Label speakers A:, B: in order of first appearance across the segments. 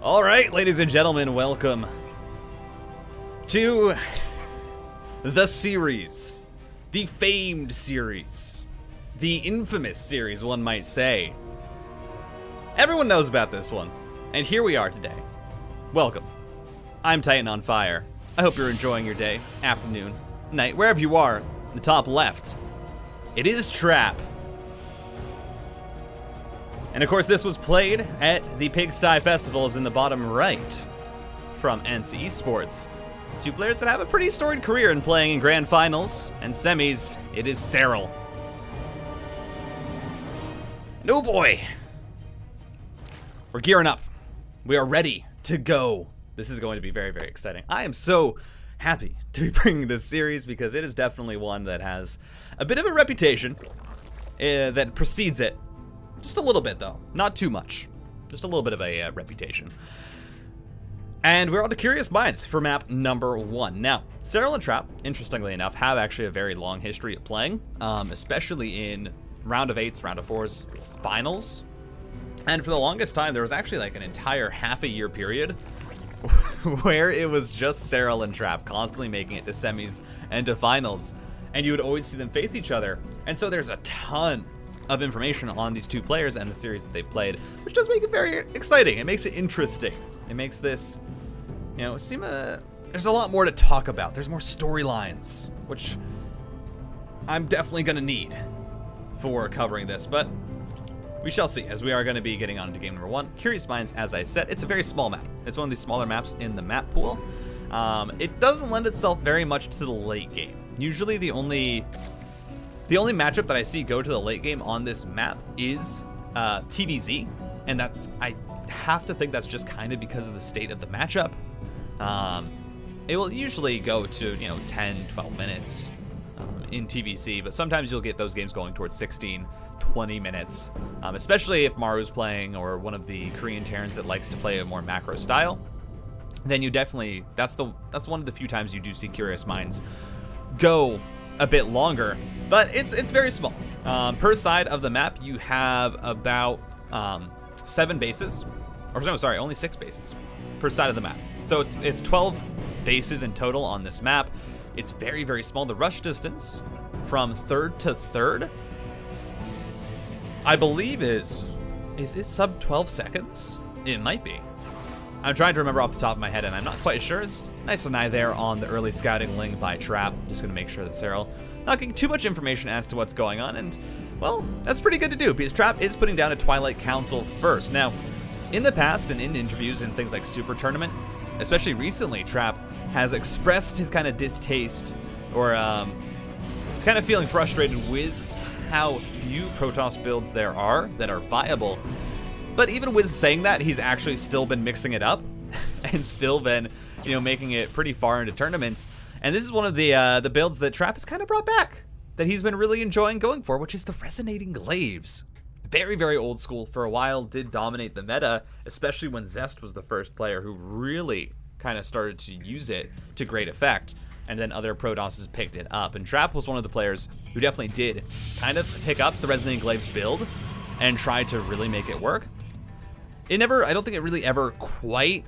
A: All right, ladies and gentlemen, welcome to the series, the famed series, the infamous series, one might say. Everyone knows about this one, and here we are today. Welcome. I'm TitanOnFire. I hope you're enjoying your day, afternoon, night, wherever you are. In the top left, it is Trap. And of course, this was played at the Pigsty Festivals in the bottom right from NC Esports. Two players that have a pretty storied career in playing in grand finals and semis. It is Serral. No boy. We're gearing up. We are ready to go. This is going to be very, very exciting. I am so happy to be bringing this series because it is definitely one that has a bit of a reputation that precedes it. Just a little bit, though. Not too much. Just a little bit of a reputation. And we're on to Curious Minds for map number 1. Now, Serral and Trap, interestingly enough, have actually a very long history of playing, especially in round of 8s, round of 4s, finals. And for the longest time, there was actually like an entire half-a-year period where it was just Serral and Trap constantly making it to semis and to finals. And you would always see them face each other. And so there's a ton of information on these two players and the series that they played, which does make it very exciting. It makes it interesting. It makes this, you know, seem there's a lot more to talk about. There's more storylines, which I'm definitely gonna need for covering this, but we shall see, as we are going to be getting on to game number 1. Curious Minds, as I said, it's a very small map. It's one of these smaller maps in the map pool. It doesn't lend itself very much to the late game. Usually the only matchup that I see go to the late game on this map is TVZ, and that's, I have to think that's just kind of because of the state of the matchup. It will usually go to, you know, 10, 12 minutes in TVC, but sometimes you'll get those games going towards 16, 20 minutes, especially if Maru's playing or one of the Korean Terrans that likes to play a more macro style. Then you definitely, that's one of the few times you do see Curious Minds go a bit longer, but it's very small. Per side of the map, you have about 7 bases, or no, sorry, only 6 bases per side of the map. So it's 12 bases in total on this map. It's very, very small. The rush distance from 3rd to 3rd, I believe is it sub 12 seconds? It might be. I'm trying to remember off the top of my head, and I'm not quite sure. It's nice and eye there on the early scouting link by Trap. Just going to make sure that Serral not getting too much information as to what's going on, and, well, that's pretty good to do, because Trap is putting down a Twilight Council first. Now, in the past, and in interviews and things like Super Tournament, especially recently, Trap has expressed his kind of distaste, or he's kind of feeling frustrated with how few Protoss builds there are that are viable. But even with saying that, he's actually still been mixing it up and still been, you know, making it pretty far into tournaments. And this is one of the builds that Trap has kind of brought back, that he's been really enjoying going for, which is the Resonating Glaives. Very, very old school. For a while, did dominate the meta, especially when Zest was the first player who really kind of started to use it to great effect. And then other Protosses picked it up. And Trap was one of the players who definitely did kind of pick up the Resonating Glaives build and try to really make it work. It never, I don't think it really ever quite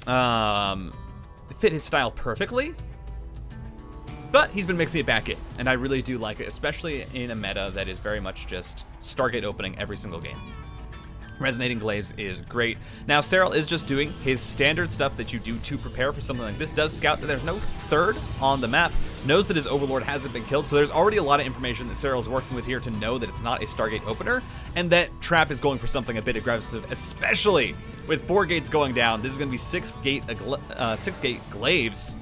A: fit his style perfectly, but he's been mixing it back in, and I really do like it, especially in a meta that is very much just Stargate opening every single game. Resonating Glaives is great. Now, Serral is just doing his standard stuff that you do to prepare for something like this. Does scout that there's no 3rd on the map, knows that his Overlord hasn't been killed, so there's already a lot of information that Serral is working with here to know that it's not a Stargate opener, and that Trap is going for something a bit aggressive, especially with 4 gates going down. This is going to be 6 gate Glaives,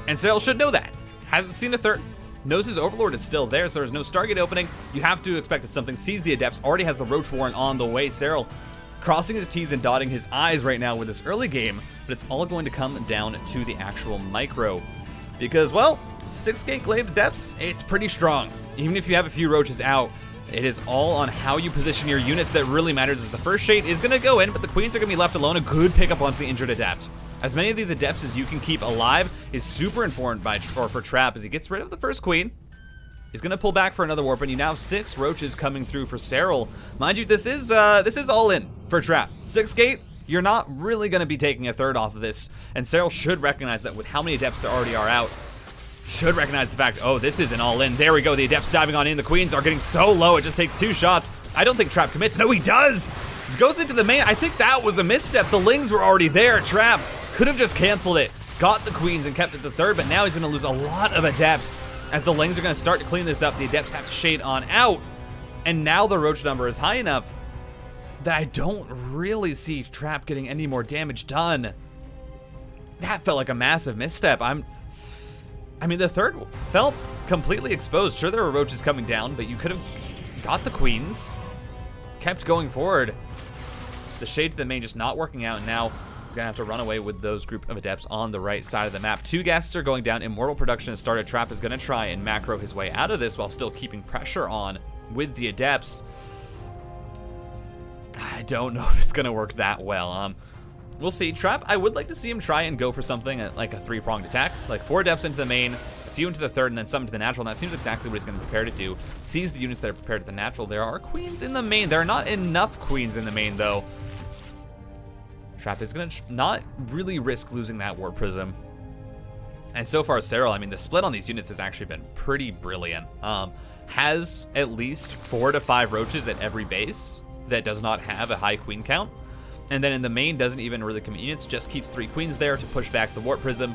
A: and Serral should know that. Hasn't seen a 3rd. Knows his Overlord is still there, so there's no Stargate opening. You have to expect something. Sees the Adepts, already has the Roach Warren on the way. Serral crossing his T's and dotting his I's right now with this early game, but it's all going to come down to the actual micro. Because, well, 6 gate Glaive Adepts, it's pretty strong. Even if you have a few Roaches out, it is all on how you position your units that really matters, as the first Shade is going to go in, but the Queens are going to be left alone. A good pickup onto the injured Adept. As many of these Adepts as you can keep alive is super important for Trap, as he gets rid of the first Queen. He's going to pull back for another warp, and you now have 6 Roaches coming through for Serral. Mind you, this is all in for Trap. 6 gate, you're not really going to be taking a third off of this. And Serral should recognize that with how many Adepts there already are out. Should recognize the fact, oh, this isn't all in. There we go, the Adepts diving on in. The Queens are getting so low, it just takes 2 shots. I don't think Trap commits. No, he does! Goes into the main. I think that was a misstep. The Lings were already there. Trap could have just canceled it. Got the Queens and kept it to third, but now he's going to lose a lot of Adepts. As the Lings are going to start to clean this up, the Adepts have to shade on out. And now the Roach number is high enough that I don't really see Trap getting any more damage done. That felt like a massive misstep. I mean, the third felt completely exposed. Sure, there were Roaches coming down, but you could have got the Queens, kept going forward. The shade to the main just not working out, and now he's gonna have to run away with those group of Adepts on the right side of the map. 2 gases are going down. Immortal production has started. Trap is gonna try and macro his way out of this while still keeping pressure on with the Adepts. I don't know if it's gonna work that well. We'll see. Trap, I would like to see him try and go for something like a 3-pronged attack. Like 4 Adepts into the main, a few into the third, and then some into the natural, and that seems exactly what he's going to prepare to do. Sees the units that are prepared at the natural. There are Queens in the main. There are not enough Queens in the main, though. Trap is going to not really risk losing that Warp Prism. And so far, Serral, I mean, the split on these units has actually been pretty brilliant. Has at least 4 to 5 Roaches at every base that does not have a high Queen count. And then in the main, doesn't even really commit units, just keeps 3 Queens there to push back the Warp Prism.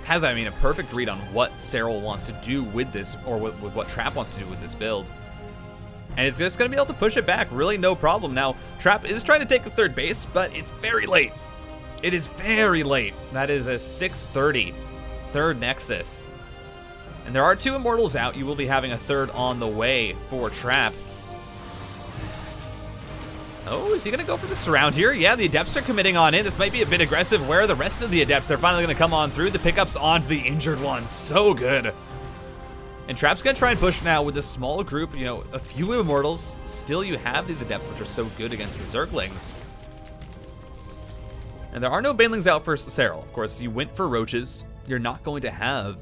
A: Has, I mean, a perfect read on what Serral wants to do with this, or with what Trap wants to do with this build. And it's just going to be able to push it back, really no problem. Now, Trap is trying to take the third base, but it's very late. It is very late. That is a 6:30 third Nexus. And there are 2 Immortals out. You will be having a third on the way for Trap. Oh, is he going to go for the surround here? Yeah, the Adepts are committing on in. This might be a bit aggressive. Where are the rest of the Adepts? They're finally going to come on through. The pickups onto the injured one. So good. And Trap's going to try and push now with a small group. You know, a few Immortals. Still, you have these Adepts, which are so good against the Zerglings. And there are no Banelings out for Serral. Of course, you went for Roaches. You're not going to have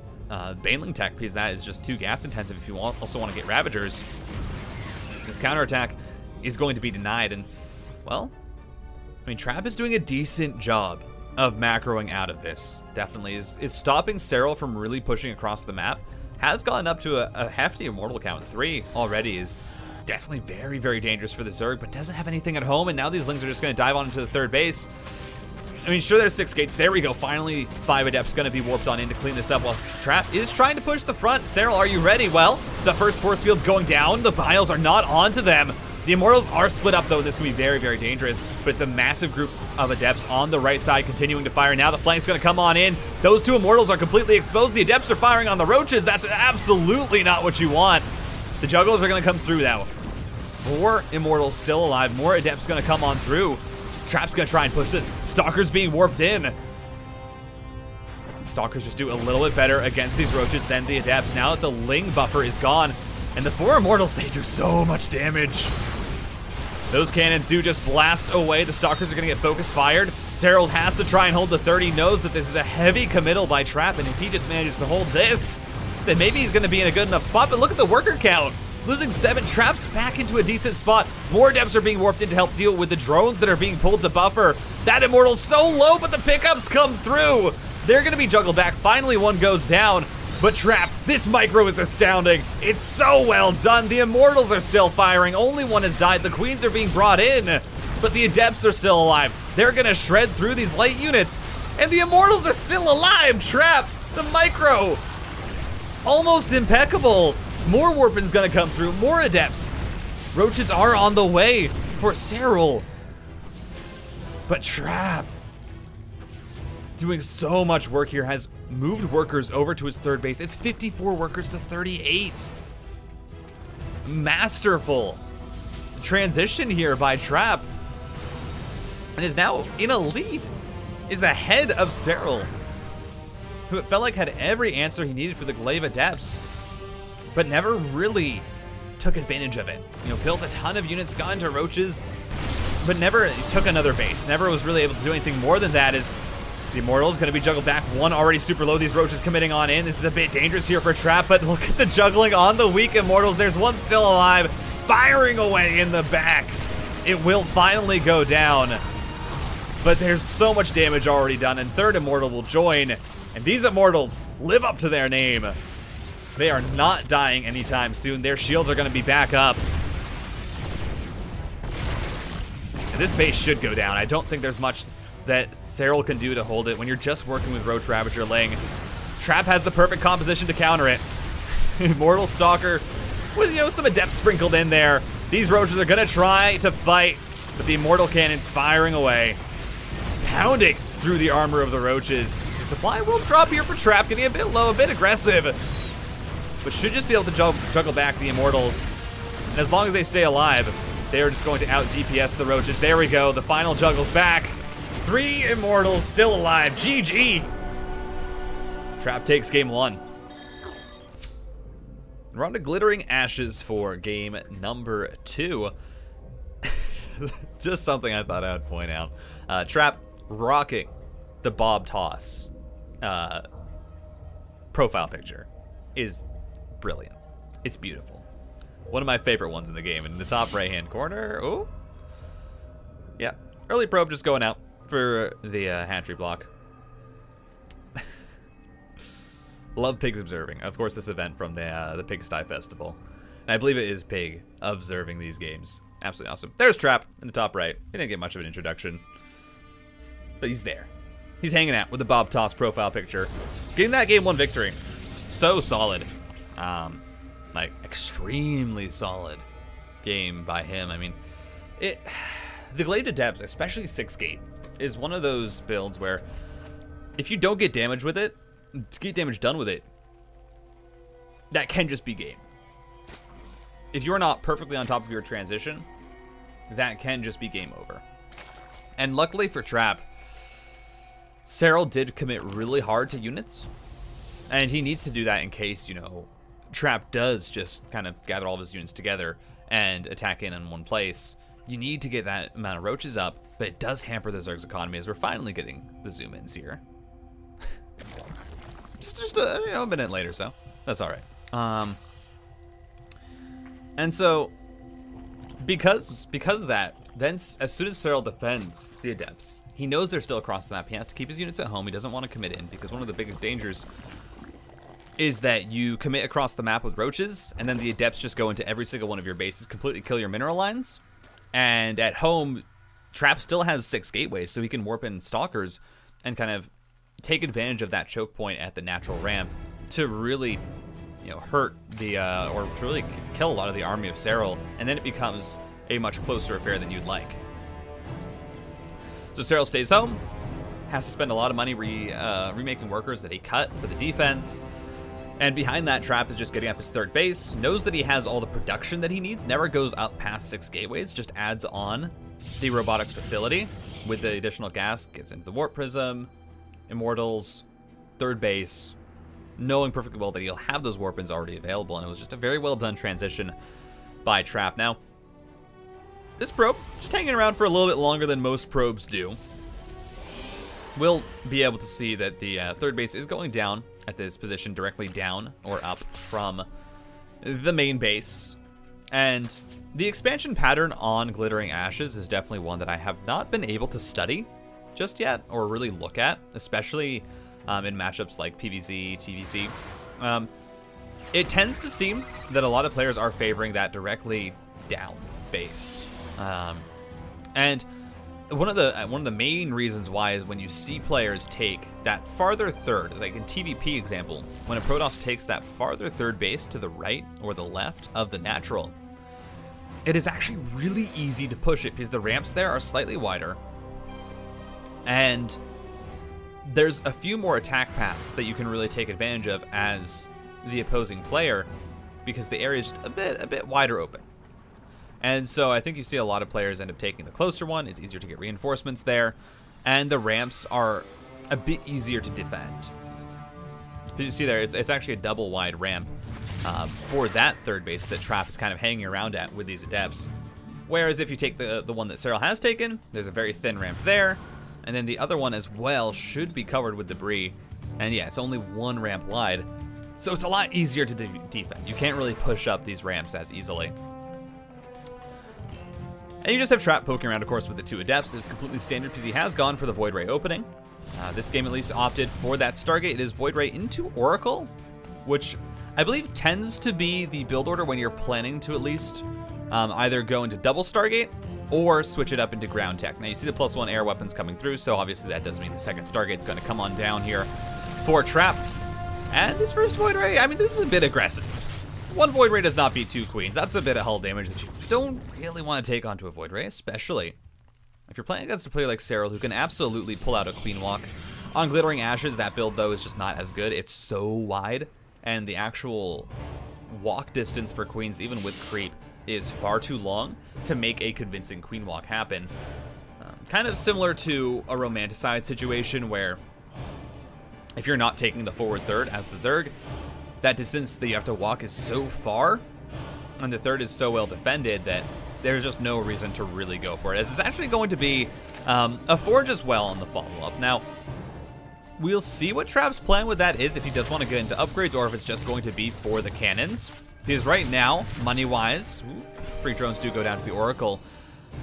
A: Baneling tech, because that is just too gas intensive if you also want to get Ravagers. This counterattack is going to be denied, and, well, I mean, Trap is doing a decent job of macroing out of this. Definitely is stopping Serral from really pushing across the map. Has gotten up to a hefty Immortal count. 3 already is definitely very, very dangerous for the Zerg, but doesn't have anything at home, and now these Lings are just going to dive on into the third base. I mean, sure, there's 6 gates. There we go. Finally, 5 Adepts going to be warped on in to clean this up while Trap is trying to push the front. Serral, are you ready? Well, the first force field's going down. The Biles are not onto them. The Immortals are split up, though. This can be very, very dangerous, but it's a massive group of Adepts on the right side continuing to fire. Now the flank's going to come on in. Those 2 Immortals are completely exposed. The Adepts are firing on the Roaches. That's absolutely not what you want. The Jugglers are going to come through, though. 4 Immortals still alive. More Adepts going to come on through. Trap's going to try and push this. Stalker's being warped in. Stalkers just do a little bit better against these Roaches than the Adepts. Now that the Ling buffer is gone, and the 4 Immortals, they do so much damage. Those cannons do just blast away. The Stalkers are going to get focus fired. Serral has to try and hold the 30. Knows that this is a heavy committal by Trap, and if he just manages to hold this, then maybe he's going to be in a good enough spot. But look at the worker count. Losing 7, Trap's back into a decent spot. More Adepts are being warped in to help deal with the drones that are being pulled to buffer. That Immortal's so low, but the pickups come through. They're going to be juggled back. Finally, one goes down. But Trap, this micro is astounding. It's so well done. The Immortals are still firing. Only one has died. The Queens are being brought in, but the Adepts are still alive. They're gonna shred through these light units, and the Immortals are still alive. Trap, the micro, almost impeccable. More Warpin's gonna come through, more Adepts. Roaches are on the way for Serral, but Trap, doing so much work here, has moved workers over to his third base. It's 54 workers to 38. Masterful transition here by Trap, and is now in a lead. Is ahead of Serral, who it felt like had every answer he needed for the Glaive Adepts, but never really took advantage of it. You know, built a ton of units, got into Roaches, but never took another base. Never was really able to do anything more than that. Is the Immortal's going to be juggled back. One already super low. These Roaches committing on in. This is a bit dangerous here for Trap, but look at the juggling on the weak Immortals. There's one still alive, firing away in the back. It will finally go down. but there's so much damage already done, and third Immortal will join, and these Immortals live up to their name. They are not dying anytime soon. Their shields are going to be back up. And this base should go down. I don't think there's much that Serral can do to hold it when you're just working with Roach Ravager Ling. Trap has the perfect composition to counter it. Immortal Stalker with, you know, some Adept sprinkled in there. These Roaches are going to try to fight, but the Immortal Cannon's firing away, pounding through the armor of the Roaches. The supply will drop here for Trap, getting a bit low, a bit aggressive, but should just be able to juggle back the Immortals. And as long as they stay alive, they are just going to out DPS the Roaches. There we go, the final juggle's back. 3 Immortals still alive, GG. Trap takes game 1. We're on to Glittering Ashes for game number 2. Just something I thought I would point out. Trap rocking the Bob Toss profile picture is brilliant. It's beautiful. One of my favorite ones in the game. In the top right-hand corner, oh, yeah, early probe just going out for the hatchery block. Love Pigs observing. Of course, this event from the Pigsty Festival. And I believe it is Pig observing these games. Absolutely awesome. There's Trap in the top right. He didn't get much of an introduction, but he's there. He's hanging out with the Bob Toss profile picture. Getting that game 1 victory. So solid. Like, extremely solid game by him. I mean, the Glaive Adepts, especially 6 Gate, is one of those builds where if you don't get damage with it, get damage done with it, that can just be game. If you're not perfectly on top of your transition, that can just be game over. And luckily for Trap, Serral did commit really hard to units, and he needs to do that in case, you know, Trap does just kind of gather all of his units together and attack in one place. You need to get that amount of Roaches up, but it does hamper the Zerg's economy as we're finally getting the zoom-ins here. just a, you know, a minute later, so that's all right. And so because of that, then as soon as Serral defends the Adepts, he knows they're still across the map. He has to keep his units at home. He doesn't want to commit in, because one of the biggest dangers is that you commit across the map with Roaches, and then the Adepts just go into every single one of your bases, completely kill your mineral lines. And at home, Trap still has 6 gateways, so he can warp in Stalkers and kind of take advantage of that choke point at the natural ramp to really, you know, hurt the, or to really kill a lot of the army of Serral, and then it becomes a much closer affair than you'd like. So Serral stays home, has to spend a lot of money remaking workers that he cut for the defense, and behind that, Trap is just getting up his 3rd base, knows that he has all the production that he needs, never goes up past 6 gateways, just adds on the robotics facility with the additional gas, gets into the warp prism, Immortals, 3rd base, knowing perfectly well that he'll have those warp-ins already available, and it was just a very well done transition by Trap. Now, this probe, just hanging around for a little bit longer than most probes do. We'll be able to see that the 3rd base is going down at this position, directly down or up from the main base. And the expansion pattern on Glittering Ashes is definitely one that I have not been able to study just yet, or really look at, especially in matchups like PvZ, TvC. It tends to seem that a lot of players are favoring that directly down base. And one of the main reasons why is when you see players take that farther 3rd, like in TVP example, when a Protoss takes that farther 3rd base to the right or the left of the natural, it is actually really easy to push it because the ramps there are slightly wider, and there's a few more attack paths that you can really take advantage of as the opposing player, because the area is just a bit wider open. And so I think you see a lot of players end up taking the closer one. It's easier to get reinforcements there, and the ramps are a bit easier to defend. As you see there, it's actually a double wide ramp for that 3rd base that Trap is kind of hanging around at with these Adepts. Whereas if you take the one that Serral has taken, there's a very thin ramp there, and then the other one as well should be covered with debris. And yeah, it's only 1 ramp wide, so it's a lot easier to defend. You can't really push up these ramps as easily. And you just have Trap poking around, of course, with the 2 Adepts. This is completely standard because he has gone for the Void Ray opening. This game at least opted for that Stargate. It is Void Ray into Oracle, which I believe tends to be the build order when you're planning to at least either go into double Stargate or switch it up into ground tech. Now you see the +1 air weapons coming through, so obviously that does mean the second Stargate's going to come on down here for Trap. And this first Void Ray, I mean, this is a bit aggressive. 1 Void Ray does not beat 2 Queens. That's a bit of hull damage that you don't really want to take onto a Void Ray, especially if you're playing against a player like Serral, who can absolutely pull out a Queen Walk. On Glittering Ashes, that build, though, is just not as good. It's so wide, and the actual walk distance for Queens, even with creep, is far too long to make a convincing Queen Walk happen. Kind of similar to a Romanticide situation where if you're not taking the forward third as the Zerg, that distance that you have to walk is so far, and the third is so well defended that there's just no reason to really go for it, as it's actually going to be a Forge as well on the follow-up. Now, we'll see what Trap's plan with that is, if he does want to get into upgrades, or if it's just going to be for the cannons. Because right now, money-wise, free drones do go down to the Oracle.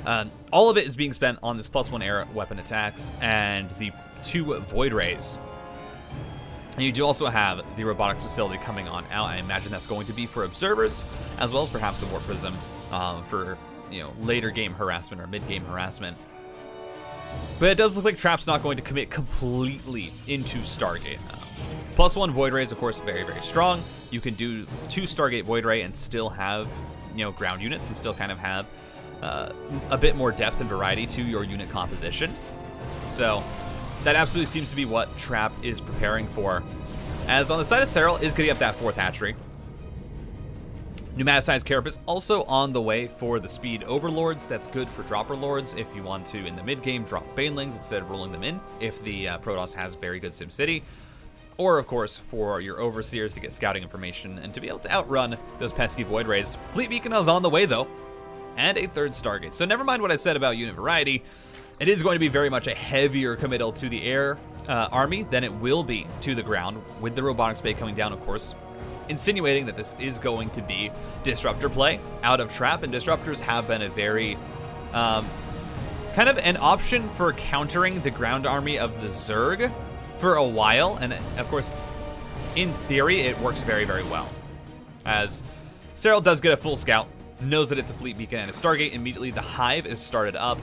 A: All of it is being spent on this +1 air weapon attacks and the 2 Void Rays. And you do also have the robotics facility coming on out. I imagine that's going to be for observers, as well as perhaps a Warp Prism for, you know, later game harassment or mid-game harassment. But it does look like Trap's not going to commit completely into Stargate. +1 Void Ray is, of course, very, very strong. You can do 2 Stargate Void Ray and still have, you know, ground units and still kind of have a bit more depth and variety to your unit composition. So that absolutely seems to be what Trap is preparing for. As on the side of Serral is getting up that 4th hatchery. Pneumaticized Carapace also on the way for the Speed Overlords. That's good for Dropper Lords if you want to, in the mid-game, drop Banelings instead of rolling them in, if the Protoss has very good SimCity. Or, of course, for your Overseers to get scouting information and to be able to outrun those pesky Void Rays. Fleet Beacon is on the way, though, and a 3rd Stargate. So never mind what I said about unit variety. It is going to be very much a heavier committal to the air army than it will be to the ground, with the Robotics Bay coming down, of course, insinuating that this is going to be Disruptor play out of Trap, and Disruptors have been a very kind of an option for countering the ground army of the Zerg for a while, and of course, in theory, it works very, very well. As Serral does get a full scout, knows that it's a Fleet Beacon and a Stargate, immediately the Hive is started up,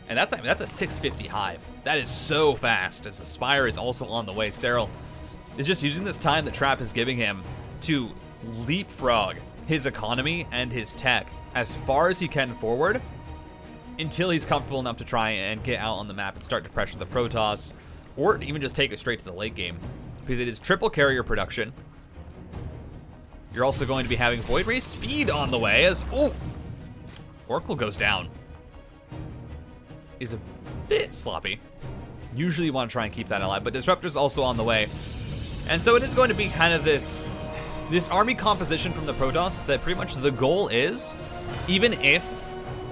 A: and that's a 650 Hive. That is so fast, as the Spire is also on the way. Serral is just using this time that Trap is giving him to leapfrog his economy and his tech as far as he can forward until he's comfortable enough to try and get out on the map and start to pressure the Protoss, or even just take it straight to the late game, because it is triple carrier production. You're also going to be having Void Ray speed on the way as, oh, Oracle goes down. Is a bit sloppy. Usually you want to try and keep that alive, but Disruptor's also on the way. And so it is going to be kind of this army composition from the Protoss that pretty much the goal is, even if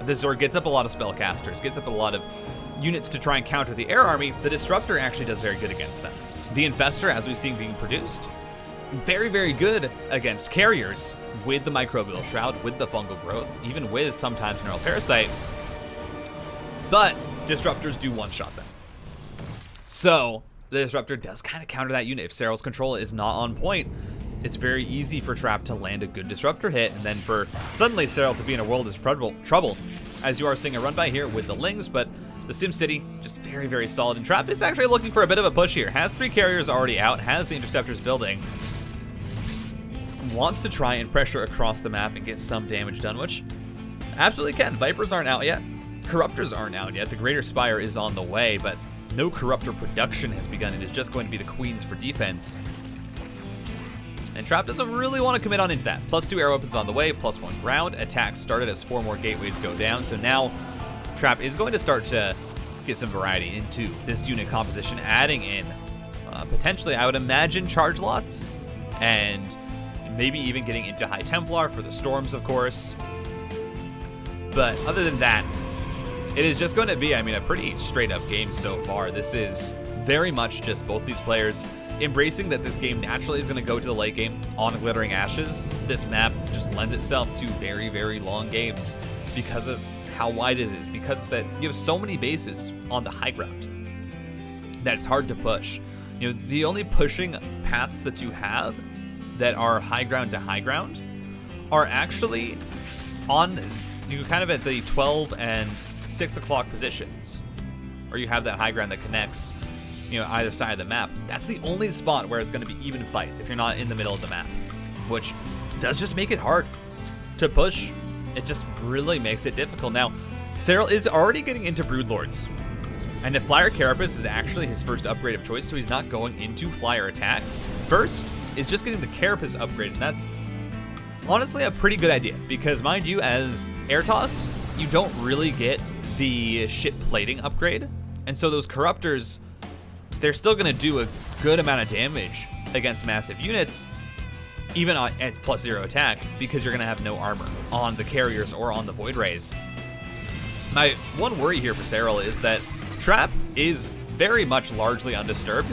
A: the Zerg gets up a lot of spellcasters, gets up a lot of units to try and counter the air army, the Disruptor actually does very good against them. The Infestor, as we've seen being produced, very, very good against carriers with the Microbial Shroud, with the Fungal Growth, even with sometimes Neural Parasite. But Disruptors do one-shot them. So the Disruptor does kind of counter that unit. If Serral's control is not on point, it's very easy for Trap to land a good Disruptor hit, and then for suddenly Serral to be in a world of trouble, as you are seeing a run by here with the Lings, but the SimCity just very, very solid, and Trap is actually looking for a bit of a push here. Has 3 carriers already out, has the Interceptors building, wants to try and pressure across the map and get some damage done, which absolutely can. Vipers aren't out yet. Corruptors aren't out yet. The Greater Spire is on the way, but no Corruptor production has begun. It is just going to be the Queens for defense. And Trap doesn't really want to commit on into that. +2 air weapons on the way, +1 ground. Attack started as 4 more gateways go down. So now Trap is going to start to get some variety into this unit composition, adding in potentially, I would imagine, charge lots, and maybe even getting into High Templar for the Storms, of course. But other than that, it is just going to be, I mean, a pretty straight-up game so far. This is very much just both these players embracing that this game naturally is going to go to the late game on Glittering Ashes. This map just lends itself to very, very long games because of how wide it is because that you have so many bases on the high ground that it's hard to push. You know, the only pushing paths that you have that are high ground to high ground are actually on, you kind of at the 12 and 6 o'clock positions, or you have that high ground that connects, you know, either side of the map. That's the only spot where it's going to be even fights if you're not in the middle of the map, which does just make it hard to push. It just really makes it difficult. Now, Serral is already getting into Broodlords, and the Flyer Carapace is actually his first upgrade of choice, so he's not going into Flyer attacks. First is just getting the Carapace upgrade, and that's honestly a pretty good idea, because mind you, as Air Toss, you don't really get the ship plating upgrade, and so those Corruptors, they're still going to do a good amount of damage against massive units, even at +0 attack, because you're going to have no armor on the carriers or on the Void Rays. My one worry here for Serral is that Trap is very much largely undisturbed,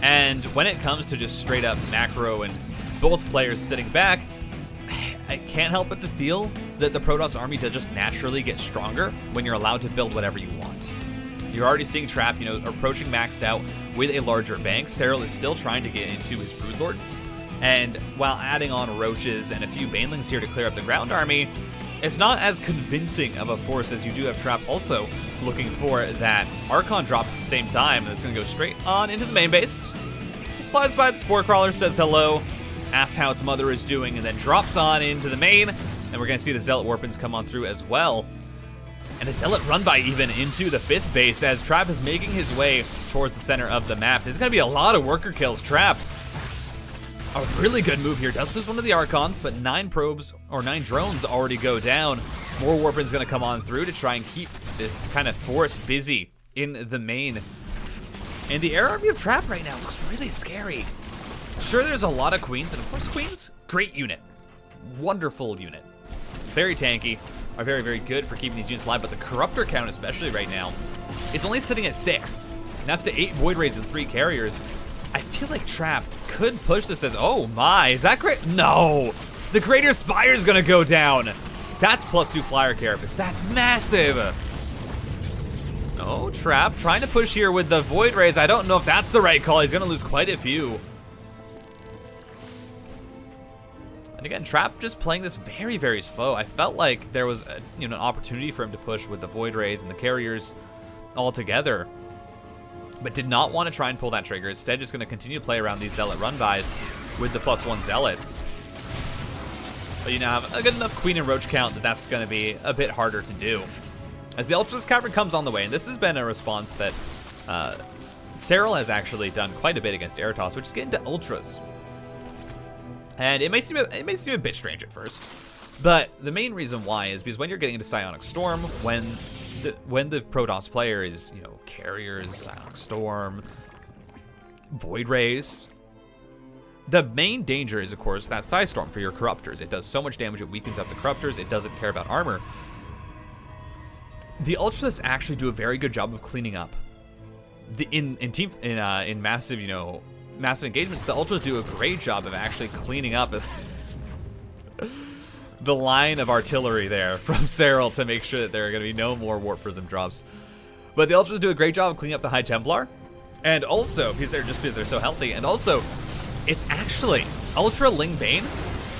A: and when it comes to just straight up macro and both players sitting back, I can't help but to feel that the Protoss army does just naturally get stronger when you're allowed to build whatever you want. You're already seeing Trap, you know, approaching maxed out with a larger bank. Serral is still trying to get into his Broodlords, and while adding on Roaches and a few Banelings here to clear up the ground army, it's not as convincing of a force as you do have Trap also looking for that Archon drop at the same time, and it's going to go straight on into the main base. Just flies by the Spore Crawler, says hello, asks how its mother is doing, and then drops on into the main, and we're going to see the Zealot Warpins come on through as well. And a Zealot run by even into the 5th base as Trap is making his way towards the center of the map. There's going to be a lot of worker kills. Trap, a really good move here. Does lose one of the Archons, but 9 probes, or 9 drones already go down. More Warpins going to come on through to try and keep this kind of force busy in the main. And the air army of Trap right now looks really scary. Sure, there's a lot of Queens, and of course Queens, great unit. Wonderful unit. Very tanky, are very, very good for keeping these units alive, but the Corruptor count, especially right now, it's only sitting at 6. That's to 8 Void Rays and 3 carriers. I feel like Trap could push this as, oh my, is that great? No, the Greater Spire's gonna go down. That's +2 Flyer Carapace, that's massive. Oh, Trap trying to push here with the Void Rays. I don't know if that's the right call. He's gonna lose quite a few. And again, Trap just playing this very, very slow. I felt like there was an opportunity for him to push with the Void Rays and the carriers all together, but did not want to try and pull that trigger. Instead, just going to continue to play around these Zealot run-bys with the +1 Zealots. But you now have a good enough Queen and Roach count that that's going to be a bit harder to do. As the Ultras Cavern comes on the way, and this has been a response that Serral has actually done quite a bit against Air Toss, which is getting to Ultras. And it may seem a bit strange at first, but the main reason why is because when you're getting into Psionic Storm, when the Protoss player is, you know, carriers, Psionic Storm, Void Rays, the main danger is, of course, that Psi Storm for your Corruptors. It does so much damage, it weakens up the Corruptors, it doesn't care about armor. The Ultras actually do a very good job of cleaning up. In massive, you know, massive engagements, the Ultras do a great job of actually cleaning up the line of artillery there from Serral to make sure that there are going to be no more Warp Prism drops. But the Ultras do a great job of cleaning up the High Templar, and also because they're so healthy, and also it's actually Ultra Ling Bane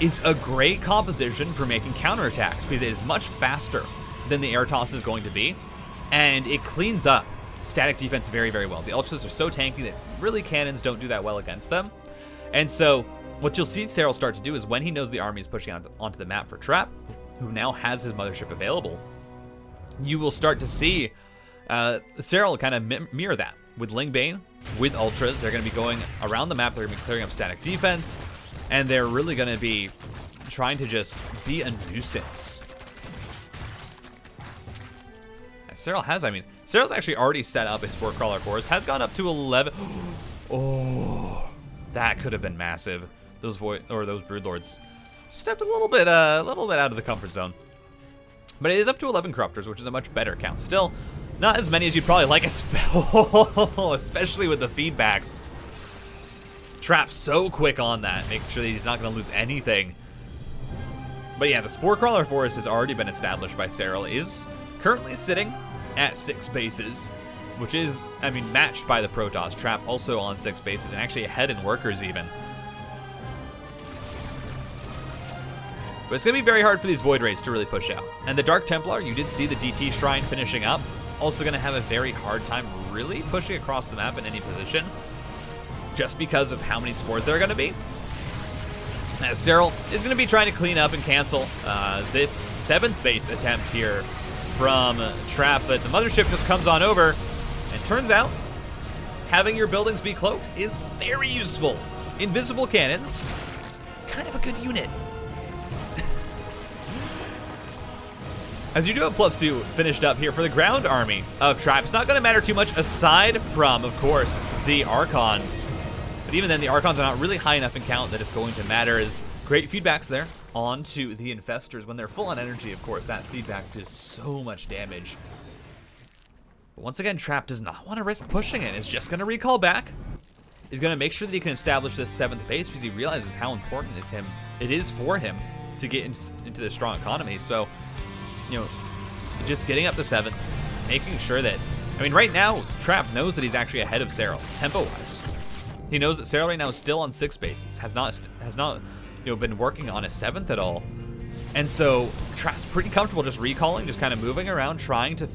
A: is a great composition for making counterattacks because it is much faster than the Air Toss is going to be, and it cleans up static defense very, very well. The Ultras are so tanky that really cannons don't do that well against them. And so what you'll see Serral start to do is when he knows the army is pushing onto the map for Trap, who now has his mothership available, you will start to see Serral kind of mirror that with Ling Bane, with Ultras. They're going to be going around the map. They're going to be clearing up static defense, and they're really going to be trying to just be a nuisance. Serral's actually already set up a Spore Crawler Forest, has gone up to 11. Oh, that could have been massive. Those Broodlords stepped a little bit out of the comfort zone. But it is up to 11 Corruptors, which is a much better count. Still, not as many as you'd probably like, especially with the feedbacks. Trap's so quick on that, making sure that he's not going to lose anything. But yeah, the Spore Crawler Forest has already been established by Serral, is currently sitting at 6 bases, which is, I mean, matched by the Protoss. Trap also on 6 bases, and actually ahead in workers even. But it's going to be very hard for these Void Rays to really push out. And the Dark Templar, you did see the DT Shrine finishing up. Also going to have a very hard time really pushing across the map in any position, just because of how many spores there are going to be. As Serral is going to be trying to clean up and cancel this 7th base attempt here from Trap, but the Mothership just comes on over, and turns out having your buildings be cloaked is very useful. Invisible cannons, kind of a good unit. As you do have +2 finished up here for the ground army of Trap, it's not going to matter too much aside from, of course, the Archons. But even then, the Archons are not really high enough in count that it's going to matter. As great feedbacks there onto the Infestors. When they're full on energy, of course, that feedback does so much damage. But once again, Trap does not want to risk pushing it. It's just going to recall back. He's going to make sure that he can establish this 7th base because he realizes how important it is for him to get into the strong economy. So, you know, just getting up to 7th, making sure that, I mean, right now, Trap knows that he's actually ahead of Serral, tempo-wise. He knows that Serral right now is still on 6 bases, has not, you know, been working on a 7th at all. And so, Trap's pretty comfortable just recalling, just kind of moving around, trying to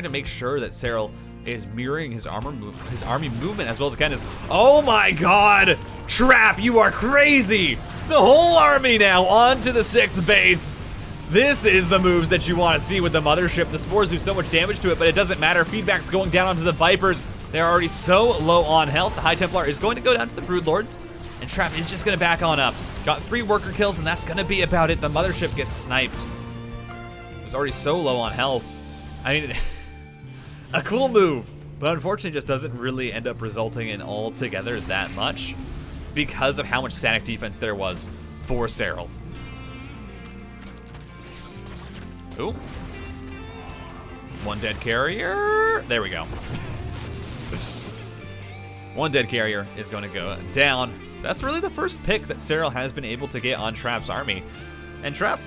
A: make sure that Serral is mirroring his army movement as well as it can. Oh my god! Trap, you are crazy! The whole army now onto the 6th base! This is the moves that you want to see with the Mothership. The spores do so much damage to it, but it doesn't matter. Feedback's going down onto the Vipers. They're already so low on health. The High Templar is going to go down to the Broodlords, and Trap is just going to back on up. Got 3 worker kills, and that's going to be about it. The Mothership gets sniped. It was already so low on health. I mean, a cool move, but unfortunately just doesn't really end up resulting in altogether that much because of how much static defense there was for Serral. Ooh. 1 dead carrier. There we go. 1 dead carrier is going to go down. That's really the first pick that Serral has been able to get on Trap's army. And Trap,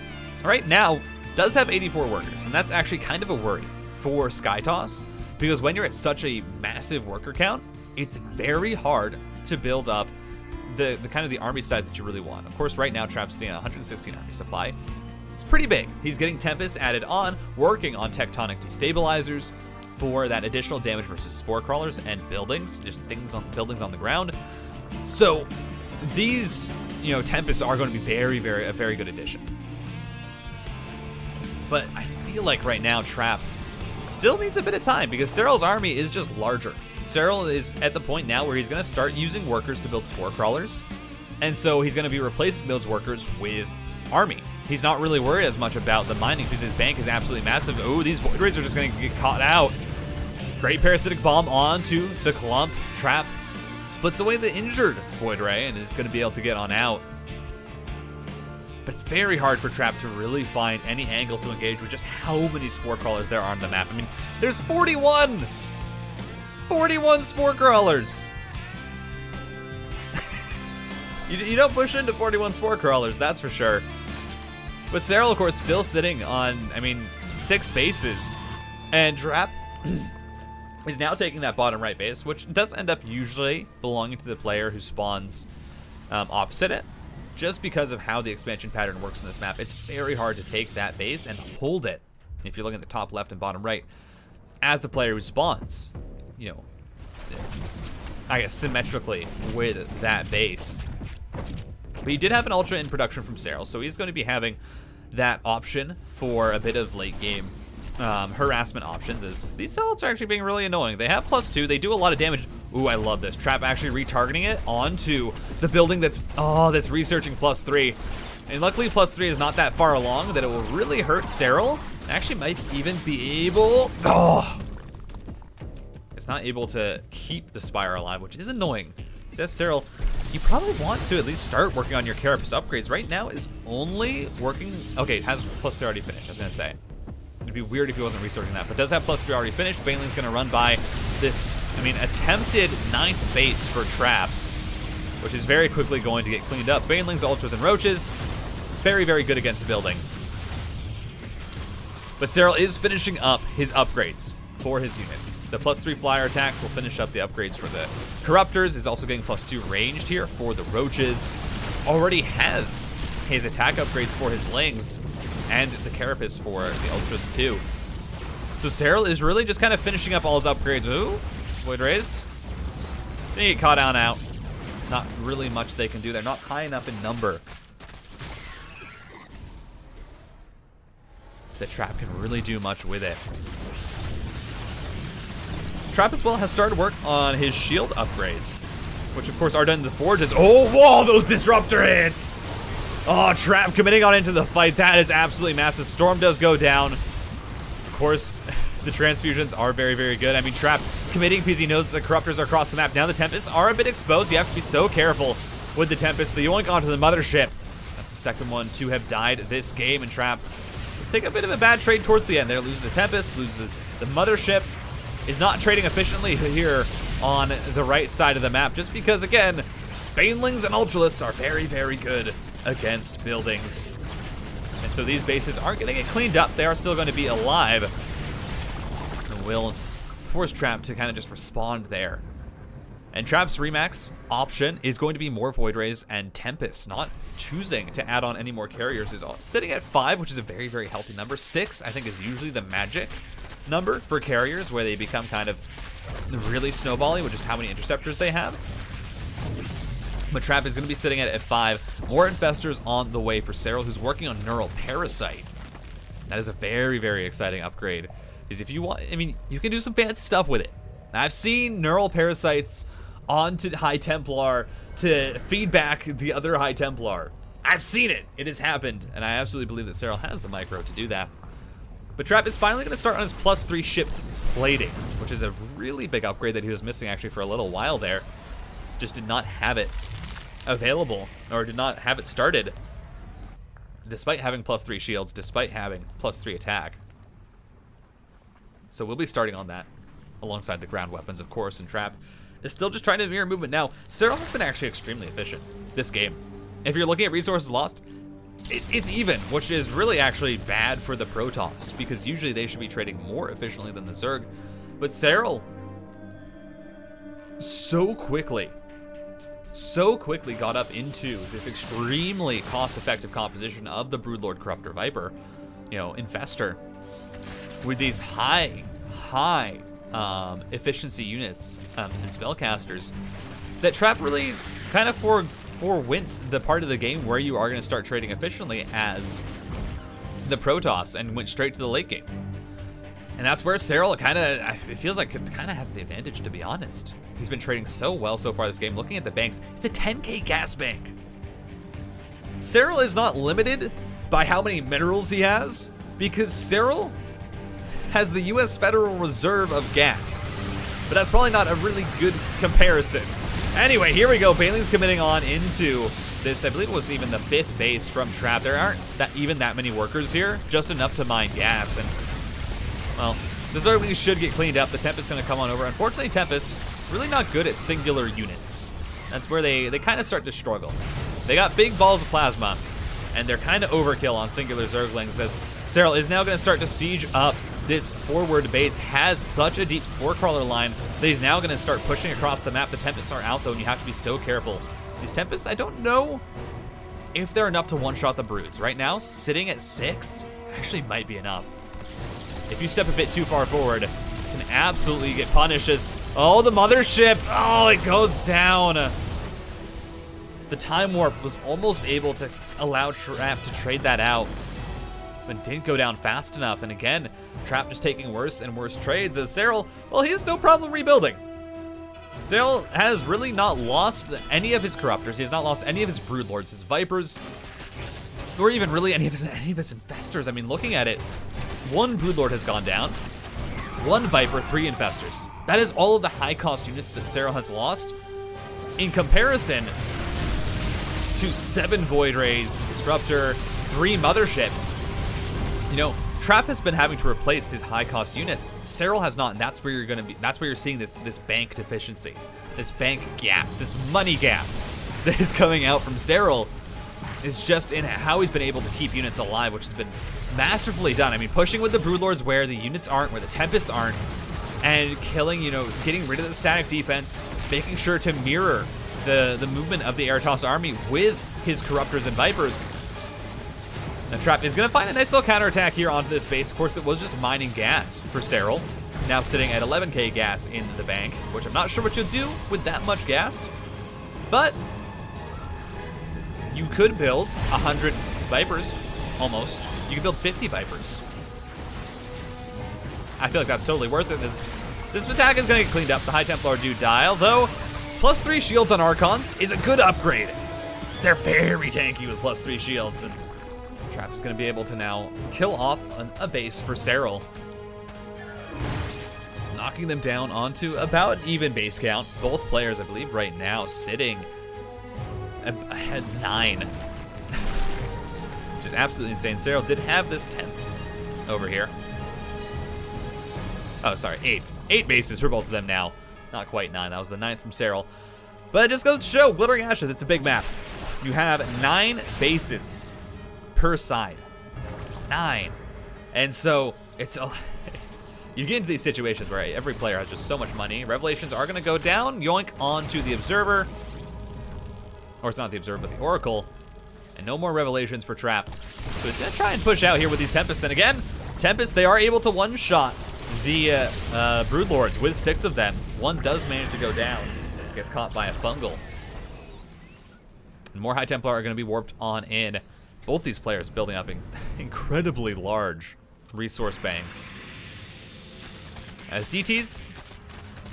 A: right now, does have 84 workers. And that's actually kind of a worry for SkyToss, because when you're at such a massive worker count, it's very hard to build up the kind of the army size that you really want. Of course, right now, Trap's sitting at 116 army supply. It's pretty big. He's getting Tempest added on, working on Tectonic Destabilizers for that additional damage versus Spore Crawlers and buildings, just buildings on the ground. So these, you know, Tempests are going to be a very good addition. But I feel like right now Trap still needs a bit of time because Serral's army is just larger. Serral is at the point now where he's going to start using workers to build Spore Crawlers, and so he's going to be replacing those workers with army. He's not really worried as much about the mining because his bank is absolutely massive. Oh, these Void Rays are just going to get caught out. Great Parasitic Bomb onto the clump. Trap splits away the injured Void Ray and is going to be able to get on out. But it's very hard for Trap to really find any angle to engage with just how many Spore Crawlers there are on the map. I mean, there's 41! 41 Spore Crawlers! You don't push into 41 Spore Crawlers, that's for sure. But Serral, of course, still sitting on, I mean, 6 bases. And Trap is now taking that bottom right base, which does end up usually belonging to the player who spawns opposite it. Just because of how the expansion pattern works in this map, it's very hard to take that base and hold it, if you're looking at the top left and bottom right, as the player who spawns, you know, I guess symmetrically with that base. But he did have an Ultra in production from Serral, so he's going to be having that option for a bit of late game harassment options, as these Zealots are actually being really annoying. They have +2, they do a lot of damage. Ooh, I love this. Trap actually retargeting it onto the building that's researching +3. And luckily +3 is not that far along that it will really hurt Serral. Actually might even be able, it's not able to keep the Spire alive, which is annoying. Says Serral, you probably want to at least start working on your Carapace upgrades. Right now is only working, okay, it has +3 already finished, I was gonna say. It'd be weird if he wasn't researching that, but does have +3 already finished. Baneling's gonna run by this, I mean, attempted 9th base for Trap, which is very quickly going to get cleaned up. Banelings, Ultras, and Roaches, very good against buildings. But Serral is finishing up his upgrades for his units. The +3 flyer attacks will finish up the upgrades for the Corruptors. Is also getting +2 ranged here for the Roaches. Already has his attack upgrades for his Lings and the Carapace for the Ultras too. So Serral is really just kind of finishing up all his upgrades. Ooh, Void Rays. They get caught on out. Not really much they can do. They're not high enough in number. The Trap can really do much with it. Trap as well has started work on his shield upgrades, which of course are done in the forges. Oh, whoa, those disruptor hits! Oh, Trap committing on into the fight. That is absolutely massive. Storm does go down. Of course, the transfusions are very, very good. I mean, Trap committing because he knows that the Corruptors are across the map. Now the Tempests are a bit exposed. You have to be so careful with the Tempest. The yoink onto the Mothership. That's the second one to have died this game, and Trap has taken a bit of a bad trade towards the end there. Loses the Tempest, loses the Mothership. Is not trading efficiently here on the right side of the map, just because, again, Banelings and Ultralists are very, very good against buildings. And so these bases aren't going to get cleaned up. They are still going to be alive. And will force Trap to kind of just respond there. And Trap's Remax option is going to be more Void Rays and Tempests, not choosing to add on any more carriers. He's sitting at 5, which is a very, very healthy number. 6, I think, is usually the magic number for carriers, where they become kind of really snowbally with just how many interceptors they have. But Trap is going to be sitting at 5. More Infestors on the way for Serral, who's working on Neural Parasite. That is a very, very exciting upgrade. Because if you want, I mean, you can do some fancy stuff with it. I've seen Neural Parasites onto High Templar to feed back the other High Templar. I've seen it. It has happened. And I absolutely believe that Serral has the micro to do that. But Trap is finally going to start on his +3 ship plating, which is a really big upgrade that he was missing actually for a little while there. Just did not have it available, or did not have it started, despite having +3 shields, despite having +3 attack. So we'll be starting on that, alongside the ground weapons, of course, and Trap is still just trying to mirror movement. Now, Serral has been actually extremely efficient this game. If you're looking at resources lost, it's even, which is really actually bad for the Protoss, because usually they should be trading more efficiently than the Zerg. But Serral so quickly got up into this extremely cost-effective composition of the Broodlord Corruptor Viper, you know, Infestor, with these high efficiency units and spellcasters, that Trap really kind of forwent the part of the game where you are going to start trading efficiently as the Protoss, and went straight to the late game. And that's where Serral it feels like it kind of has the advantage, to be honest. He's been trading so well so far this game. Looking at the banks, it's a 10k gas bank. Serral is not limited by how many minerals he has, because Serral has the US Federal Reserve of gas. But that's probably not a really good comparison. Anyway, here we go. Baneling's committing on into this. I believe it was even the 5th base from Trap. There aren't even that many workers here, just enough to mine gas. And, well, the Zerglings should get cleaned up. The Tempest's going to come on over. Unfortunately, Tempest really not good at singular units. That's where they kind of start to struggle. They got big balls of plasma, and they're kind of overkill on singular Zerglings, as Serral is now going to start to siege up this forward base. Has such a deep Spore Crawler line that he's now going to start pushing across the map. The Tempests are out, though, and you have to be so careful. These Tempests, I don't know if they're enough to one-shot the Broods. Right now, sitting at 6 actually might be enough. If you step a bit too far forward, you can absolutely get punished as, oh, the Mothership, oh, it goes down. The Time Warp was almost able to allow Trap to trade that out, but didn't go down fast enough. And again, Trap just taking worse and worse trades, as Serral, well, he has no problem rebuilding. Serral has really not lost any of his Corruptors. He has not lost any of his Broodlords, his Vipers, or even really any of his Infestors. I mean, looking at it, 1 Broodlord has gone down, 1 Viper, 3 Infestors. That is all of the high-cost units that Serral has lost, in comparison to 7 Void Rays, Disruptor, 3 Motherships. You know, Trap has been having to replace his high-cost units. Serral has not, and that's where you're gonna be. That's where you're seeing this bank deficiency, this bank gap, this money gap that is coming out from Serral. Is just in how he's been able to keep units alive, which has been masterfully done. I mean, pushing with the Broodlords where the units aren't, where the Tempests aren't, and killing, you know, getting rid of the static defense, making sure to mirror the movement of the Eratos army with his Corruptors and Vipers. Now Trap is going to find a nice little counterattack here onto this base. Of course, it was just mining gas for Serral. Now sitting at 11k gas in the bank, which I'm not sure what you'll do with that much gas. But you could build 100 Vipers, almost. You could build 50 Vipers. I feel like that's totally worth it. This attack is going to get cleaned up. The High Templar do die, although +3 shields on Archons is a good upgrade. They're very tanky with +3 shields, and Trap is going to be able to now kill off a base for Serral, knocking them down onto about even base count. Both players, I believe, right now sitting ahead 9. Which is absolutely insane. Serral did have this 10th over here. Oh, sorry, 8. 8 bases for both of them now. Not quite 9. That was the 9th from Serral. But it just goes to show, Glittering Ashes, it's a big map. You have 9 bases per side. 9. And so it's a... You get into these situations where every player has just so much money. Revelations are going to go down. Yoink onto the Observer. Or it's not the Observer, but the Oracle. And no more Revelations for Trap. So it's going to try and push out here with these Tempests. And again, Tempests, they are able to one-shot the Broodlords with 6 of them. One does manage to go down. Gets caught by a Fungal. And more High Templar are going to be warped on in. Both these players building up incredibly large resource banks. As DTs,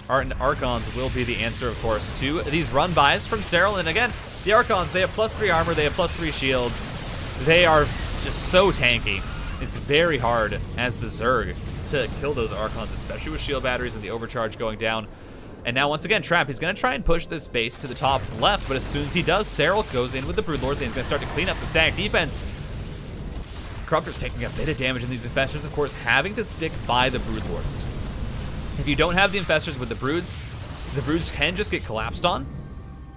A: Archons will be the answer, of course, to these run-bys from Serral. And again, the Archons, they have +3 armor, they have +3 shields. They are just so tanky. It's very hard as the Zerg to kill those Archons, especially with shield batteries and the overcharge going down. And now, once again, Trap, he's going to try and push this base to the top left, but as soon as he does, Serral goes in with the Broodlords, and he's going to start to clean up the static defense. Corruptor's taking a bit of damage in these Infestors, of course, having to stick by the Broodlords. If you don't have the Infestors with the Broods can just get collapsed on,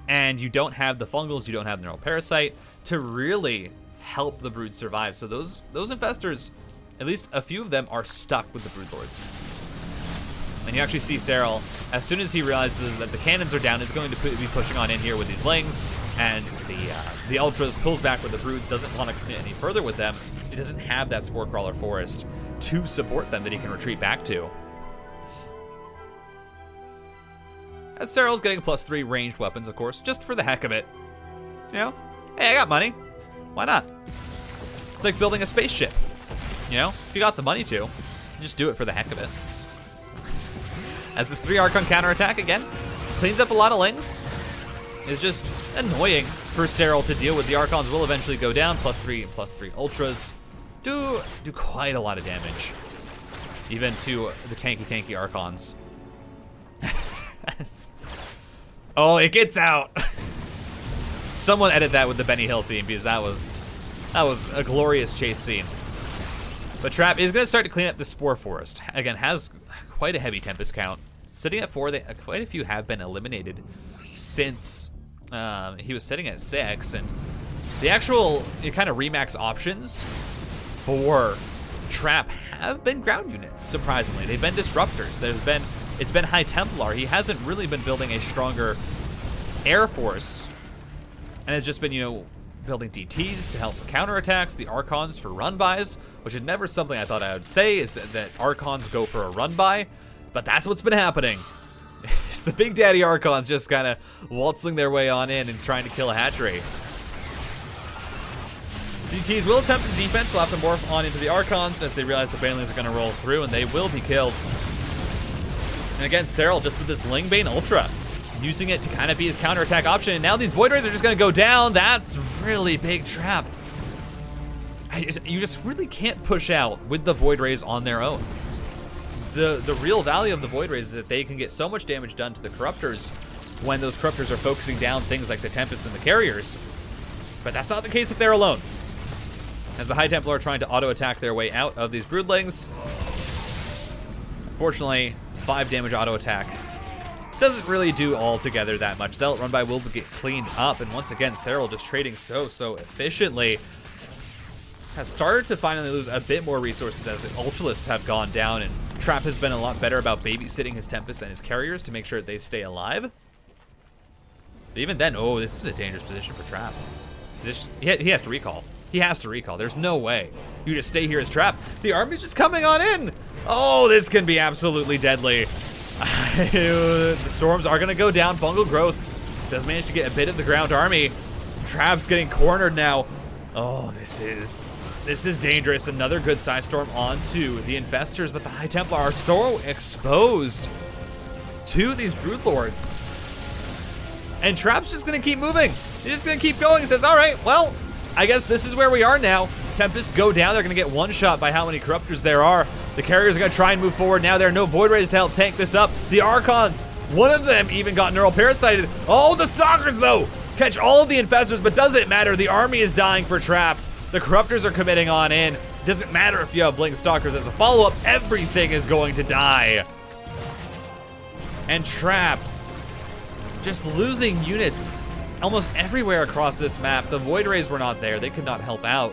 A: and you don't have the Fungals, you don't have the Neural Parasite to really help the Brood survive. So those Infestors, at least a few of them, are stuck with the Broodlords. And you actually see Serral, as soon as he realizes that the cannons are down, is going to be pushing on in here with these Lings, and the Ultras pulls back with the Broods, doesn't want to commit any further with them, because he doesn't have that Spore Crawler Forest to support them that he can retreat back to. As Serral's getting +3 ranged weapons, of course, just for the heck of it. You know, hey, I got money. Why not? It's like building a spaceship. You know, if you got the money to, just do it for the heck of it. As this 3 Archon counterattack, again, cleans up a lot of Lings. It's just annoying for Serral to deal with. The Archons will eventually go down. +3 and +3 Ultras do quite a lot of damage. Even to the tanky Archons. Oh, it gets out. Someone edit that with the Benny Hill theme, because that was a glorious chase scene. But Trap is going to start to clean up the Spore Forest. Again, has quite a heavy Tempest count. Sitting at 4, quite a few have been eliminated since he was sitting at 6. And the actual kind of remax options for Trap have been ground units, surprisingly. They've been Disruptors. It's been High Templar. He hasn't really been building a stronger Air Force. And it's just been, you know, building DTs to help for counterattacks, the Archons for run-bys, which is never something I thought I would say, is that Archons go for a run-by, but that's what's been happening. It's the Big Daddy Archons just kind of waltzing their way on in and trying to kill a hatchery. DTs will attempt the defense. They'll have to morph on into the Archons as they realize the Banelings are going to roll through, and they will be killed. And again, Serral just with this Lingbane Ultra, using it to kind of be his counterattack option. And now these Void Rays are just going to go down. That's really big Trap. You just really can't push out with the Void Rays on their own. The real value of the Void Rays is that they can get so much damage done to the Corruptors when those Corruptors are focusing down things like the Tempests and the Carriers. But that's not the case if they're alone. As the High Templar are trying to auto-attack their way out of these Broodlings. Fortunately, 5 damage auto-attack doesn't really do altogether that much. Zealot run by will get cleaned up, and once again, Serral just trading so efficiently. has started to finally lose a bit more resources as the Ultralists have gone down, and Trap has been a lot better about babysitting his Tempest and his carriers to make sure that they stay alive. But even then, oh, this is a dangerous position for Trap. He has to recall. He has to recall. There's no way you just stay here as Trap. The army's just coming on in. Oh, this can be absolutely deadly. The storms are going to go down. Fungal Growth does manage to get a bit of the ground army. Trap's getting cornered now. Oh, this is dangerous. Another good side storm onto the Infestors, but the High Templar are so exposed to these Broodlords. And Trap's just going to keep moving. He's just going to keep going. He says, all right, well, I guess this is where we are now. Tempests go down. They're going to get one shot by how many Corruptors there are. The carriers are going to try and move forward. Now there are no Void Rays to help tank this up. The Archons, one of them even got neural parasited. Oh, the Stalkers, though, catch all of the Infestors, but does it matter? The army is dying for Trap. The Corruptors are committing on in. Doesn't matter if you have Blink Stalkers as a follow-up. Everything is going to die. And Trap just losing units almost everywhere across this map. The Void Rays were not there. They could not help out.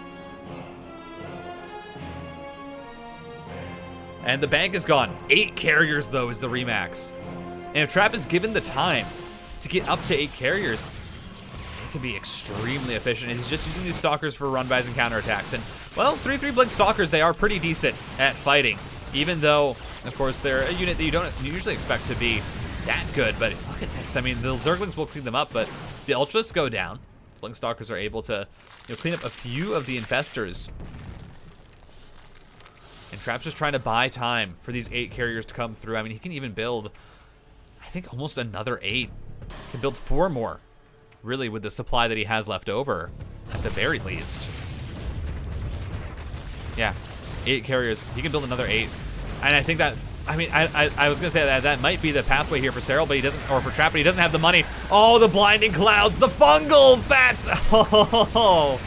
A: And the bank is gone. 8 carriers, though, is the Remax. And if Trap is given the time to get up to 8 carriers, it can be extremely efficient. He's just using these Stalkers for run-bys and counterattacks. And, well, 3/3 Blink Stalkers, they are pretty decent at fighting. Even though, of course, they're a unit that you don't usually expect to be that good. But look at this. I mean, the Zerglings will clean them up, but the Ultras go down. Blink Stalkers are able to clean up a few of the Infestors. And Trap's just trying to buy time for these 8 carriers to come through. I mean, he can even build, I think, almost another 8. He can build 4 more, really, with the supply that he has left over, at the very least. Yeah, 8 carriers. He can build another 8. And I think that, I mean, I was going to say that might be the pathway here for Serral, but he doesn't, or for Trap, but he doesn't have the money. Oh, the blinding clouds, the fungals, that's, oh,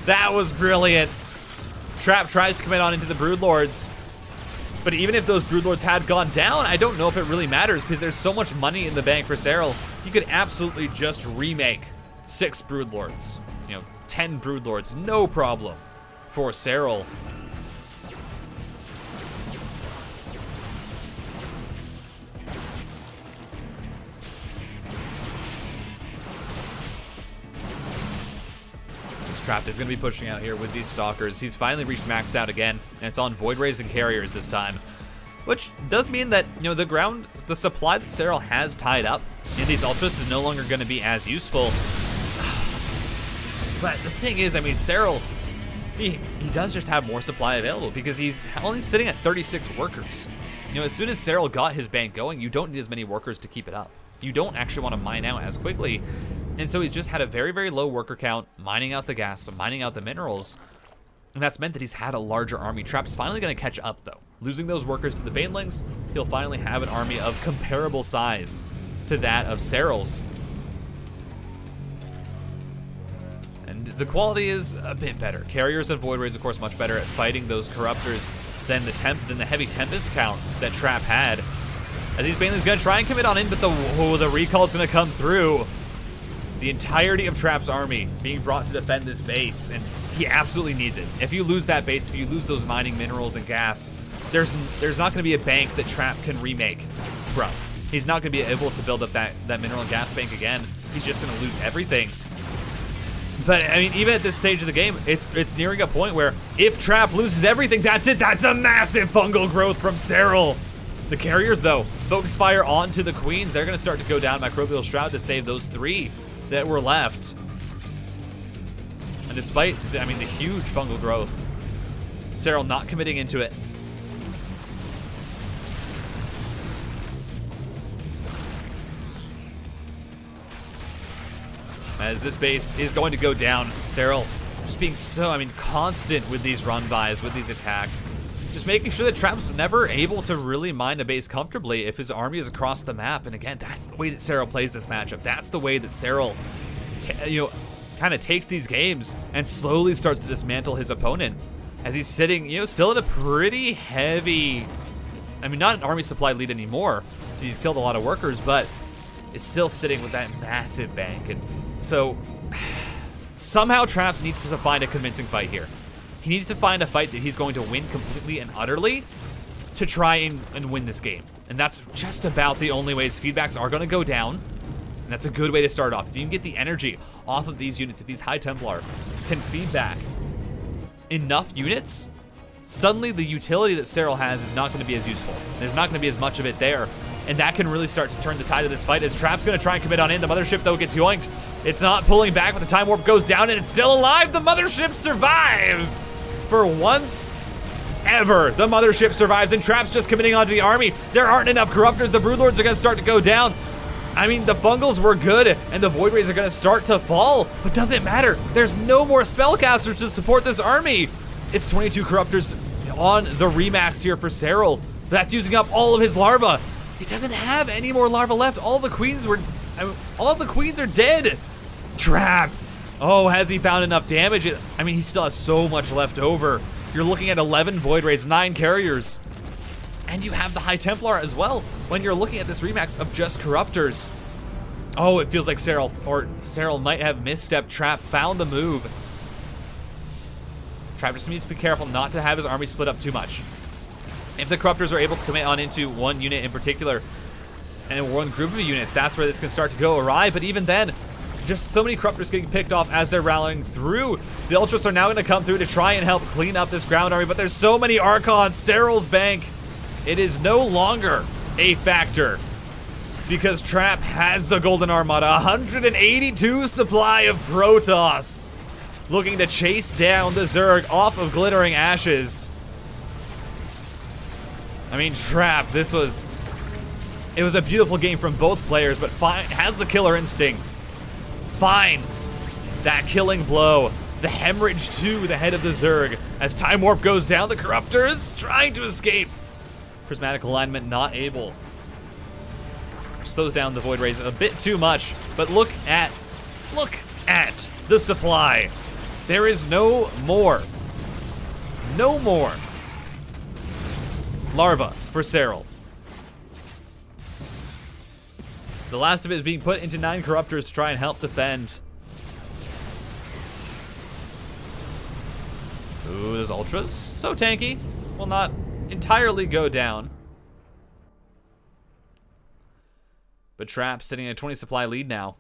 A: that was brilliant. Trap tries to commit on into the Broodlords, but even if those Broodlords had gone down, I don't know if it really matters because there's so much money in the bank for Serral. He could absolutely just remake 6 Broodlords, 10 Broodlords, no problem for Serral. Trap is going to be pushing out here with these Stalkers. He's finally reached maxed out again, and it's on Void Rays and Carriers this time. Which does mean that, the supply that Serral has tied up in these Ultras is no longer going to be as useful. But the thing is, I mean, Serral, he does just have more supply available because he's only sitting at 36 workers. As soon as Serral got his bank going, you don't need as many workers to keep it up. You don't actually want to mine out as quickly. And so he's just had a very, very low worker count, mining out the gas, mining out the minerals. And that's meant that he's had a larger army. Trap's finally going to catch up, though. Losing those workers to the Banelings, he'll finally have an army of comparable size to that of Serral's. And the quality is a bit better. Carriers and Void Rays, of course, much better at fighting those Corruptors than the heavy Tempest count that Trap had. As these Banelings going to try and commit on in, but the recall's going to come through. The entirety of Trap's army being brought to defend this base, and he absolutely needs it. If you lose that base, if you lose those mining minerals and gas, there's not going to be a bank that Trap can remake from. He's not going to be able to build up that mineral and gas bank again. He's just going to lose everything. But, I mean, even at this stage of the game, it's nearing a point where if Trap loses everything, that's it. That's a massive fungal growth from Serral. The Carriers, though, focus fire onto the Queens. They're going to start to go down Microbial Shroud to save those 3 that were left. And despite, the huge fungal growth, Serral not committing into it. As this base is going to go down, Serral just being so, constant with these run-bys, with these attacks. Just making sure that Trap's never able to really mine a base comfortably if his army is across the map. And again, that's the way that Serral plays this matchup. That's the way that Serral, kind of takes these games and slowly starts to dismantle his opponent. As he's sitting, still in a pretty heavy, not an army supply lead anymore. He's killed a lot of workers, but is still sitting with that massive bank. And so somehow Trap needs to find a convincing fight here. He needs to find a fight that he's going to win completely and utterly to try and win this game. And that's just about the only way. His feedbacks are going to go down. And that's a good way to start off. If you can get the energy off of these units, if these High Templar can feedback enough units, suddenly the utility that Serral has is not going to be as useful. There's not going to be as much of it there. And that can really start to turn the tide of this fight as Trap's going to try and commit on in. The mothership, though, gets yoinked. It's not pulling back, but the time warp goes down and it's still alive. The mothership survives. For once ever, the mothership survives and Trap's just committing onto the army. There aren't enough corruptors. The broodlords are going to start to go down. I mean, the fungals were good and the void rays are going to start to fall, but doesn't matter. There's no more spellcasters to support this army. It's 22 corruptors on the remax here for Serral. That's using up all of his larvae. He doesn't have any more larvae left. All the queens are dead. Trap. Oh, has he found enough damage? I mean, he still has so much left over. You're looking at 11 void rays, 9 carriers. And you have the High Templar as well when you're looking at this remax of just corruptors. Oh, it feels like Serral might have misstepped. Trap found the move. Trap just needs to be careful not to have his army split up too much. If the corruptors are able to commit on into one unit in particular and one group of units, that's where this can start to go awry. But even then, just so many corruptors getting picked off as they're rallying through. The Ultras are now going to come through to try and help clean up this ground army, but there's so many Archons. Serral's bank, it is no longer a factor because Trap has the Golden Armada, 182 supply of Protoss, looking to chase down the Zerg off of Glittering Ashes. I mean, Trap, it was a beautiful game from both players, but has the killer instinct. Finds that killing blow, the hemorrhage to the head of the Zerg. As Time Warp goes down, the Corruptors trying to escape. Prismatic Alignment not able. Slows down the Void Rays a bit too much, but look at the supply. There is no more larva for Serral. The last of it is being put into 9 Corruptors to try and help defend. Ooh, those Ultras, so tanky. Will not entirely go down. But Trap sitting in a 20 supply lead now.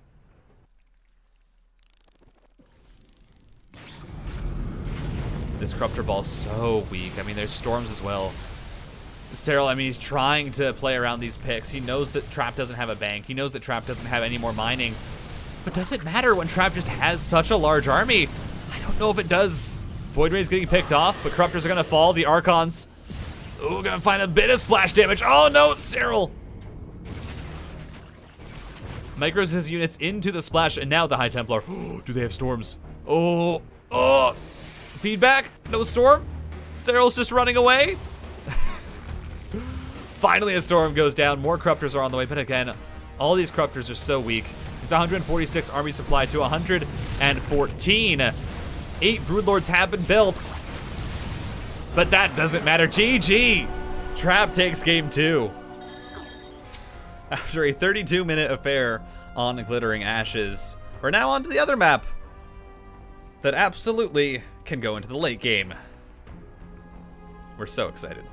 A: This Corruptor Ball's so weak. I mean, there's Storms as well. Serral, I mean, he's trying to play around these picks. He knows that Trap doesn't have a bank. He knows that Trap doesn't have any more mining. But does it matter when Trap just has such a large army? I don't know if it does. Void Ray's getting picked off, but Corruptors are gonna fall. The Archons, ooh, gonna find a bit of splash damage. Oh no, Serral! Micros his units into the splash, and now the High Templar. Do they have storms? Oh, feedback, no storm. Serral's just running away. Finally, a storm goes down. More Corruptors are on the way, but again, all these Corruptors are so weak. It's 146 army supply to 114. 8 Broodlords have been built, but that doesn't matter. GG! Trap takes game 2. After a 32-minute affair on Glittering Ashes, we're now on to the other map that absolutely can go into the late game. We're so excited.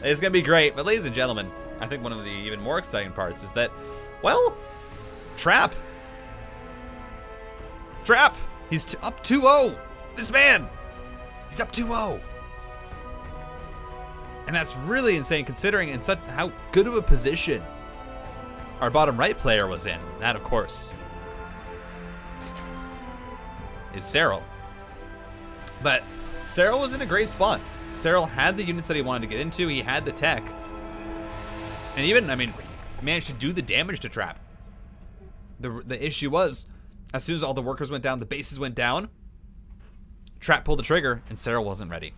A: It's gonna be great, but ladies and gentlemen, I think one of the even more exciting parts is that, well, Trap, he's up 2-0. This man, he's up 2-0. And that's really insane considering in such how good of a position our bottom right player was in. That, of course, is Serral. But Serral was in a great spot. Serral had the units that he wanted to get into. He had the tech. And even, I mean, managed to do the damage to Trap. The issue was, as soon as all the workers went down, the bases went down, Trap pulled the trigger, and Serral wasn't ready.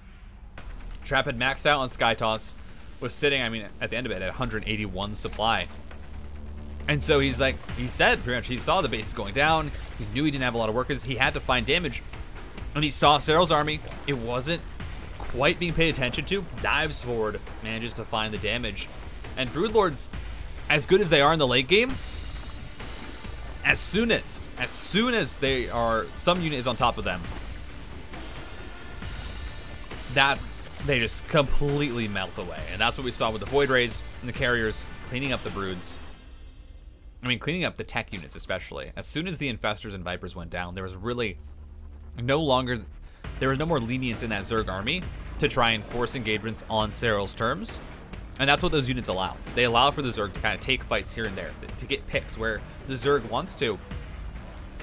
A: Trap had maxed out on Sky Toss, was sitting, I mean, at the end of it, at 181 supply. And so he's like, he said, pretty much, he saw the bases going down. He knew he didn't have a lot of workers. He had to find damage. And he saw Serral's army. It wasn't quite being paid attention to. Dives forward, manages to find the damage. And Broodlords, as good as they are in the late game, as soon as they are, some unit is on top of them, that they just completely melt away. And that's what we saw with the Void Rays and the carriers cleaning up the broods. I mean, cleaning up the tech units especially. As soon as the Infestors and Vipers went down, there was really there was no more lenience in that Zerg army to try and force engagements on Serral's terms. And that's what those units allow. They allow for the Zerg to kind of take fights here and there, to get picks where the Zerg wants to.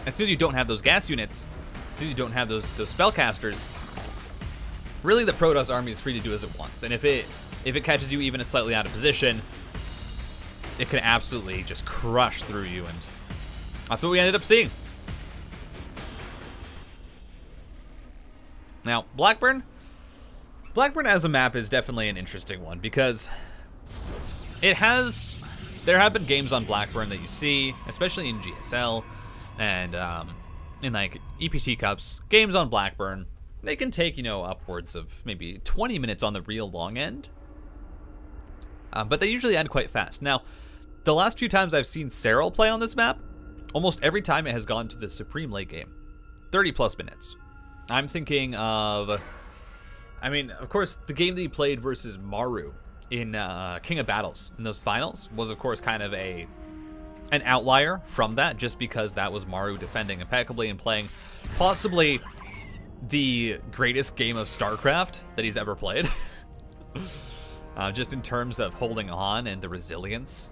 A: As soon as you don't have those gas units, as soon as you don't have those spellcasters, really the Protoss army is free to do as it wants. And if it catches you even slightly out of position, it can absolutely just crush through you, and that's what we ended up seeing. Now, Blackburn as a map is definitely an interesting one because there have been games on Blackburn that you see, especially in GSL and in like EPT Cups, games on Blackburn, they can take, you know, upwards of maybe 20 minutes on the real long end. But they usually end quite fast. Now, the last few times I've seen Serral play on this map, almost every time it has gone to the Supreme late game. 30 plus minutes. I'm thinking of, I mean, of course, the game that he played versus Maru in King of Battles in those finals was, of course, kind of an outlier from that, just because that was Maru defending impeccably and playing possibly the greatest game of StarCraft that he's ever played. Just in terms of holding on and the resilience.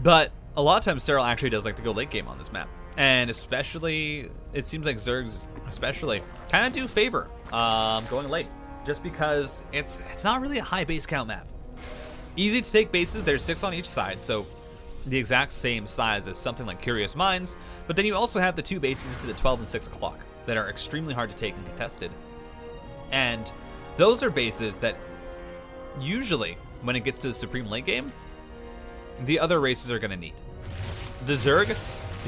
A: But a lot of times Serral actually does like to go late game on this map. And especially, it seems like Zergs especially kind of do favor going late. Just because it's not really a high base count map. Easy to take bases, there's 6 on each side, so the exact same size as something like Curious Minds. But then you also have the 2 bases to the 12 and 6 o'clock that are extremely hard to take and contested. And those are bases that usually, when it gets to the Supreme late game, the other races are going to need. The Zerg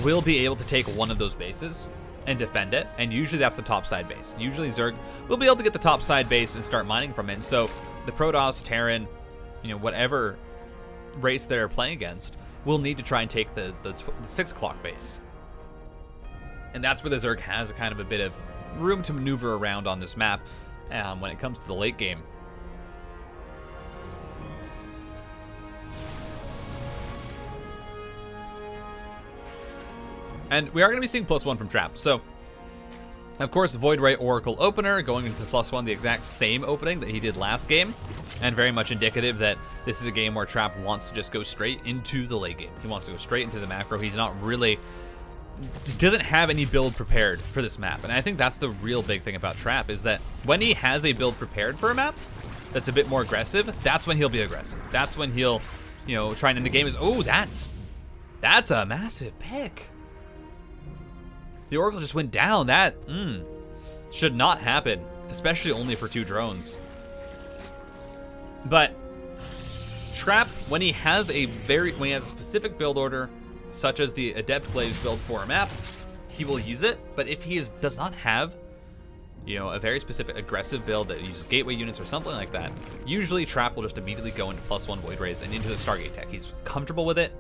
A: will be able to take one of those bases and defend it, and usually that's the top side base. Usually Zerg will be able to get the top side base and start mining from it. And so the Protoss, Terran, you know, whatever race they're playing against will need to try and take the 6 o'clock base. And that's where the Zerg has a kind of a bit of room to maneuver around on this map when it comes to the late game. And we are going to be seeing +1 from Trap. So, of course, Void Ray Oracle opener going into +1, the exact same opening that he did last game. And very much indicative that this is a game where Trap wants to just go straight into the late game. He wants to go straight into the macro. He's not really, he doesn't have any build prepared for this map. And I think that's the real big thing about Trap, is that when he has a build prepared for a map that's a bit more aggressive, that's when he'll be aggressive. That's when he'll, you know, try and end the game is, oh, that's a massive pick. The Oracle just went down. That should not happen, especially only for 2 drones. But Trap, when he has a specific build order, such as the Adept Glaives build for a map, he will use it. But if he does not have, you know, a very specific aggressive build that uses gateway units or something like that, usually Trap will just immediately go into +1 Void Rays and into the Stargate tech. He's comfortable with it.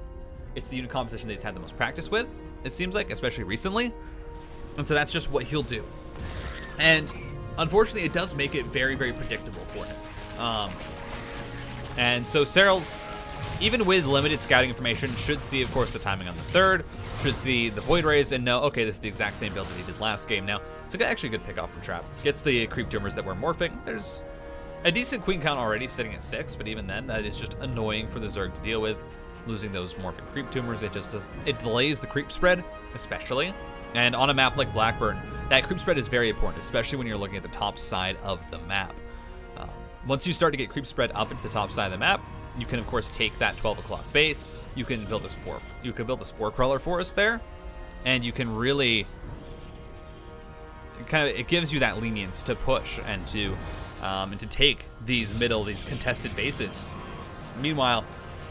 A: It's the unit composition that he's had the most practice with, it seems like, especially recently. And so that's just what he'll do. And unfortunately, it does make it very, very predictable for him. And so Serral, even with limited scouting information, should see, of course, the timing on the 3rd, should see the Void Rays and know, okay, this is the exact same build that he did last game. Now, it's actually a good pick off from Trap. Gets the Creep Tumors that were morphing. There's a decent Queen count already sitting at 6, but even then, that is just annoying for the Zerg to deal with. Losing those morphing Creep Tumors, it delays the creep spread, especially. And on a map like Blackburn, that creep spread is very important, especially when you're looking at the top side of the map. Once you start to get creep spread up into the top side of the map, you can of course take that 12 o'clock base. You can build a spore crawler forest there, and you can really it gives you that lenience to push and to take these contested bases. Meanwhile,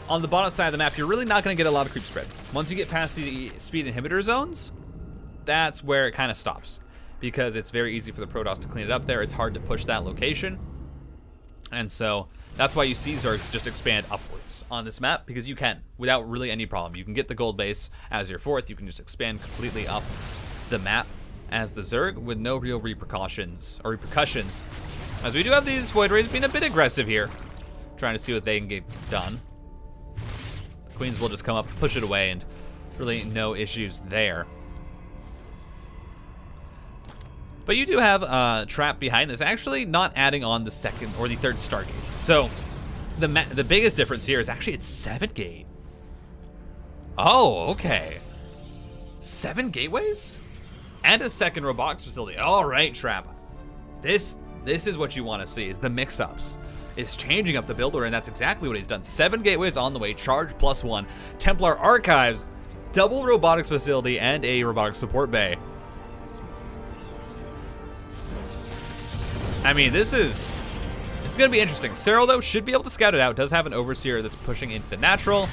A: on the bottom side of the map, you're really not going to get a lot of creep spread. Once you get past the speed inhibitor zones, that's where it kind of stops, because it's very easy for the Protoss to clean it up there. It's hard to push that location. And so that's why you see Zergs just expand upwards on this map, because you can, without really any problem. You can get the gold base as your 4th. You can just expand completely up the map as the Zerg with no real repercussions. As we do have these Void Rays being a bit aggressive here, trying to see what they can get done. The Queens will just come up, push it away, and really no issues there. But you do have Trap behind this, actually not adding on the second or the third Stargate. So the biggest difference here is actually it's 7 gate. Oh, okay. 7 gateways? And a second robotics facility. All right, Trap. This is what you want to see, is the mix-ups. Is changing up the builder, and that's exactly what he's done. 7 gateways on the way, charge +1. Templar Archives, double robotics facility, and a robotics support bay. I mean, it's going to be interesting. Serral, though, should be able to scout it out. Does have an Overseer that's pushing into the natural.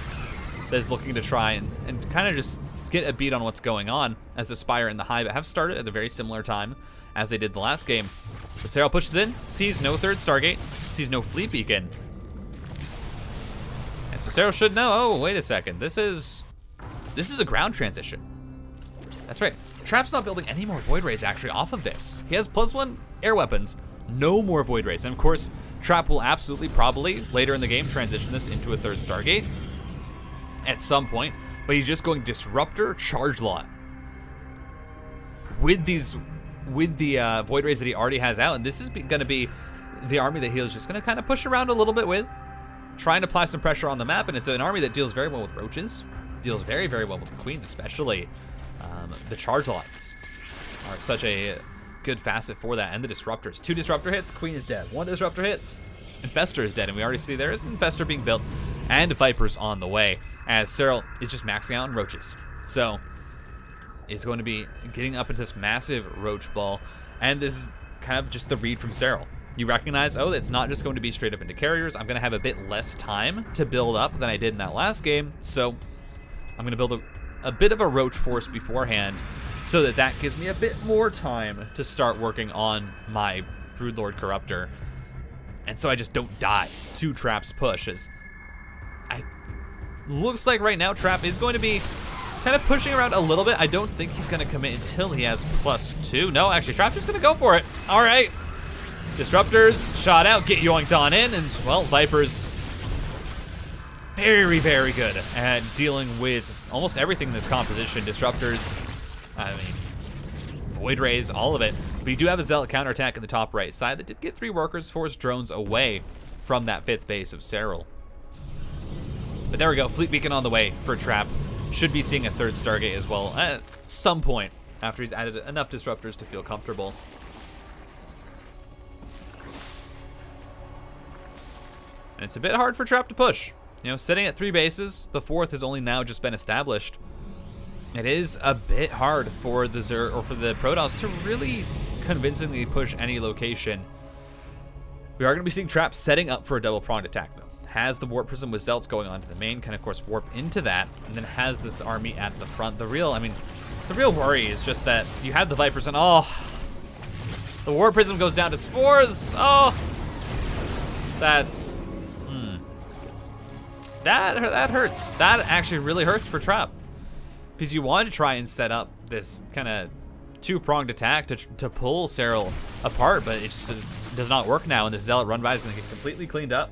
A: That is looking to try and kind of just get a beat on what's going on, as the Spire and the Hive have started at a very similar time as they did the last game. But Serral pushes in, sees no third Stargate, sees no Fleet Beacon. And so Serral should know, oh, wait a second, this is a ground transition. That's right. Trap's not building any more Void Rays actually off of this. He has +1 air weapons, no more Void Rays. And of course, Trap will absolutely probably later in the game transition this into a third Stargate at some point, but he's just going Disruptor Charge Lot with the Void Rays that he already has out, and this is going to be the army that he's just going to kind of push around a little bit with, trying to apply some pressure on the map. And it's an army that deals very well with Roaches, deals very, very well with the Queens, especially. The Charge Lots are such a good facet for that, and the Disruptors. 2 Disruptor hits, Queen is dead. 1 Disruptor hit, Infestor is dead, and we already see there is an Infestor being built, and Vipers on the way, as Serral is just maxing out on Roaches. So, is going to be getting up into this massive Roach ball, and this is kind of just the read from Serral. You recognize, oh, it's not just going to be straight up into carriers. I'm going to have a bit less time to build up than I did in that last game, so I'm going to build a bit of a Roach force beforehand, so that gives me a bit more time to start working on my Broodlord Corruptor, and so I just don't die to Trap's push. As looks like right now Trap is going to be kind of pushing around a little bit. I don't think he's going to commit until he has +2. No, actually, Trap's just going to go for it. All right. Disruptors, shot out, get yoinked on in, and, well, Vipers, very, very good at dealing with almost everything in this composition. Disruptors, I mean, Void Rays, all of it. But you do have a Zealot counterattack in the top right side that did get 3 workers, force drones away from that 5th base of Serral. But there we go, Fleet Beacon on the way for Trap. Should be seeing a 3rd Stargate as well at some point after he's added enough Disruptors to feel comfortable. And it's a bit hard for Trap to push. You know, sitting at 3 bases, the 4th has only now just been established. It is a bit hard for the Zerg or for the Protoss to really convincingly push any location. We are going to be seeing Trap setting up for a double-pronged attack, though. Has the Warp Prism with Zelts going on to the main, can of course warp into that, and then has this army at the front. The real worry is just that you have the Vipers, and oh, the Warp Prism goes down to Spores. Oh, that hurts. That actually really hurts for Trap, because you want to try and set up this kind of 2-pronged attack to pull Serral apart, but it just does not work now, and this Zealot run by is going to get completely cleaned up.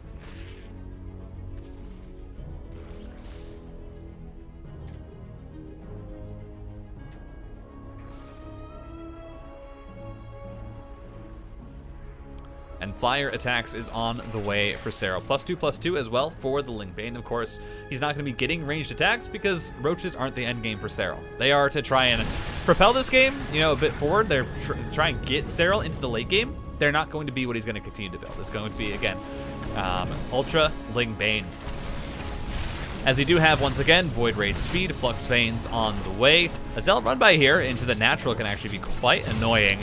A: And Flyer Attacks is on the way for Serral. +2/+2 as well for the Lingbane. Of course, he's not going to be getting ranged attacks because Roaches aren't the end game for Serral. They are to try and propel this game, you know, a bit forward. They're try and get Serral into the late game. They're not going to be what he's going to continue to build. It's going to be, again, Ultra Lingbane. As we do have, once again, Void Raid Speed, Flux Veins on the way. A Zealot run by here into the natural can actually be quite annoying,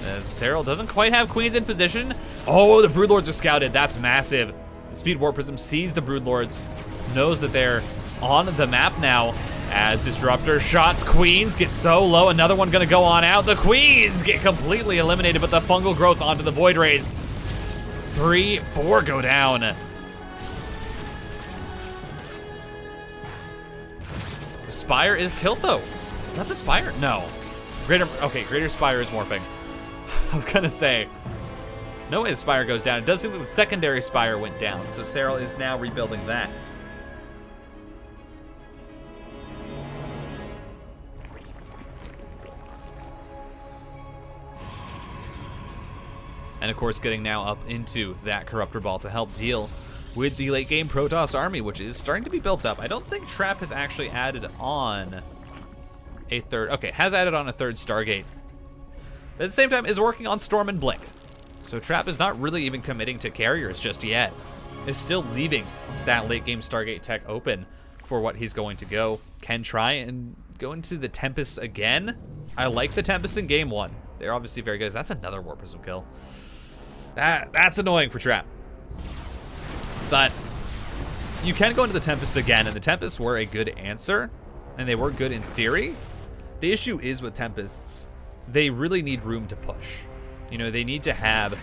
A: as Serral doesn't quite have Queens in position. Oh, the Broodlords are scouted. That's massive. The Speed Warp Prism sees the Broodlords, knows that they're on the map now, as Disruptor shots Queens get so low. Another one going to go on out. The Queens get completely eliminated, but the Fungal Growth onto the Void Rays. 3, 4 go down. The Spire is killed, though. Is that the Spire? No. Greater Spire is morphing. I was gonna say, no way the Spire goes down. It does seem like the secondary Spire went down, so Serral is now rebuilding that. And of course, getting now up into that Corruptor Ball to help deal with the late game Protoss army, which is starting to be built up. I don't think Trap has actually added on a third. Okay, has added on a third Stargate. But at the same time, is working on Storm and Blink. So Trap is not really even committing to carriers just yet. Is still leaving that late game Stargate tech open for what he's going to go. Can try and go into the Tempest again. I like the Tempest in game 1. They're obviously very good. That's another Warp Prism kill. That's annoying for Trap. But you can go into the Tempest again, and the Tempests were a good answer, and they were good in theory. The issue is with Tempests, they really need room to push. You know, they need to have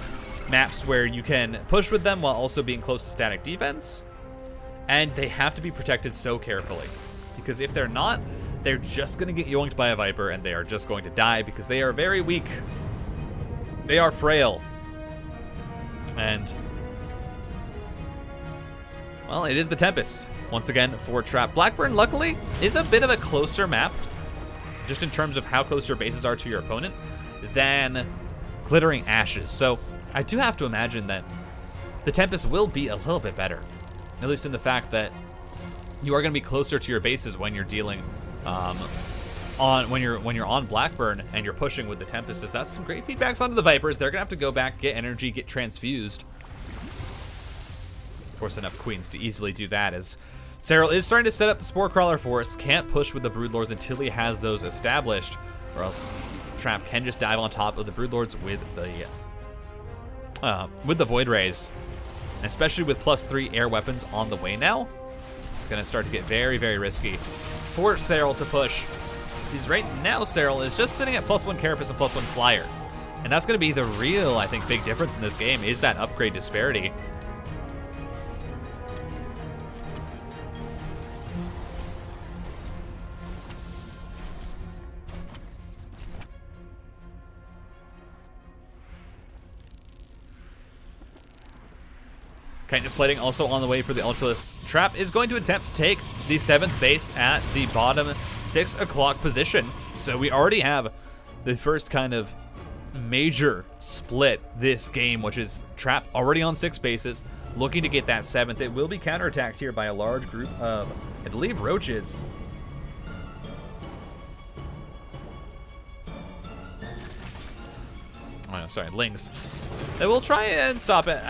A: maps where you can push with them while also being close to static defense, and they have to be protected so carefully, because if they're not, they're just going to get yoinked by a Viper, and they are just going to die because they are very weak. They are frail. And, well, it is the Tempest once again for Trap. Blackburn, luckily, is a bit of a closer map, just in terms of how close your bases are to your opponent, than Glittering Ashes. So I do have to imagine that the Tempest will be a little bit better, at least in the fact that you are going to be closer to your bases when you're dealing when you're on Blackburn and you're pushing with the Tempest. Is that's some great feedbacks onto the Vipers. They're gonna have to go back, get energy, get transfused. Of course, enough Queens to easily do that, as Serral is starting to set up the Spore Crawler Force. Can't push with the Broodlords until he has those established, or else Trap can just dive on top of the Broodlords with the Void Rays, especially with +3 air weapons on the way now. It's gonna start to get very, very risky for Serral to push. Because right now Serral is just sitting at +1 Carapace and +1 Flyer. And that's going to be the real, I think, big difference in this game, is that upgrade disparity. Kindness Plating also on the way for the Ultralisk. Trap is going to attempt to take the 7th base at the bottom 6 o'clock position. So we already have the first kind of major split this game, which is Trap already on 6 bases, looking to get that 7th. It will be counterattacked here by a large group of, I believe, Roaches. Oh, no, sorry, Lings. They will try and stop it.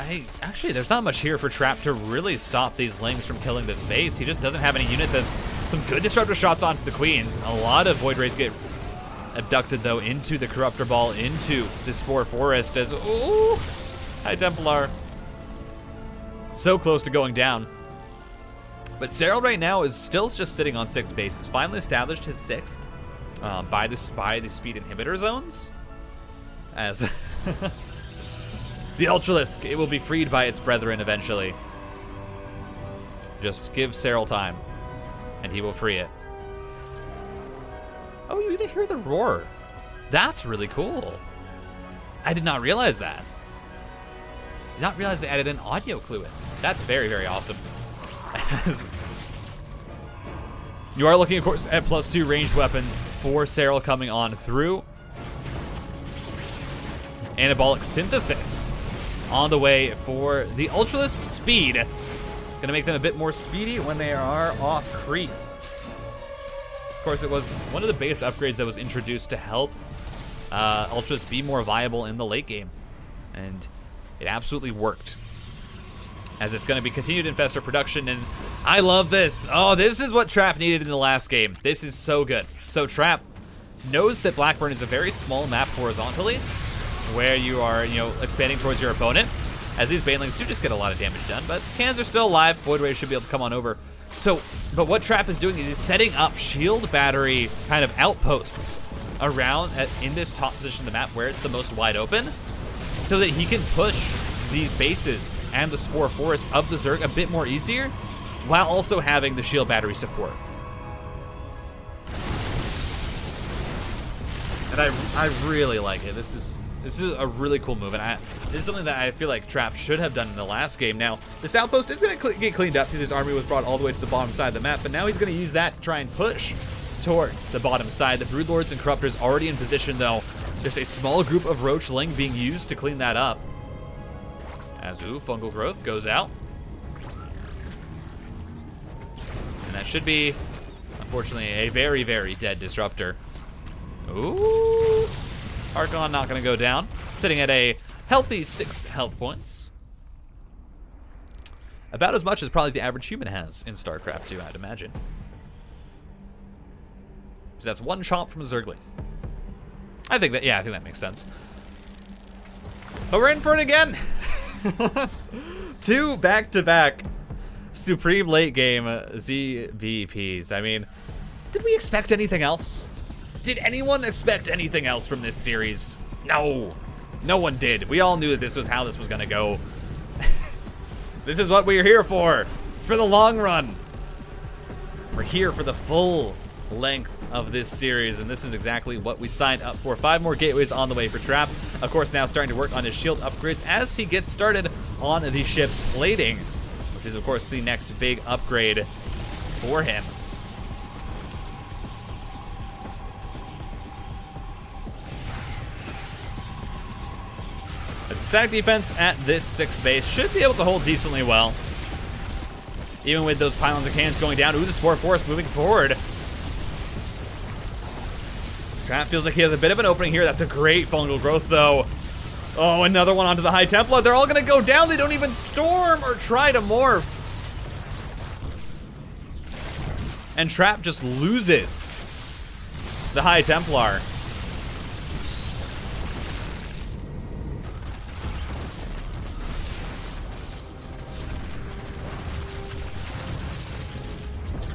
A: Actually, there's not much here for Trap to really stop these Lings from killing this base. He just doesn't have any units. Has some good disruptor shots onto the Queens. A lot of Void Rays get abducted, though, into the Corruptor Ball, into the Spore Forest, as, ooh, High Templar. So close to going down. But Serral right now is still just sitting on 6 bases. Finally established his 6th by the speed inhibitor zones. As the Ultralisk, it will be freed by its brethren eventually. Just give Serral time, and he will free it. Oh, you did hear the roar. That's really cool. I did not realize that. Did not realize they added an audio clue in. That's very, very awesome. As you are looking, of course, at +2 ranged weapons for Serral coming on through. Anabolic Synthesis on the way for the Ultralisk speed. Gonna make them a bit more speedy when they are off creep. Of course, it was one of the biggest upgrades that was introduced to help Ultras be more viable in the late game. And it absolutely worked. As it's gonna be continued infestor production, and I love this. Oh, this is what Trap needed in the last game. This is so good. So Trap knows that Blackburn is a very small map horizontally, where you are, expanding towards your opponent, as these Banelings do just get a lot of damage done, but cans are still alive. Void Rays should be able to come on over. So, but what Trap is doing is he's setting up shield battery kind of outposts around in this top position of the map where it's the most wide open, so that he can push these bases and the Spore Forest of the Zerg a bit more easier, while also having the shield battery support. And And I really like it. This is a really cool move, and this is something that I feel like Trap should have done in the last game. Now, this outpost is going to get cleaned up because his army was brought all the way to the bottom side of the map, but now he's going to use that to try and push towards the bottom side. The Broodlords and Corruptors already in position, though. Just a small group of Roachling being used to clean that up. As Fungal Growth goes out. And that should be, unfortunately, a very, very dead Disruptor. Ooh. Archon not going to go down. Sitting at a healthy 6 health points. About as much as probably the average human has in StarCraft 2, I'd imagine. Because that's one chomp from a Zergling. I think that makes sense. But we're in for it again. 2 back-to-back Supreme late game ZVPs. I mean, did we expect anything else? Did anyone expect anything else from this series? No. No one did. We all knew that this was how this was going to go. This is what we're here for. It's for the long run. We're here for the full length of this series, and this is exactly what we signed up for. 5 more gateways on the way for Trap. Of course, now starting to work on his shield upgrades as he gets started on the ship plating, which is, of course, the next big upgrade for him. The static defense at this 6 base should be able to hold decently well. Even with those pylons of cannons going down. Ooh, the Spore Forest moving forward. Trap feels like he has a bit of an opening here. That's a great fungal growth, though. Oh, another one onto the High Templar. They're all going to go down. They don't even storm or try to morph. And Trap just loses the High Templar.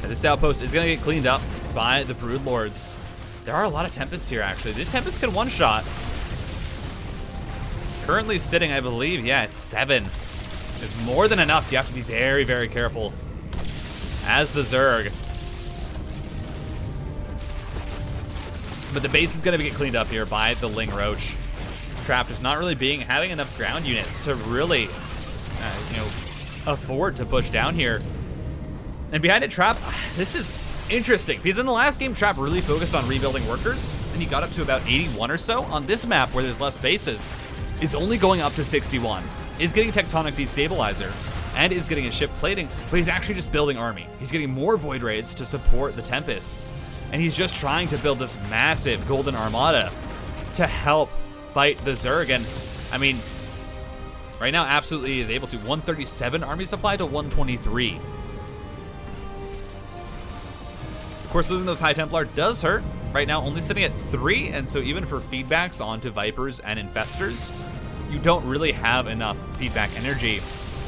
A: And this outpost is going to get cleaned up by the Broodlords. There are a lot of Tempests here, actually. This Tempest can one-shot. Currently sitting, I believe, yeah, it's 7. It's more than enough. You have to be very, very careful as the Zerg. But the base is going to get cleaned up here by the Ling Roach. Trap is not really having enough ground units to really, afford to push down here. And behind it, Trap, this is interesting, because in the last game, Trap really focused on rebuilding workers, and he got up to about 81 or so. On this map, where there's less bases, is only going up to 61. Is getting Tectonic Destabilizer, and is getting a ship plating, but he's actually just building army. He's getting more Void Rays to support the Tempests, and he's just trying to build this massive Golden Armada to help fight the Zerg. And, I mean, right now, absolutely is able to. 137 army supply to 123. Of course, losing those High Templar does hurt. Right now, only sitting at 3, and so even for feedbacks onto Vipers and Infestors, you don't really have enough feedback energy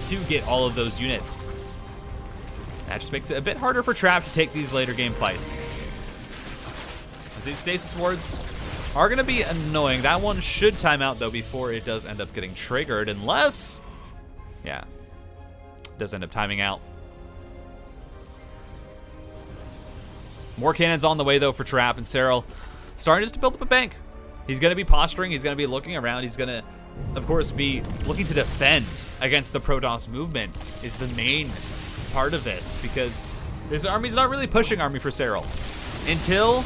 A: to get all of those units. That just makes it a bit harder for Trap to take these later game fights. As these Stasis Wards are going to be annoying. That one should time out, though, before it does end up getting triggered, unless, yeah, it does end up timing out. More cannons on the way, though, for Trap, and Serral starting just to build up a bank. He's going to be posturing. He's going to be looking around. He's going to, of course, be looking to defend against the Protoss movement is the main part of this, because this army's not really pushing army for Serral. Until,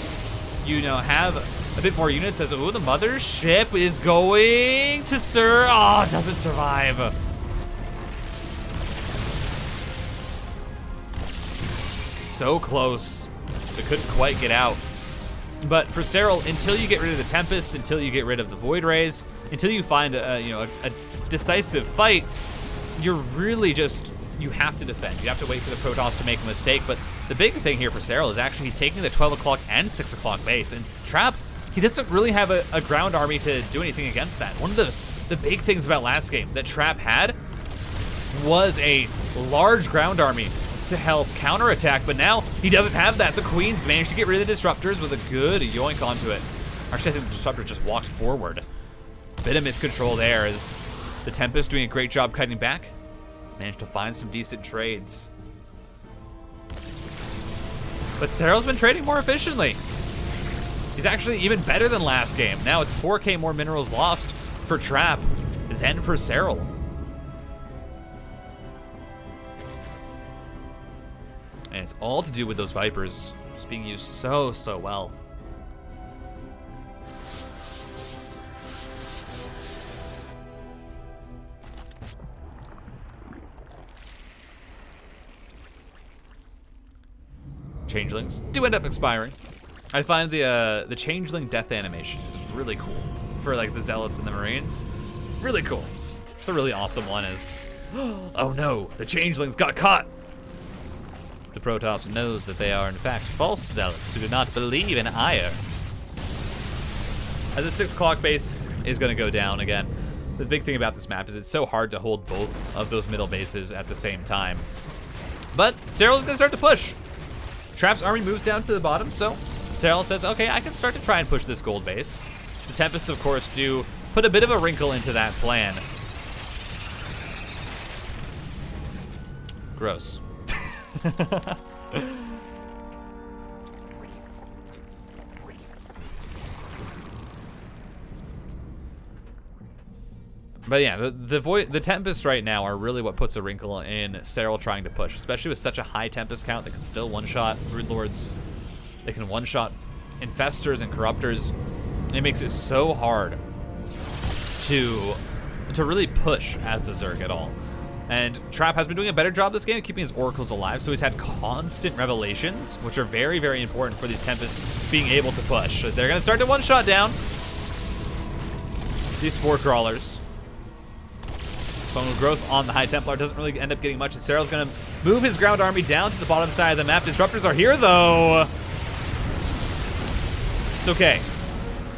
A: have a bit more units as, ooh, the mothership is going to Oh, it doesn't survive. So close. It couldn't quite get out. But for Serral, until you get rid of the Tempests, until you get rid of the Void Rays, until you find a decisive fight, you're really just, you have to defend. You have to wait for the Protoss to make a mistake. But the big thing here for Serral is actually he's taking the 12 o'clock and 6 o'clock base. And Trap, he doesn't really have a ground army to do anything against that. One of the big things about last game that Trap had was a large ground army to help counterattack, but now he doesn't have that. The Queens managed to get rid of the Disruptors with a good yoink onto it. Actually, I think the Disruptor just walked forward. Bit of miscontrol there as the Tempest doing a great job cutting back. Managed to find some decent trades. But Serral's been trading more efficiently. He's actually even better than last game. Now it's 4K more minerals lost for Trap than for Serral. And it's all to do with those Vipers just being used so well. Changelings do end up expiring. I find the Changeling death animation is really cool for like the Zealots and the Marines. Really cool. It's a really awesome one is, oh no, the Changelings got caught. The Protoss knows that they are in fact false Zealots who do not believe in ire. As the 6 o'clock base is gonna go down again. The big thing about this map is it's so hard to hold both of those middle bases at the same time. But Serral's gonna start to push. Trap's army moves down to the bottom, so Serral says, okay, I can start to try and push this gold base. The Tempests, of course, do put a bit of a wrinkle into that plan. Gross. But yeah, the Tempests right now are really what puts a wrinkle in Serral trying to push, especially with such a high Tempest count that can still one-shot Brood Lords. They can one-shot Infestors and Corruptors. It makes it so hard to really push as the Zerg at all. And Trap has been doing a better job this game of keeping his Oracles alive, so he's had constant Revelations, which are very, very important for these Tempests being able to push. They're going to start to one-shot down these Spore Crawlers. Fungal growth on the High Templar doesn't really end up getting much, and Serral's gonna move his ground army down to the bottom side of the map. Disruptors are here, though. It's okay.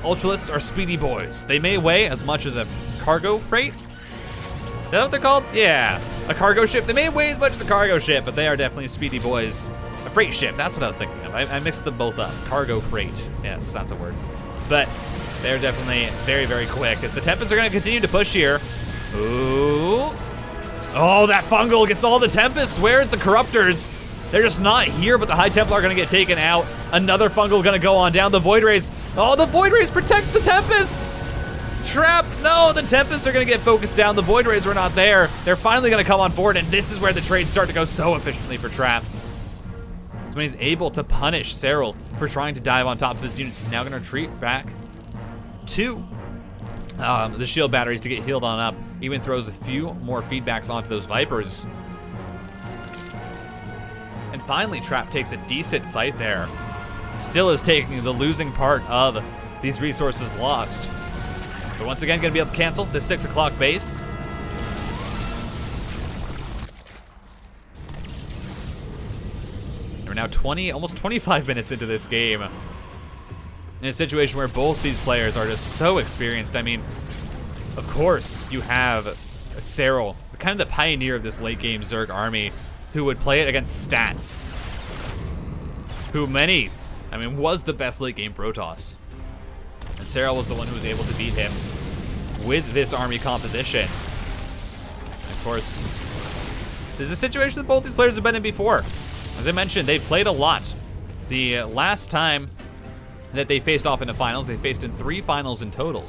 A: Ultralists are speedy boys. They may weigh as much as a cargo freight. Is that what they're called? Yeah, a cargo ship. They may weigh as much as a cargo ship, but they are definitely speedy boys. A freight ship, that's what I was thinking of. I mixed them both up. Cargo freight, yes, that's a word. But they're definitely very, very quick. As the Tempests are gonna continue to push here. Ooh. Oh, that Fungal gets all the Tempests. Where's the Corruptors? They're just not here, but the High Templar are gonna get taken out. Another Fungal gonna go on down. The Void Rays. Oh, the Void Rays protect the Tempests. Trap. No, the Tempests are gonna get focused down. The Void Rays were not there. They're finally gonna come on board, and this is where the trades start to go so efficiently for Trap. So when he's able to punish Serral for trying to dive on top of his units, he's now gonna retreat back to the shield batteries to get healed on up. Even throws a few more feedbacks onto those Vipers. And finally, Trap takes a decent fight there. Still is taking the losing part of these resources lost. But once again, gonna be able to cancel this 6 o'clock base. And we're now almost 25 minutes into this game. In a situation where both these players are just so experienced. I mean, of course, you have Serral, kind of the pioneer of this late game Zerg army, who would play it against Stats. Was the best late game Protoss. And Serral was the one who was able to beat him with this army composition. And of course, this is a situation that both these players have been in before. As I mentioned, they've played a lot. The last time that they faced off in the finals, they faced in 3 finals in total,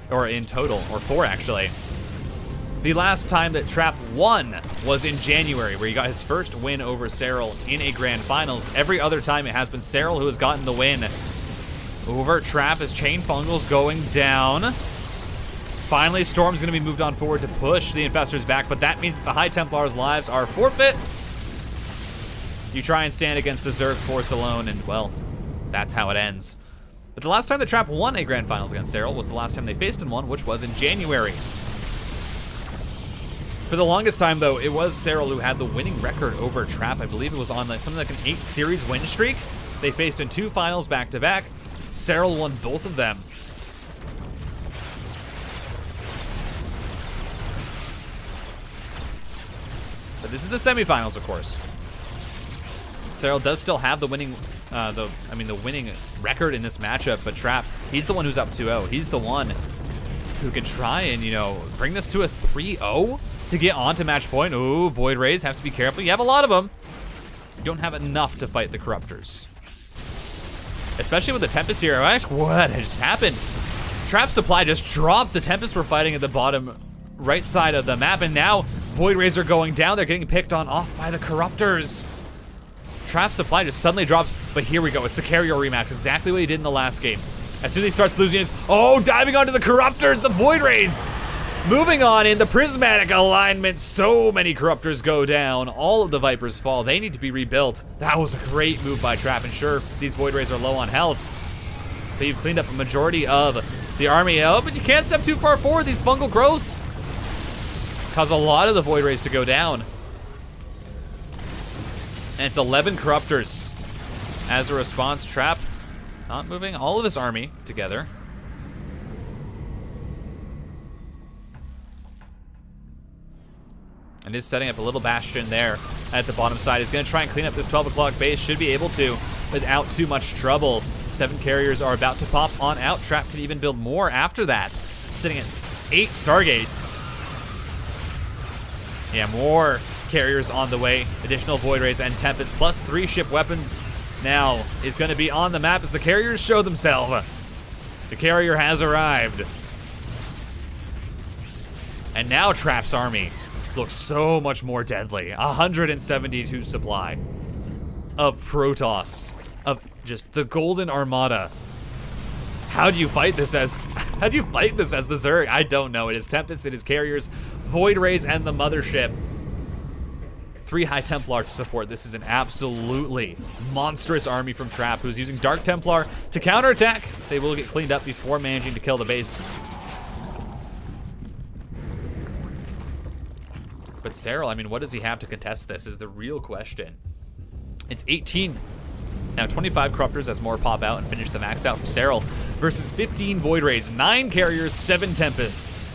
A: or 4 actually. The last time that Trap won was in January, where he got his first win over Serral in a grand finals. Every other time it has been Serral who has gotten the win over Trap as Chain Fungal's going down. Finally, Storm's gonna be moved on forward to push the Infestors back, but that means that the High Templar's lives are forfeit. You try and stand against the Zerg force alone, and well, that's how it ends. But the last time the Trap won a grand finals against Serral was the last time they faced in one, which was in January. For the longest time, though, it was Serral who had the winning record over Trap. I believe it was on something like an 8 series win streak. They faced in 2 finals back-to-back. Serral won both of them. But this is the semifinals, of course. Serral does still have the winning the winning record in this matchup, but Trap, he's the one who's up 2-0. He's the one who can try and, bring this to a 3-0 to get on to match point. Ooh, Void Rays, have to be careful. You have a lot of them. You don't have enough to fight the Corruptors. especially with the Tempest here. What just happened? Trap supply just dropped. The Tempest were fighting at the bottom right side of the map, and now Void Rays are going down. They're getting picked on off by the Corruptors. Trap supply just suddenly drops, but here we go. It's the Carrier Remax, exactly what he did in the last game. As soon as he starts losing units, oh, diving onto the Corruptors, the Void Rays. Moving on in the Prismatic alignment, so many Corruptors go down. All of the Vipers fall. They need to be rebuilt. That was a great move by Trap, and sure, these Void Rays are low on health, but you've cleaned up a majority of the army. Oh, but you can't step too far forward. These fungal growths cause a lot of the Void Rays to go down. And it's 11 Corruptors. As a response, Trap not moving all of his army together. And is setting up a little bastion there at the bottom side. He's going to try and clean up this 12 o'clock base. Should be able to without too much trouble. 7 carriers are about to pop on out. Trap can even build more after that. Sitting at 8 Stargates. Yeah, more carriers on the way. Additional Void Rays and Tempest plus 3 ship weapons now is going to be on the map as the carriers show themselves. The carrier has arrived. And now Trap's army looks so much more deadly. 172 supply of Protoss, of just the Golden Armada. How do you fight this as the Zerg? I don't know. It is Tempest, it is carriers, Void Rays, and the Mothership. 3 High Templar to support. This is an absolutely monstrous army from Trap, who's using Dark Templar to counterattack. They will get cleaned up before managing to kill the base. But Serral, I mean, what does he have to contest this is the real question. It's 18. Now 25 Corruptors as more pop out and finish the max out for Serral versus 15 Void Rays, 9 carriers, 7 Tempests.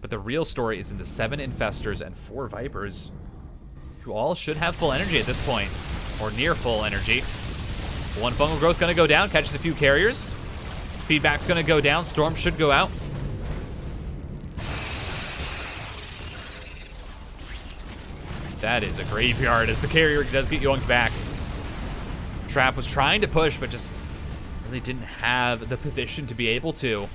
A: But the real story is in the 7 Infestors and 4 Vipers, who all should have full energy at this point, or near full energy. 1 Fungal Growth gonna go down, catches a few carriers. Feedback's gonna go down, Storm should go out. That is a graveyard as the carrier does get yoinked back. Trap was trying to push, but just really didn't have the position to be able to.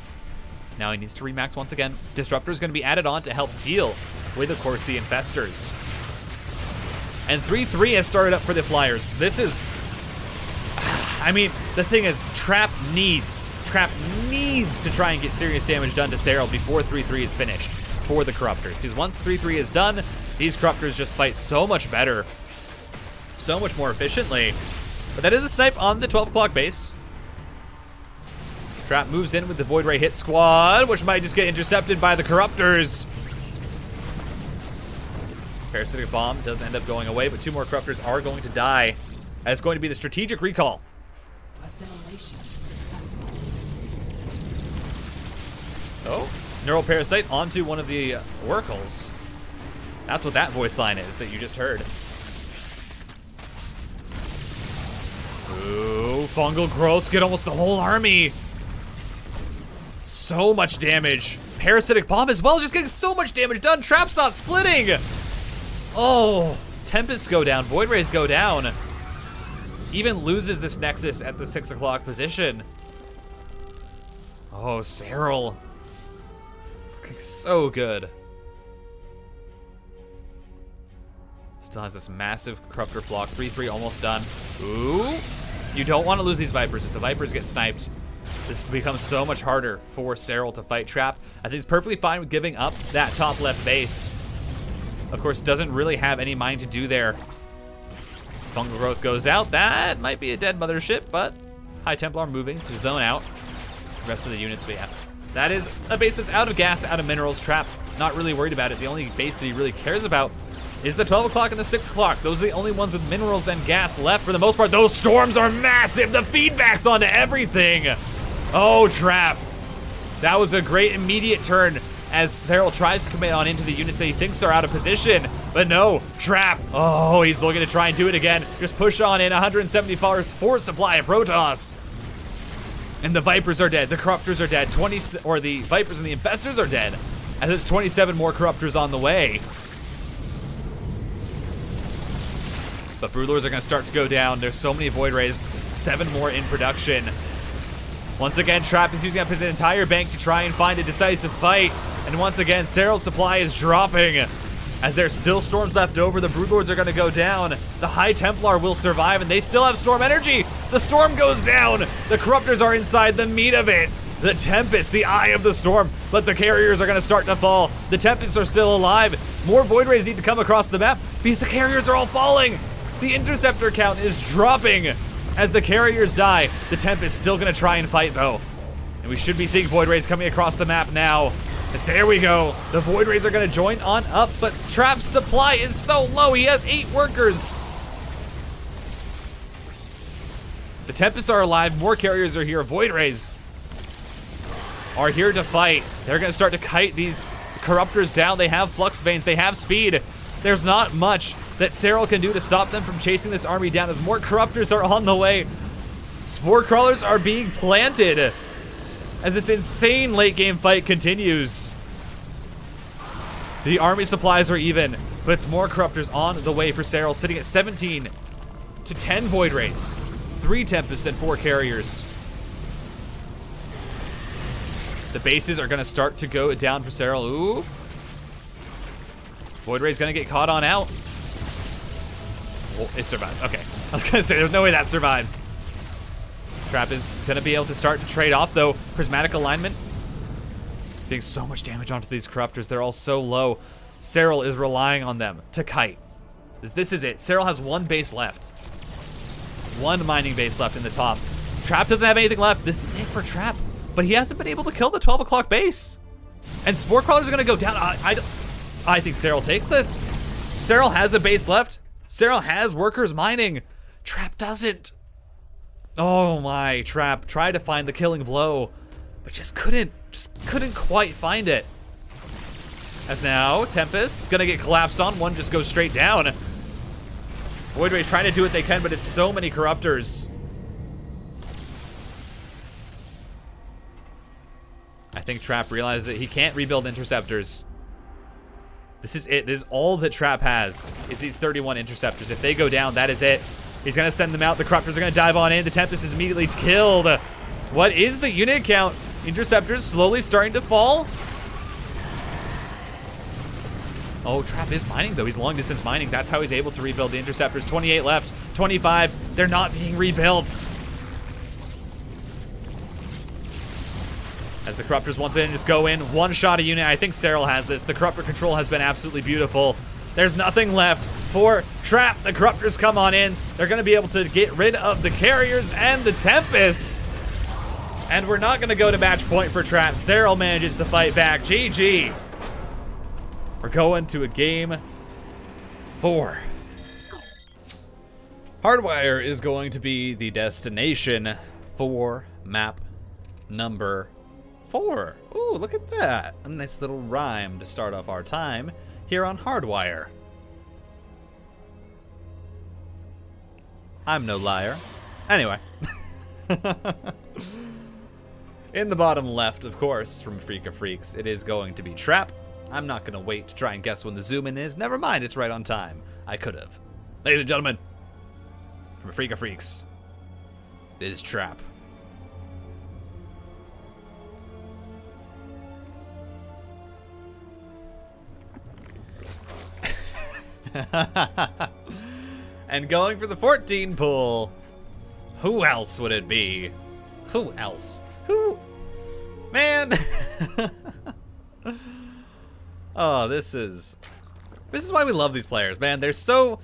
A: Now he needs to remax once again. Disruptor is going to be added on to help deal with, of course, the Infestors. And 3-3 has started up for the Flyers. This is, I mean, the thing is, Trap needs to try and get serious damage done to Serral before 3-3 is finished for the Corruptors. Because once 3-3 is done, these Corruptors just fight so much better, so much more efficiently. But that is a snipe on the 12 o'clock base. Trap moves in with the Void Ray hit squad, which might just get intercepted by the Corruptors. Parasitic Bomb does end up going away, but 2 more Corruptors are going to die. And it's going to be the strategic recall.
B: Assimilation successful.
A: Oh, Neural Parasite onto one of the Oracles. That's what that voice line is that you just heard. Ooh, Fungal Growths get almost the whole army. So much damage. Parasitic Bomb as well, just getting so much damage done. Trap's not splitting. Oh, Tempests go down, Void Rays go down. Even loses this Nexus at the 6 o'clock position. Oh, Serral. Looking so good. Still has this massive Corruptor flock. 3-3 almost done. Ooh. You don't want to lose these Vipers. If the Vipers get sniped, this becomes so much harder for Serral to fight Trap. I think he's perfectly fine with giving up that top left base. Of course, doesn't really have any mind to do there. As Fungal Growth goes out, that might be a dead Mothership, but High Templar moving to zone out the rest of the units. But yeah, that is a base that's out of gas, out of minerals. Trap, not really worried about it. The only base that he really cares about is the 12 o'clock and the 6 o'clock. Those are the only ones with minerals and gas left for the most part. Those storms are massive. The feedback's onto everything. Oh, Trap. That was a great immediate turn as Serral tries to commit on into the units that he thinks are out of position. But no, Trap. Oh, he's looking to try and do it again. Just push on in. 174 force supply of Protoss. And the Vipers are dead. The Corruptors are dead. The Vipers and the Infestors are dead. And there's 27 more Corruptors on the way. But Broodlords are going to start to go down. There's so many Void Rays. 7 more in production. Once again, Trap is using up his entire bank to try and find a decisive fight. And once again, Serral's supply is dropping. As there's still storms left over, the Broodlords are going to go down. The High Templar will survive, and they still have storm energy. The storm goes down. The Corruptors are inside the meat of it. The Tempest, the eye of the storm, but the carriers are going to start to fall. The Tempests are still alive. More Void Rays need to come across the map because the carriers are all falling. The Interceptor count is dropping as the carriers die. The Tempest still going to try and fight, though. And we should be seeing Void Rays coming across the map now. As there we go. The Void Rays are going to join on up, but Trap's supply is so low. He has 8 workers. The Tempests are alive. More carriers are here. Void Rays are here to fight. They're going to start to kite these Corruptors down. They have Flux Veins. They have speed. There's not much that Serral can do to stop them from chasing this army down as more Corruptors are on the way. Spore Crawlers are being planted as this insane late game fight continues. The army supplies are even, but it's more Corruptors on the way for Serral, sitting at 17 to 10 Void Rays, 3 Tempests and 4 carriers. The bases are going to start to go down for Serral. Ooh. Void Ray's going to get caught on out. Well, it survived. Okay. I was going to say, there's no way that survives. Trap is going to be able to start to trade off, though. Prismatic Alignment. Doing so much damage onto these Corruptors. They're all so low. Serral is relying on them to kite. This is it. Serral has 1 base left. 1 mining base left in the top. Trap doesn't have anything left. This is it for Trap. But he hasn't been able to kill the 12 o'clock base. And Spore Crawlers are going to go down. I think Serral takes this. Serral has a base left. Serral has workers mining. Trap doesn't. Oh my, Trap tried to find the killing blow, but just couldn't quite find it. As now, Tempest's gonna get collapsed on. 1 just goes straight down. Void Ray's trying to do what they can, but it's so many Corruptors. I think Trap realizes that he can't rebuild Interceptors. This is it. This is all that Trap has, is these 31 Interceptors. If they go down, that is it. He's going to send them out. The Corruptors are going to dive on in. The Tempest is immediately killed. What is the unit count? Interceptors slowly starting to fall. Oh, Trap is mining, though. He's long distance mining. That's how he's able to rebuild the Interceptors. 28 left. 25. They're not being rebuilt. As the Corruptors once again just go in. 1 shot a unit. I think Serral has this. The Corruptor control has been absolutely beautiful. There's nothing left for Trap. The Corruptors come on in. They're going to be able to get rid of the carriers and the Tempests. And we're not going to go to match point for Trap. Serral manages to fight back. GG. We're going to a game 4. Hardwire is going to be the destination for map number 4. Ooh, look at that. A nice little rhyme to start off our time here on Hardwire. I'm no liar. Anyway. In the bottom left, of course, from Freak of Freaks, it is going to be Trap. I'm not going to wait to try and guess when the zoom in is. Never mind, it's right on time. I could have. Ladies and gentlemen, from Freak of Freaks, it is Trap. And going for the 14 pull. Who else would it be? Who else? Who? Man. Oh, this is why we love these players, man. They're so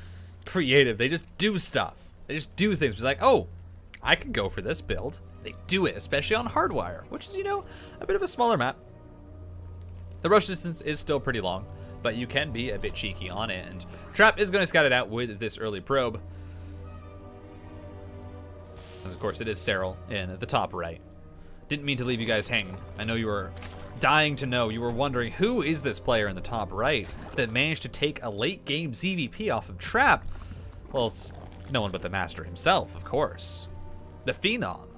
A: creative. They just do stuff. They just do things. It's like, oh, I could go for this build. They do it, especially on Hardwire, which is, you know, a bit of a smaller map. The rush distance is still pretty long, but you can be a bit cheeky on it, and Trap is going to scout it out with this early probe. As of course, it is Serral in the top right. Didn't mean to leave you guys hanging. I know you were dying to know. You were wondering, who is this player in the top right that managed to take a late game ZVP off of Trap? Well, it's no one but the master himself, of course. The Phenom.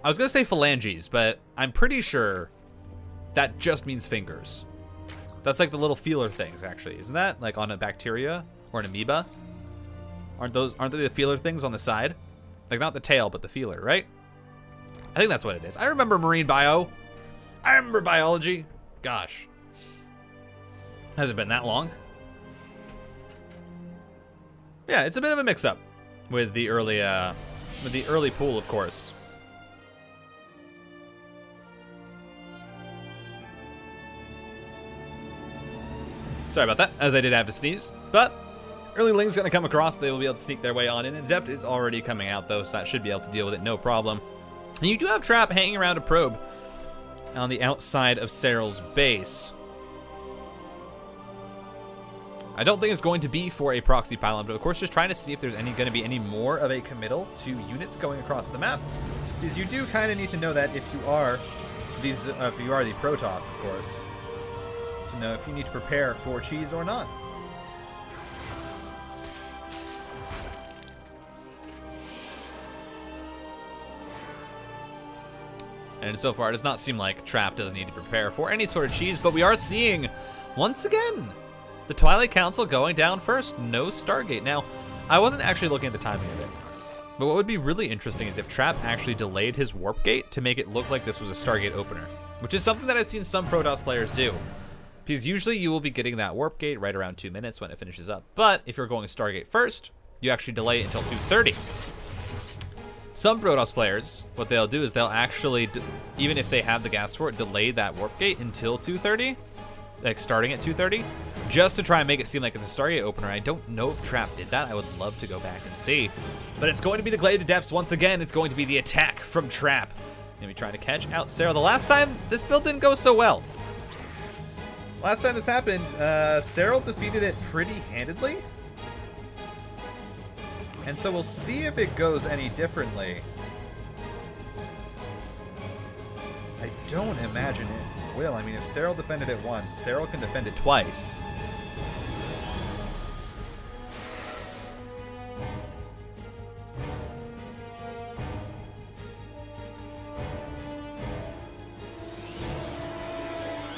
A: I was gonna say phalanges, but I'm pretty sure that just means fingers. That's like the little feeler things, actually. Isn't that like on a bacteria or an amoeba? Aren't they the feeler things on the side? Like not the tail, but the feeler, right? I think that's what it is. I remember marine bio. I remember biology. Gosh. Hasn't been that long. Yeah, it's a bit of a mix-up with the early pool, of course. Sorry about that, as I did have to sneeze. But early Ling's gonna come across. They will be able to sneak their way on in. Adept is already coming out though, so that should be able to deal with it, no problem. And you do have Trap hanging around a probe on the outside of Serral's base. I don't think it's going to be for a proxy pylon, but of course just trying to see if there's going to be any more of a committal to units going across the map. Because you do kind of need to know that if you are the Protoss, of course, to know if you need to prepare for cheese or not. And so far, it does not seem like Trap doesn't need to prepare for any sort of cheese, but we are seeing, once again, the Twilight Council going down first. No Stargate. Now, I wasn't actually looking at the timing of it, but what would be really interesting is if Trap actually delayed his Warp Gate to make it look like this was a Stargate opener, which is something that I've seen some Protoss players do. Because usually you will be getting that Warp Gate right around 2 minutes when it finishes up. But if you're going Stargate first, you actually delay it until 2:30. Some Protoss players, what they'll do is they'll actually, even if they have the gas for it, delay that Warp Gate until 2:30, like starting at 2:30, just to try and make it seem like it's a Stargate opener. I don't know if Trap did that. I would love to go back and see. But it's going to be the Glaive to Depths once again. It's going to be the attack from Trap. Gonna be trying to catch out Serral. The last time, this build didn't go so well. Last time this happened, Serral defeated it pretty handedly. And so we'll see if it goes any differently. I don't imagine it will. I mean, if Serral defended it once, Serral can defend it twice.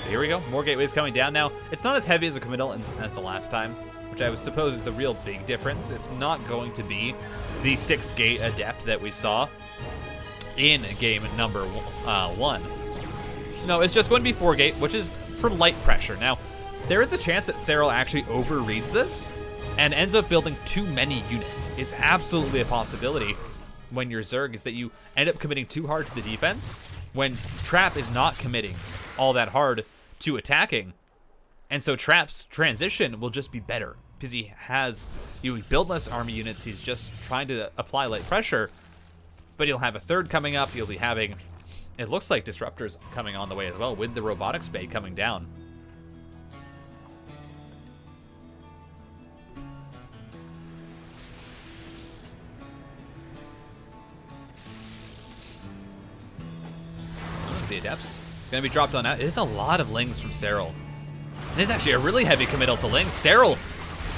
A: Here we go. More gateways coming down now. It's not as heavy as a committal as the last time, which I would suppose is the real big difference. It's not going to be the 6-gate adept that we saw in game number 1. No, it's just going to be 4-gate, which is for light pressure. Now, there is a chance that Serral actually overreads this and ends up building too many units. It's absolutely a possibility when you're Zerg, is that you end up committing too hard to the defense when Trap is not committing all that hard to attacking. And so Trap's transition will just be better because he built less army units. He's just trying to apply light pressure, but he'll have a third coming up. He'll be having, it looks like, disruptors coming on the way as well with the robotics bay coming down. The adepts gonna be dropped on out. It is a lot of Lings from Serral. It is actually a really heavy committal to Lings. Serral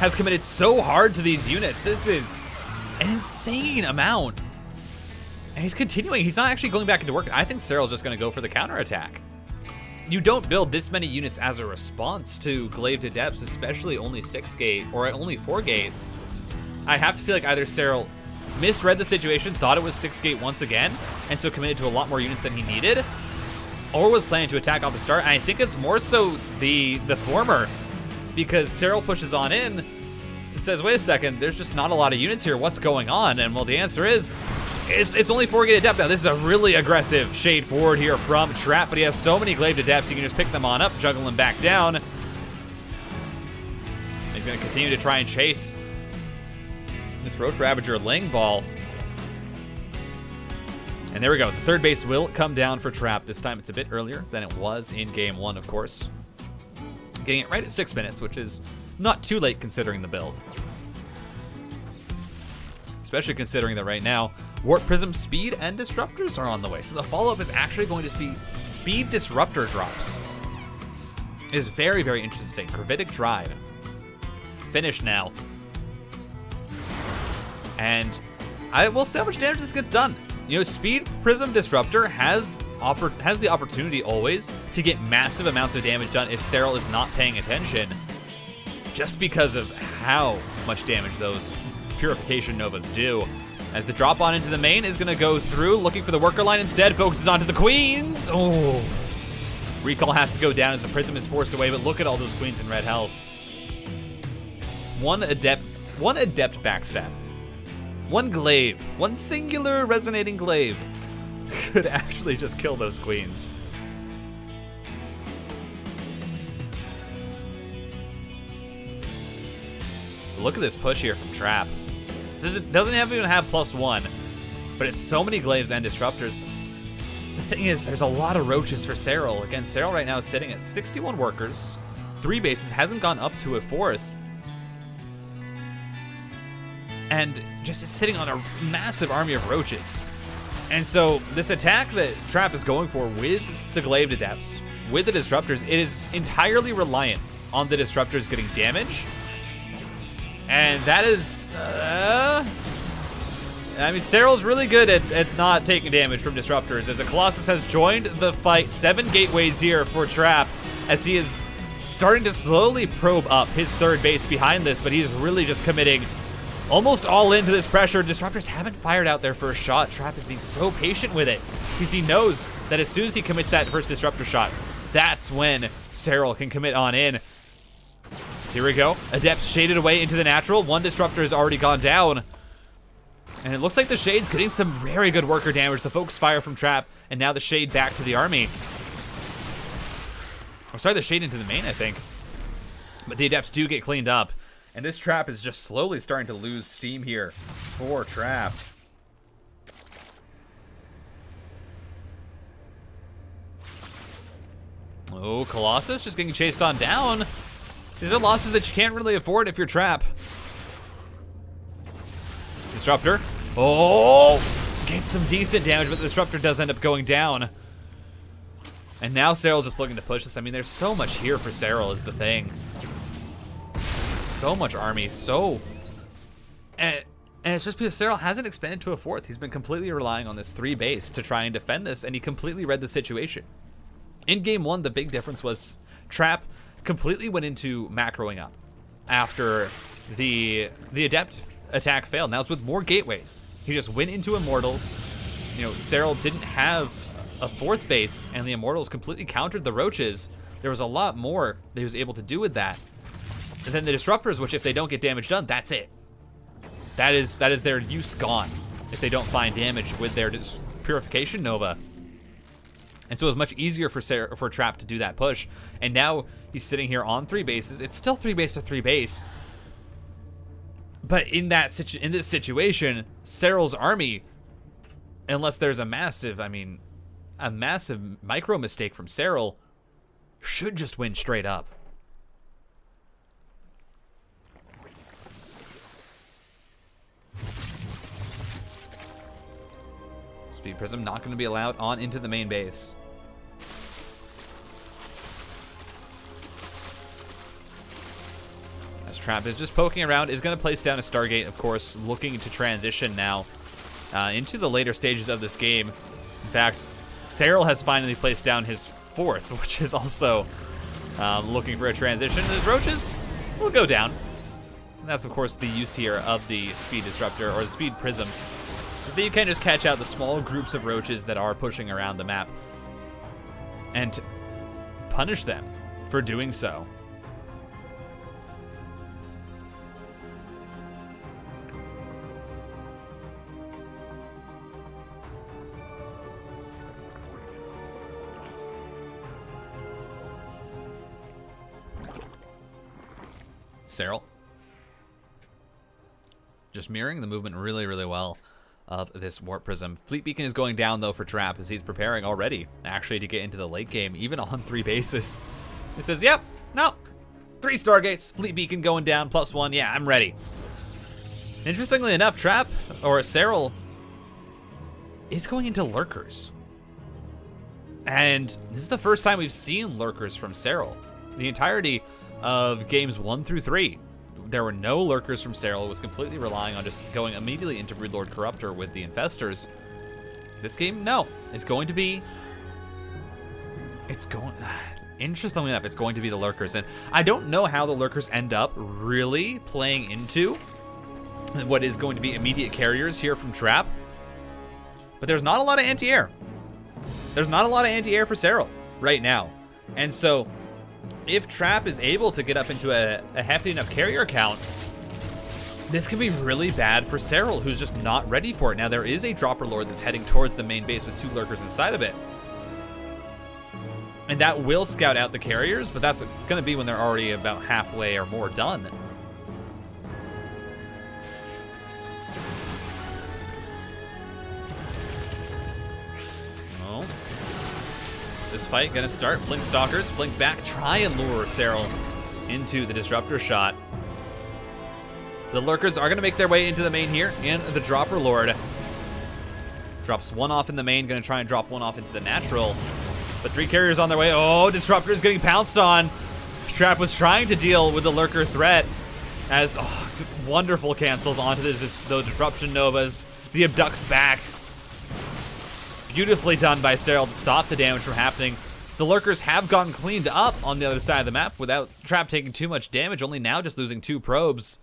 A: has committed so hard to these units. This is an insane amount. And he's continuing. He's not actually going back into work. I think Serral's just gonna go for the counterattack. You don't build this many units as a response to Glaive to Depths, especially only 6-gate or only 4-gate. I have to feel like either Serral misread the situation, thought it was 6-gate once again, and so committed to a lot more units than he needed, or was planning to attack off the start. And I think it's more so the former, because Serral pushes on in and says, wait a second, there's just not a lot of units here. What's going on? And well, the answer is, it's only 4-gate adept. Now, this is a really aggressive shade forward here from Trap, but he has so many Glaive adepts, he can just pick them on up, juggle them back down. He's going to continue to try and chase this Roach Ravager Ling ball. And there we go. The third base will come down for Trap. This time it's a bit earlier than it was in game 1, of course. Getting it right at 6 minutes, which is not too late considering the build. Especially considering that right now, Warp Prism Speed and Disruptors are on the way. So the follow-up is actually going to be Speed Disruptor drops. It is very, very interesting. Gravitic Drive. Finished now. And I will see how much damage this gets done. You know, Speed Prism Disruptor has has the opportunity always to get massive amounts of damage done if Serral is not paying attention, just because of how much damage those Purification Novas do. As the drop on into the main is gonna go through, looking for the worker line instead, focuses onto the queens. Oh, recall has to go down as the prism is forced away, but look at all those queens in red health. One adept backstab. One glaive, one singular resonating glaive could actually just kill those queens. Look at this push here from Trap. This doesn't even have +1, but it's so many glaives and disruptors. The thing is, there's a lot of roaches for Serral. Again, Serral right now is sitting at 61 workers, 3 bases, hasn't gone up to a 4th. And just is sitting on a massive army of roaches. And so this attack that Trap is going for with the Glaive Adepts, with the Disruptors, it is entirely reliant on the Disruptors getting damage. And that is, I mean, Serral's really good at not taking damage from Disruptors, as a Colossus has joined the fight. 7 gateways here for Trap, as he is starting to slowly probe up his 3rd base behind this, but he's really just committing almost all into this pressure. Disruptors haven't fired out their first shot. Trap is being so patient with it, because he knows that as soon as he commits that first Disruptor shot, that's when Serral can commit on in. Here we go. Adepts shaded away into the natural. 1 Disruptor has already gone down. And it looks like the Shade's getting some very good worker damage. The Focus Fire from Trap, and now the Shade back to the army. Or sorry, the Shade into the main, I think. But the Adepts do get cleaned up. And this Trap is just slowly starting to lose steam here for Trap. Oh, Colossus just getting chased on down. These are losses that you can't really afford if you're Trap. Disruptor. Oh! Gets some decent damage, but the Disruptor does end up going down. And now Serral's just looking to push this. I mean, there's so much here for Serral is the thing. So much army, so... And it's just because Serral hasn't expanded to a 4th. He's been completely relying on this 3 base to try and defend this, and he completely read the situation. In game 1, the big difference was Trap completely went into macroing up after the Adept attack failed. Now it's with more gateways. He just went into Immortals. You know, Serral didn't have a 4th base, and the Immortals completely countered the roaches. There was a lot more that he was able to do with that. And then the Disruptors, which if they don't get damage done, that's it. That is their use gone if they don't find damage with their Purification Nova. And so it was much easier for Trap to do that push. And now he's sitting here on 3 bases. It's still 3 base to 3 base. But in this situation, Serral's army, unless there's a massive micro mistake from Serral, should just win straight up. Speed Prism not going to be allowed on into the main base. As Trap is just poking around, is going to place down a Stargate, of course, looking to transition now into the later stages of this game. In fact, Serral has finally placed down his 4th, which is also looking for a transition. The roaches will go down. And that's, of course, the use here of the Speed Disruptor, or the Speed Prism, is that you can just catch out the small groups of roaches that are pushing around the map and punish them for doing so. Serral just mirroring the movement really, really well of this Warp Prism. Fleet Beacon is going down, though, for Trap, as he's preparing already, actually, to get into the late game, even on 3 bases. He says, yep, no, 3 Stargates, Fleet Beacon going down, +1, yeah, I'm ready. Interestingly enough, Trap, or Serral, is going into Lurkers. And this is the first time we've seen Lurkers from Serral. The entirety of games 1 through 3. There were no Lurkers from Serral. It was completely relying on just going immediately into Broodlord Corruptor with the Infestors. This game, no. It's going to be it's going... Interestingly enough, it's going to be the lurkers. And I don't know how the lurkers end up really playing into what is going to be immediate carriers here from Trap. But there's not a lot of anti-air. There's not a lot of anti-air for Serral right now. And so, if Trap is able to get up into a hefty enough carrier count, this can be really bad for Serral, who's just not ready for it. Now, there is a Dropper Lord that's heading towards the main base with 2 lurkers inside of it. And that will scout out the carriers, but that's going to be when they're already about halfway or more done. Oh. This fight going to start. Blink Stalkers, blink back, try and lure Serral into the Disruptor shot. The lurkers are going to make their way into the main here, and the Dropper Lord drops 1 off in the main, going to try and drop 1 off into the natural. But 3 carriers on their way. Oh, Disruptor's getting pounced on. Trap was trying to deal with the lurker threat as wonderful cancels onto those Disruption Novas. The Abduct's back. Beautifully done by Serral to stop the damage from happening. The lurkers have gotten cleaned up on the other side of the map without Trap taking too much damage, only now just losing 2 probes.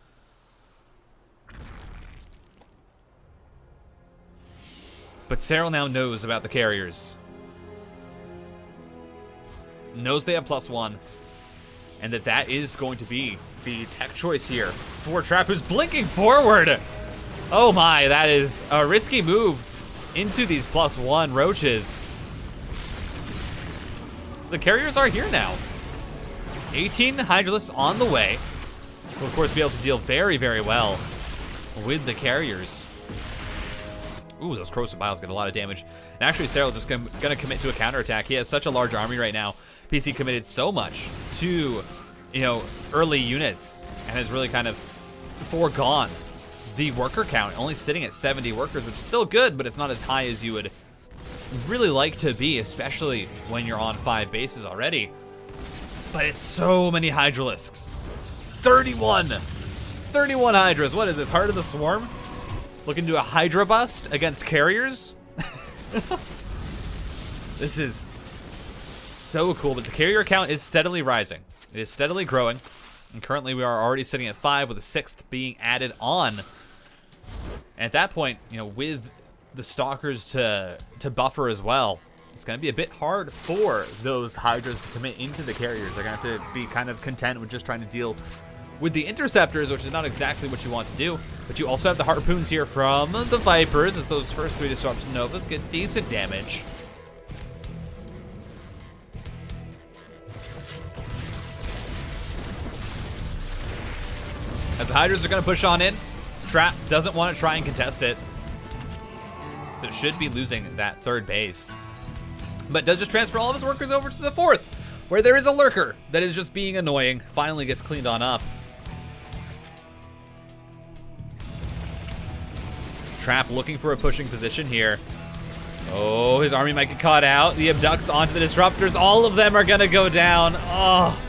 A: But Serral now knows about the carriers. Knows they have +1, and that is going to be the tech choice here for Trap, who's blinking forward. Oh my, that is a risky move into these +1 roaches. The carriers are here now. 18 Hydralisks on the way. Will of course be able to deal very, very well with the carriers. Ooh, those corrosive biles get a lot of damage. And actually, Serral just gonna commit to a counterattack. He has such a large army right now. PC committed so much to, early units and has really kind of foregone the worker count. Only sitting at 70 workers, which is still good, but it's not as high as you would really like to be, especially when you're on 5 bases already. But it's so many Hydralisks. 31! 31 Hydras. What is this, Heart of the Swarm? Looking to a Hydra bust against carriers? This is so cool, but the carrier count is steadily rising. It is steadily growing, and currently we are already sitting at 5 with a 6th being added on. And at that point, with the Stalkers to buffer as well, it's going to be a bit hard for those Hydras to commit into the carriers. They're going to have to be kind of content with just trying to deal with the Interceptors, which is not exactly what you want to do. But you also have the Harpoons here from the Vipers, as those first 3 Disruption Novas get decent damage. As the Hydras are going to push on in, Trap doesn't want to try and contest it. So it should be losing that 3rd base. But does just transfer all of his workers over to the 4th, where there is a lurker that is just being annoying. Finally gets cleaned on up. Trap looking for a pushing position here. Oh, his army might get caught out. The Abducts onto the Disruptors. All of them are going to go down. Oh.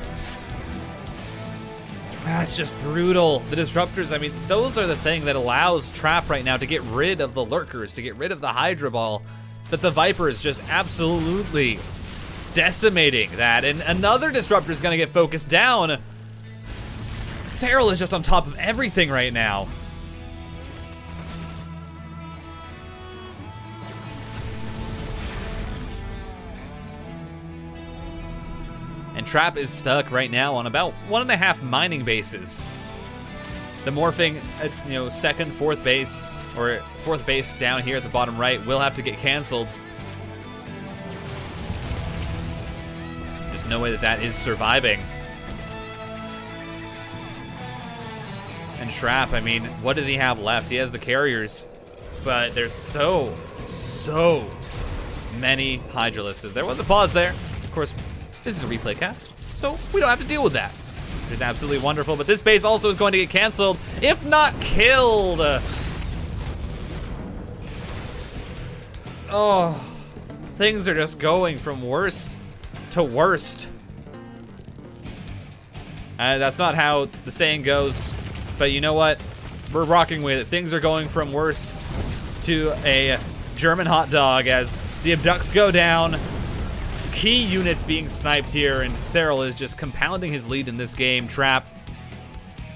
A: That's just brutal. The Disruptors, I mean, those are the thing that allows Trap right now to get rid of the lurkers, to get rid of the Hydra Ball. That the Viper is just absolutely decimating that. And another Disruptor is going to get focused down. Serral is just on top of everything right now. And Trap is stuck right now on about 1.5 mining bases. The morphing, 2nd, 4th base, or 4th base down here at the bottom right will have to get canceled. There's no way that is surviving. And Trap, I mean, what does he have left? He has the carriers, but there's so many Hydralisks. There was a pause there. Of course, this is a replay cast, so we don't have to deal with that. Which is absolutely wonderful, but this base also is going to get canceled, if not killed. Oh, things are just going from worse to worst. That's not how the saying goes, but you know what? We're rocking with it. Things are going from worse to a German hot dog as the Abducts go down. key units being sniped here, and Serral is just compounding his lead in this game. Trap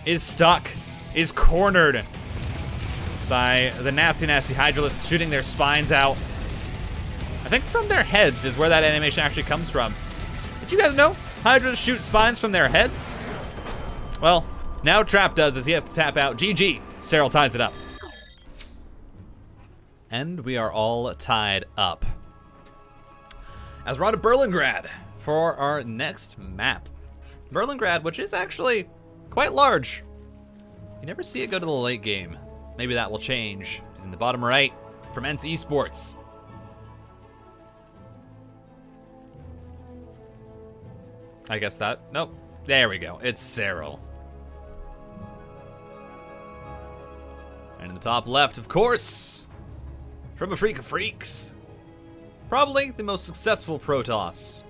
A: is stuck, is cornered by the nasty Hydralisks shooting their spines out. I think from their heads is where that animation actually comes from. Did you guys know Hydralisks shoot spines from their heads? Well, now Trap does, as he has to tap out. GG. Serral ties it up. And we are all tied up. As we're on to Berlingrad for our next map. Berlingrad, which is actually quite large. You never see it go to the late game. Maybe that will change. It's in the bottom right from ENCE Esports. I guess that, nope. There we go, it's Serral. And in the top left, of course, from a freak of freaks, probably the most successful Protoss.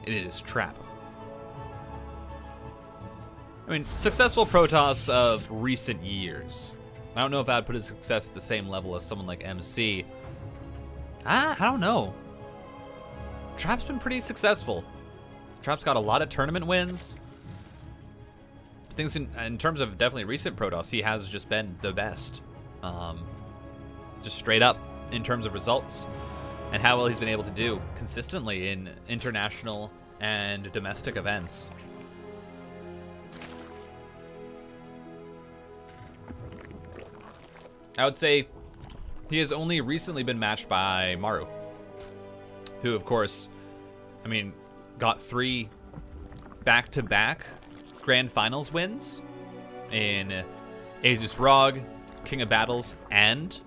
A: It is Trap. I mean, successful Protoss of recent years. I don't know if I'd put his success at the same level as someone like MC. I don't know. Trap's been pretty successful. Trap's got a lot of tournament wins. Things in terms of definitely recent Protoss, he has just been the best. Just straight up in terms of results and how well he's been able to do consistently in international and domestic events. I would say he has only recently been matched by Maru, who, of course, I mean, got 3 back-to-back Grand Finals wins in Asus ROG, King of Battles, and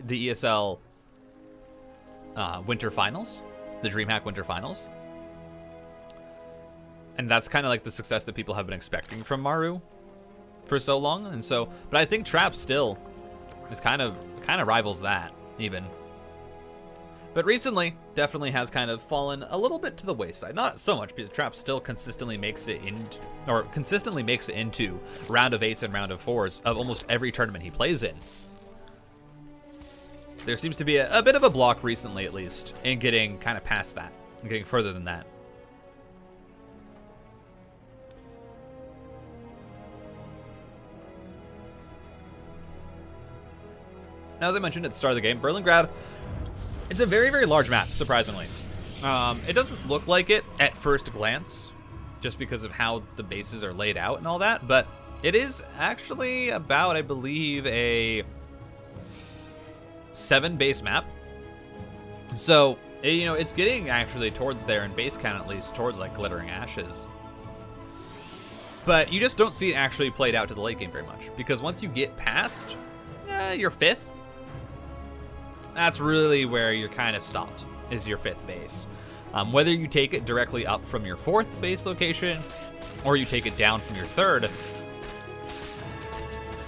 A: the ESL Winter Finals, the DreamHack Winter Finals. And that's kind of like the success that people have been expecting from Maru for so long. And so, but I think Trap still is kind of rivals that even. But recently, definitely has kind of fallen a little bit to the wayside. Not so much, because Trap still consistently makes it into round of 8s and round of 4s of almost every tournament he plays in. There seems to be a bit of a block recently, at least, in getting kind of past that, and getting further than that. Now, as I mentioned at the start of the game, Berlingrad, it's a very, very large map, surprisingly. It doesn't look like it at first glance, just because of how the bases are laid out and all that, but it is actually about, I believe, a 7 base map. So, you know, it's getting actually towards there in base count, at least, towards like Glittering Ashes. But you just don't see it actually played out to the late game very much, because once you get past your 5th, that's really where you're kind of stopped, is your 5th base. Whether you take it directly up from your 4th base location, or you take it down from your 3rd,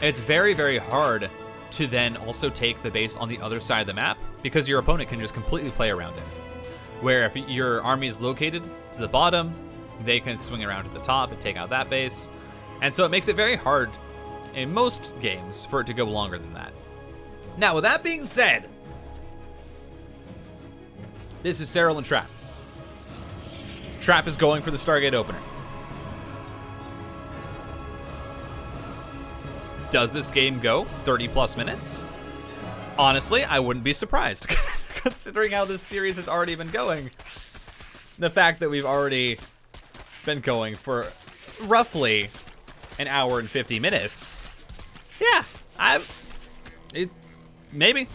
A: it's very, very hard to then also take the base on the other side of the map, because your opponent can just completely play around it. Where if your army is located to the bottom, they can swing around to the top and take out that base. And so it makes it very hard in most games for it to go longer than that. Now, with that being said, this is Serral and Trap. Trap is going for the Stargate opener. Does this game go 30+ minutes? Honestly, I wouldn't be surprised, considering how this series has already been going. The fact that we've already been going for roughly an hour and 50 minutes. Yeah, maybe.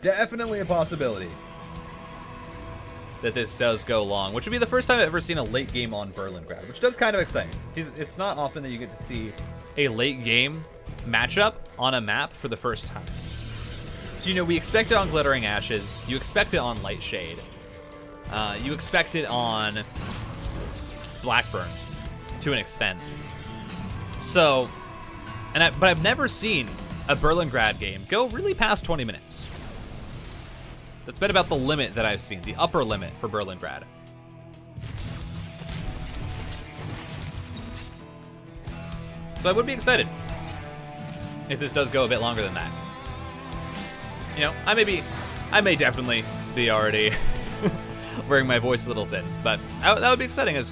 A: Definitely a possibility that this does go long, which would be the first time I've ever seen a late game on Berlingrad, which does kind of excite me. It's not often that you get to see a late game matchup on a map for the first time. So, you know, we expect it on Glittering Ashes, you expect it on Lightshade, you expect it on Blackburn to an extent. So, but I've never seen a Berlingrad game go really past 20 minutes. That's been about the limit that I've seen, the upper limit for Berlingrad. So I would be excited if this does go a bit longer than that. You know, I may be I may definitely be already wearing my voice a little thin, but that would be exciting as...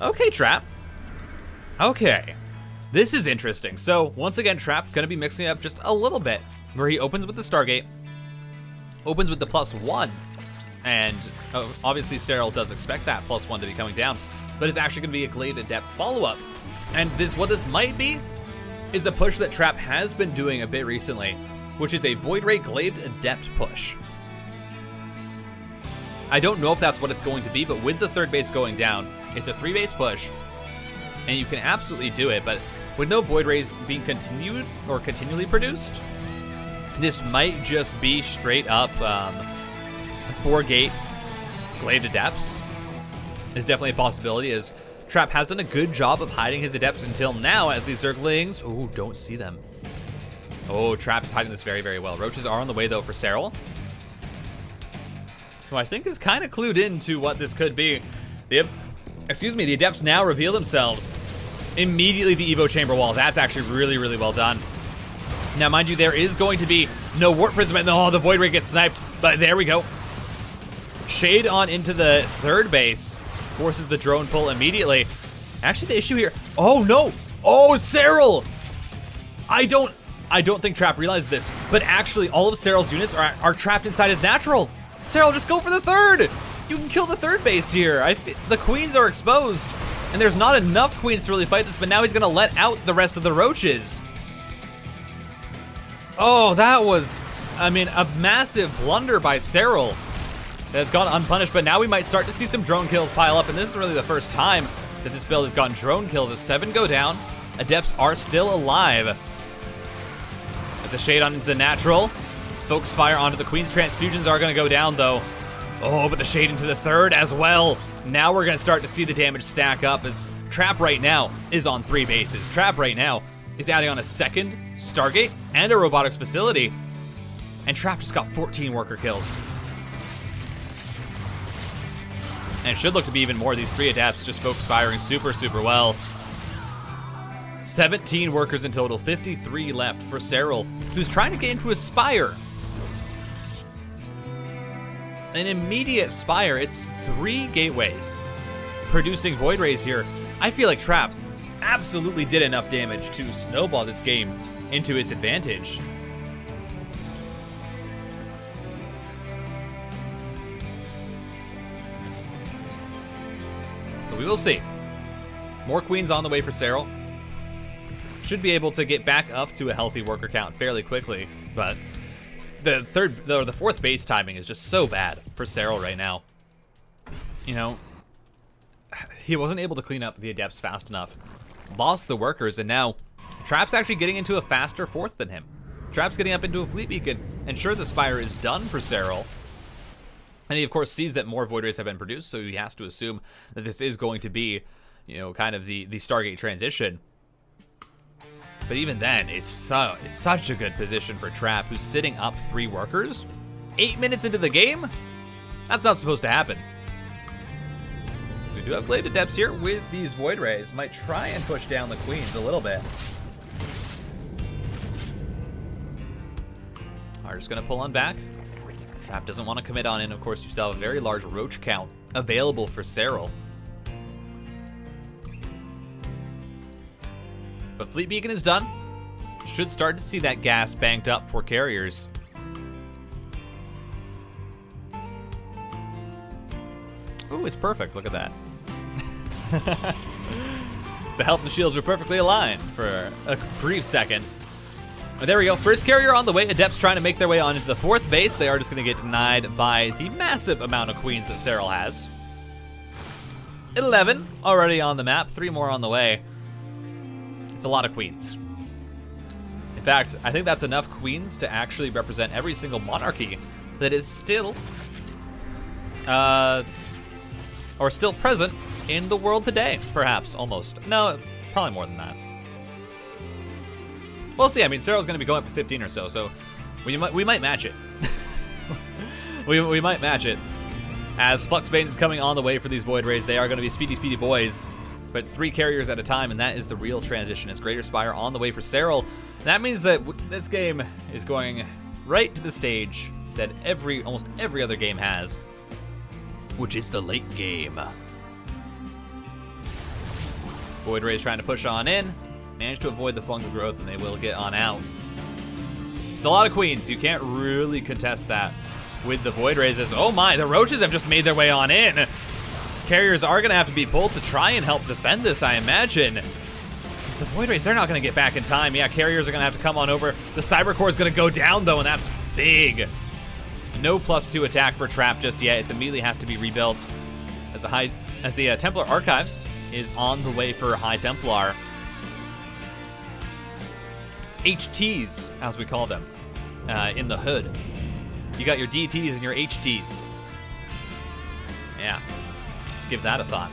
A: Okay, Trap. Okay. This is interesting. So, once again, Trap gonna be mixing it up just a little bit, where he opens with the Stargate, opens with the +1, and obviously Serral does expect that +1 to be coming down, but it's actually gonna be a Glaive Adept follow-up. And what this might be is a push that Trap has been doing a bit recently, which is a Void Ray Glaive Adept push. I don't know if that's what it's going to be, but with the third base going down, it's a 3-base push, and you can absolutely do it, but with no Void Rays being continued or continually produced, this might just be straight up 4-gate Glaive Adepts. Is definitely a possibility, as Trap has done a good job of hiding his Adepts until now, as these Zerglings, oh, don't see them. Oh, Trap is hiding this very, very well. Roaches are on the way, though, for Serral, who I think is kind of clued into what this could be. The Adepts now reveal themselves. Immediately the Evo Chamber Wall. That's actually really, really well done. Now, mind you, there is going to be no Warp Prism, and oh, the Void Ray gets sniped, but there we go. Shade on into the third base. Forces the drone pull immediately. Actually, the issue here... Oh, no! Oh, Serral! I don't think Trap realized this, but actually, all of Serral's units are trapped inside his natural. Serral, just go for the third! You can kill the third base here. The queens are exposed, and there's not enough queens to really fight this, but now he's gonna let out the rest of the roaches. Oh, that was, I mean, a massive blunder by Serral that has gone unpunished, but now we might start to see some drone kills pile up, and this is really the first time that this build has gotten drone kills as 7 go down. Adepts are still alive. With the shade on into the natural. Focus fire onto the Queen's transfusions are gonna go down though. Oh, but the shade into the third as well. Now we're gonna start to see the damage stack up as Trap right now is on 3 bases. Trap right now is adding on a second Stargate and a robotics facility. And Trap just got 14 worker kills. And it should look to be even more. These 3 adepts just focus firing super, super well. 17 workers in total, 53 left for Serral, who's trying to get into a Spire. An immediate Spire. It's 3 gateways producing Void Rays here. I feel like Trap absolutely did enough damage to snowball this game into his advantage. But we will see. More queens on the way for Serral. Should be able to get back up to a healthy worker count fairly quickly, but the fourth base timing is just so bad for Serral right now. You know, he wasn't able to clean up the adepts fast enough, lost the workers, and now Trap's actually getting into a faster fourth than him. Trap's getting up into a fleet beacon, and sure, the Spire is done for Serral. And he, of course, sees that more Void Rays have been produced, so he has to assume that this is going to be, you know, kind of the Stargate transition. But even then, it's such a good position for Trap, who's sitting up 3 workers. 8 minutes into the game? That's not supposed to happen. We do have Glaive Adepts here with these Void Rays. Might try and push down the queens a little bit. Are just going to pull on back. Trap doesn't want to commit on in. Of course, you still have a very large roach count available for Serral. But Fleet Beacon is done. Should start to see that gas banked up for carriers. Ooh, it's perfect. Look at that. The health and shields were perfectly aligned for a brief second. But there we go. First carrier on the way. Adepts trying to make their way on into the 4th base. They are just going to get denied by the massive amount of queens that Serral has. 11 already on the map. 3 more on the way. It's a lot of queens. In fact, I think that's enough queens to actually represent every single monarchy that is still, or still present in the world today, perhaps, almost. No, probably more than that. We'll see. I mean, Serral's going to be going up to 15 or so we might match it. we might match it. As Flux Veins is coming on the way for these Void Rays, they are going to be speedy, speedy boys. But it's 3 carriers at a time, and that is the real transition. It's Greater Spire on the way for Serral. That means that this game is going right to the stage that almost every other game has, which is the late game. Void Ray's trying to push on in. Managed to avoid the fungal growth, and they will get on out. It's a lot of queens. You can't really contest that with the Void Rays. Oh my, the roaches have just made their way on in. Carriers are going to have to be pulled to try and help defend this, I imagine. Because the Void Rays, they're not going to get back in time. Yeah, carriers are going to have to come on over. The Cyber Core is going to go down, though, and that's big. No +2 attack for Trap just yet. It immediately has to be rebuilt as the Templar Archives is on the way for High Templar. HTs, as we call them, in the hood. You got your DTs and your HTs. Yeah, give that a thought.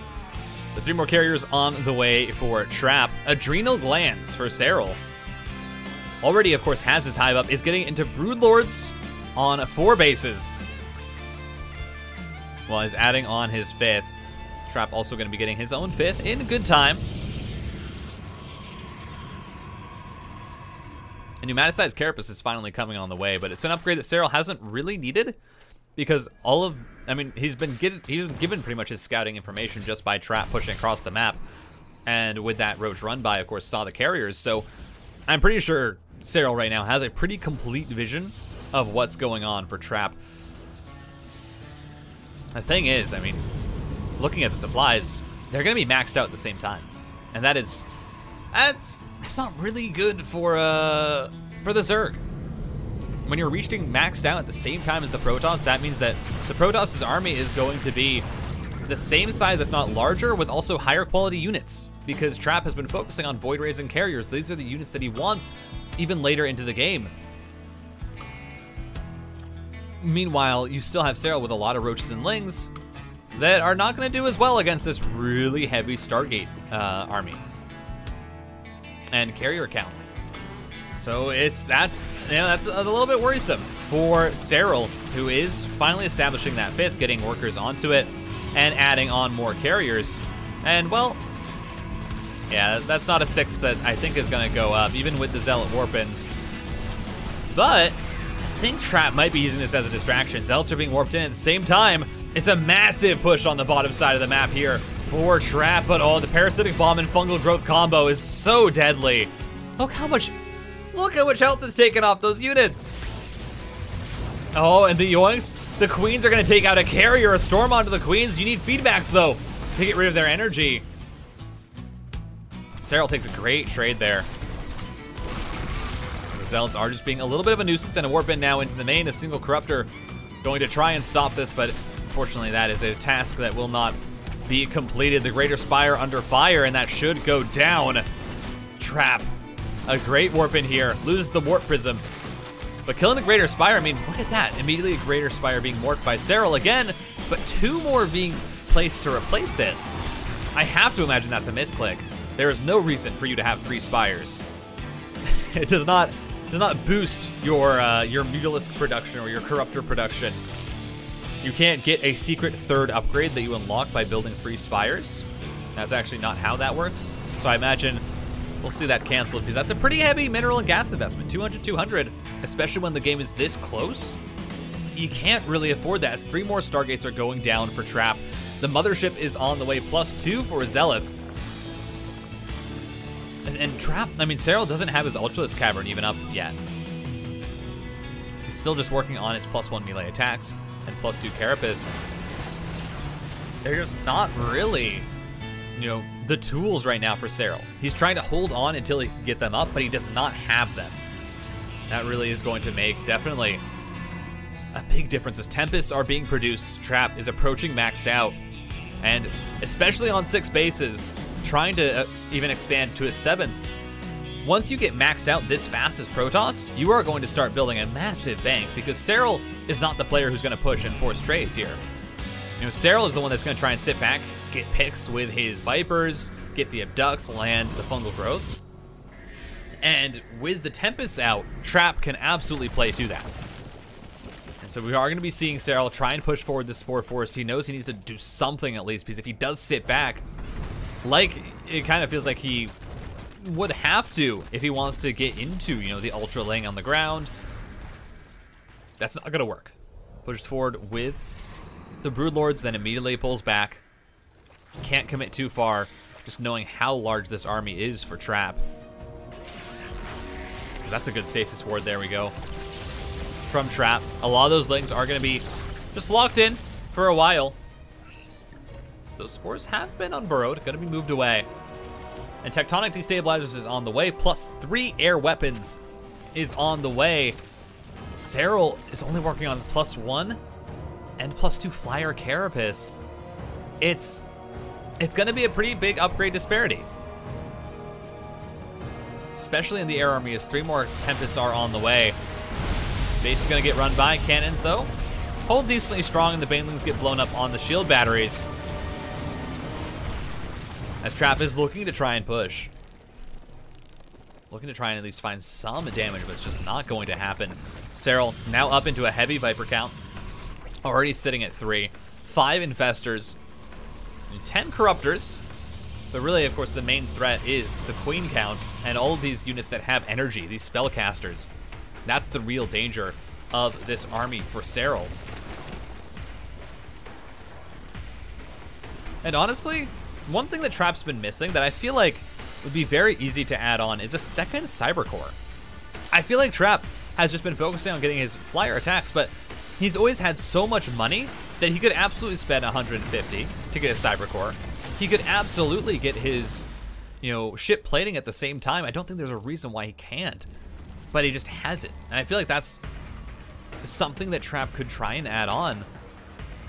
A: The 3 more carriers on the way for Trap. Adrenal Glands for Serral. Already, of course, has his hive up. Is getting into Broodlords on 4 bases. While he's adding on his 5th. Trap also going to be getting his own 5th in good time. A pneumaticized Carapace is finally coming on the way, but it's an upgrade that Serral hasn't really needed because he's been given pretty much his scouting information just by Trap pushing across the map. And with that Roach run by, of course, saw the carriers. So I'm pretty sure Serral right now has a pretty complete vision of what's going on for Trap. The thing is, looking at the supplies, they're going to be maxed out at the same time. And that's not really good for the Zerg. When you're reaching maxed out at the same time as the Protoss, that means that the Protoss' army is going to be the same size, if not larger, with also higher quality units. Because Trap has been focusing on Void Rays and Carriers. These are the units that he wants even later into the game. Meanwhile, you still have Serral with a lot of Roaches and Lings that are not going to do as well against this really heavy Stargate army and carrier count. So that's a little bit worrisome for Serral, who is finally establishing that 5th, getting workers onto it, and adding on more carriers. And well, yeah, that's not a 6th that I think is going to go up, even with the Zealot Warpins. But I think Trap might be using this as a distraction. Zealots are being warped in at the same time. It's a massive push on the bottom side of the map here for Trap, but oh, the Parasitic Bomb and Fungal Growth combo is so deadly. Look how much health is taken off those units. Oh, and the yoinks. The Queens are going to take out a carrier, a storm onto the Queens. You need feedbacks, though, to get rid of their energy. Serral takes a great trade there. The Zealots are just being a little bit of a nuisance, and a warp in now into the main. A single Corruptor going to try and stop this, but unfortunately that is a task that will not be completed. The Greater Spire under fire, and that should go down. Trap. A great warp in here. Loses the Warp Prism. But killing the Greater Spire, look at that. Immediately a Greater Spire being warped by Serral again, but 2 more being placed to replace it. I have to imagine that's a misclick. There is no reason for you to have 3 Spires. It does not boost your Mutalisk production or your Corruptor production. You can't get a secret 3rd upgrade that you unlock by building 3 Spires. That's actually not how that works. So I imagine we'll see that canceled, because that's a pretty heavy mineral and gas investment. 200, especially when the game is this close. You can't really afford that, as 3 more Stargates are going down for Trap. The Mothership is on the way, +2 for Zealots. And Trap, Serral doesn't have his Ultralisk Cavern even up yet. He's still just working on his +1 melee attacks and +2 Carapace. They're just not really, the tools right now for Serral. He's trying to hold on until he can get them up, but he does not have them. That really is going to make definitely a big difference as Tempests are being produced. Trap is approaching maxed out, and especially on 6 bases, trying to even expand to a 7th. Once you get maxed out this fast as Protoss, you are going to start building a massive bank, because Serral is not the player who's going to push and force trades here. Serral is the one that's going to try and sit back, get picks with his Vipers, get the Abducts, land the Fungal Growths. And with the Tempests out, Trap can absolutely play to that. And so we are going to be seeing Serral try and push forward the Spore Force. He knows he needs to do something at least, because if he does sit back, it kind of feels like he would have to if he wants to get into, the Ultra laying on the ground. That's not going to work. Pushes forward with the Broodlords, then immediately pulls back. Can't commit too far, just knowing how large this army is for Trap. That's a good stasis ward. There we go. From Trap. A lot of those lings are going to be just locked in for a while. Those spores have been unburrowed, going to be moved away. And Tectonic Destabilizers is on the way, plus 3 air weapons is on the way. Serral is only working on +1 and +2 Flyer Carapace. It's going to be a pretty big upgrade disparity. Especially in the air army, as 3 more Tempests are on the way. Base is going to get run by. Cannons, though, hold decently strong, and the Banelings get blown up on the shield batteries. As Trap is looking to try and push. Looking to try and at least find some damage, but it's just not going to happen. Serral now up into a heavy Viper count. Already sitting at 3. 5 Infestors. And 10 Corruptors. But really, of course, the main threat is the Queen count and all of these units that have energy, these Spellcasters. That's the real danger of this army for Serral. And honestly, one thing that Trap's been missing that I feel like would be very easy to add on is a second Cybercore. I feel like Trap has just been focusing on getting his flyer attacks, but he's always had so much money that he could absolutely spend 150 to get a Cybercore. He could absolutely get his, ship plating at the same time. I don't think there's a reason why he can't, but he just hasn't. And I feel like that's something that Trap could try and add on.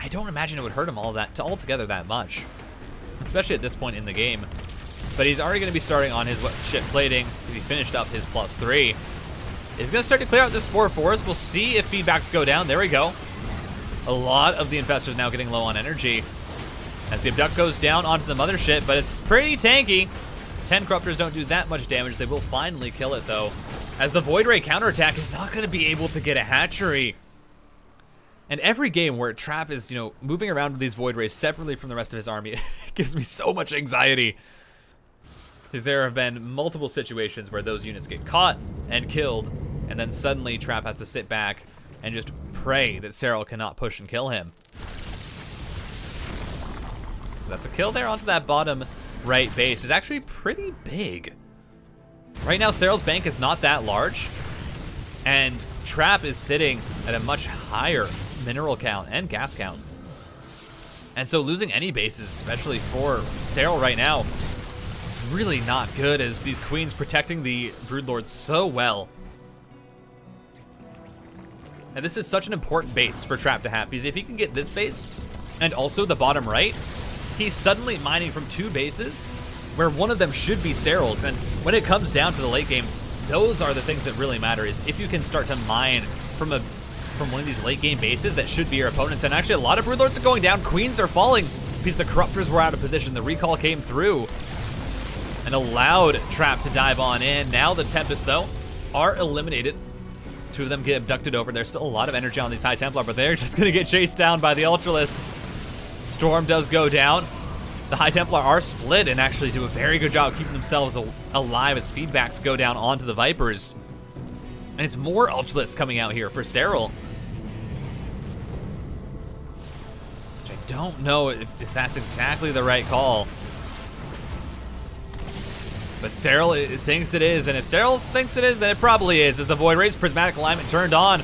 A: I don't imagine it would hurt him altogether that much, especially at this point in the game. But he's already going to be starting on his ship plating because he finished up his +3. He's going to start to clear out this Spore Forest. We'll see if feedbacks go down. There we go. A lot of the Infestors now getting low on energy. As the Abduct goes down onto the mothership, but it's pretty tanky. 10 Corruptors don't do that much damage. They will finally kill it, though, as the Void Ray counterattack is not going to be able to get a hatchery. And every game where Trap is, moving around with these Void Rays separately from the rest of his army, it gives me so much anxiety. Because there have been multiple situations where those units get caught and killed, and then suddenly Trap has to sit back and just pray that Serral cannot push and kill him. That's a kill there onto that bottom right base. Is actually pretty big. Right now, Serral's bank is not that large, and Trap is sitting at a much higher mineral count and gas count. And so losing any bases, especially for Serral right now, really not good, as these Queens protecting the Broodlords so well. And this is such an important base for Trap to have, because if he can get this base and also the bottom right, he's suddenly mining from 2 bases where one of them should be Serral's. And when it comes down to the late game, those are the things that really matter, is if you can start to mine from one of these late game bases that should be your opponents. And actually a lot of Broodlords are going down. Queens are falling because the Corruptors were out of position. The recall came through and allowed Trap to dive on in. Now the Tempests, though, are eliminated. 2 of them get abducted over. There's still a lot of energy on these High Templar, but they're just going to get chased down by the Ultralisks. Storm does go down. The High Templar are split and actually do a very good job keeping themselves alive as feedbacks go down onto the Vipers. And it's more Ultralisks coming out here for Serral. Which I don't know if that's exactly the right call. But Serral thinks it is, and if Serral thinks it is, then it probably is, as the Void Ray's Prismatic Alignment turned on.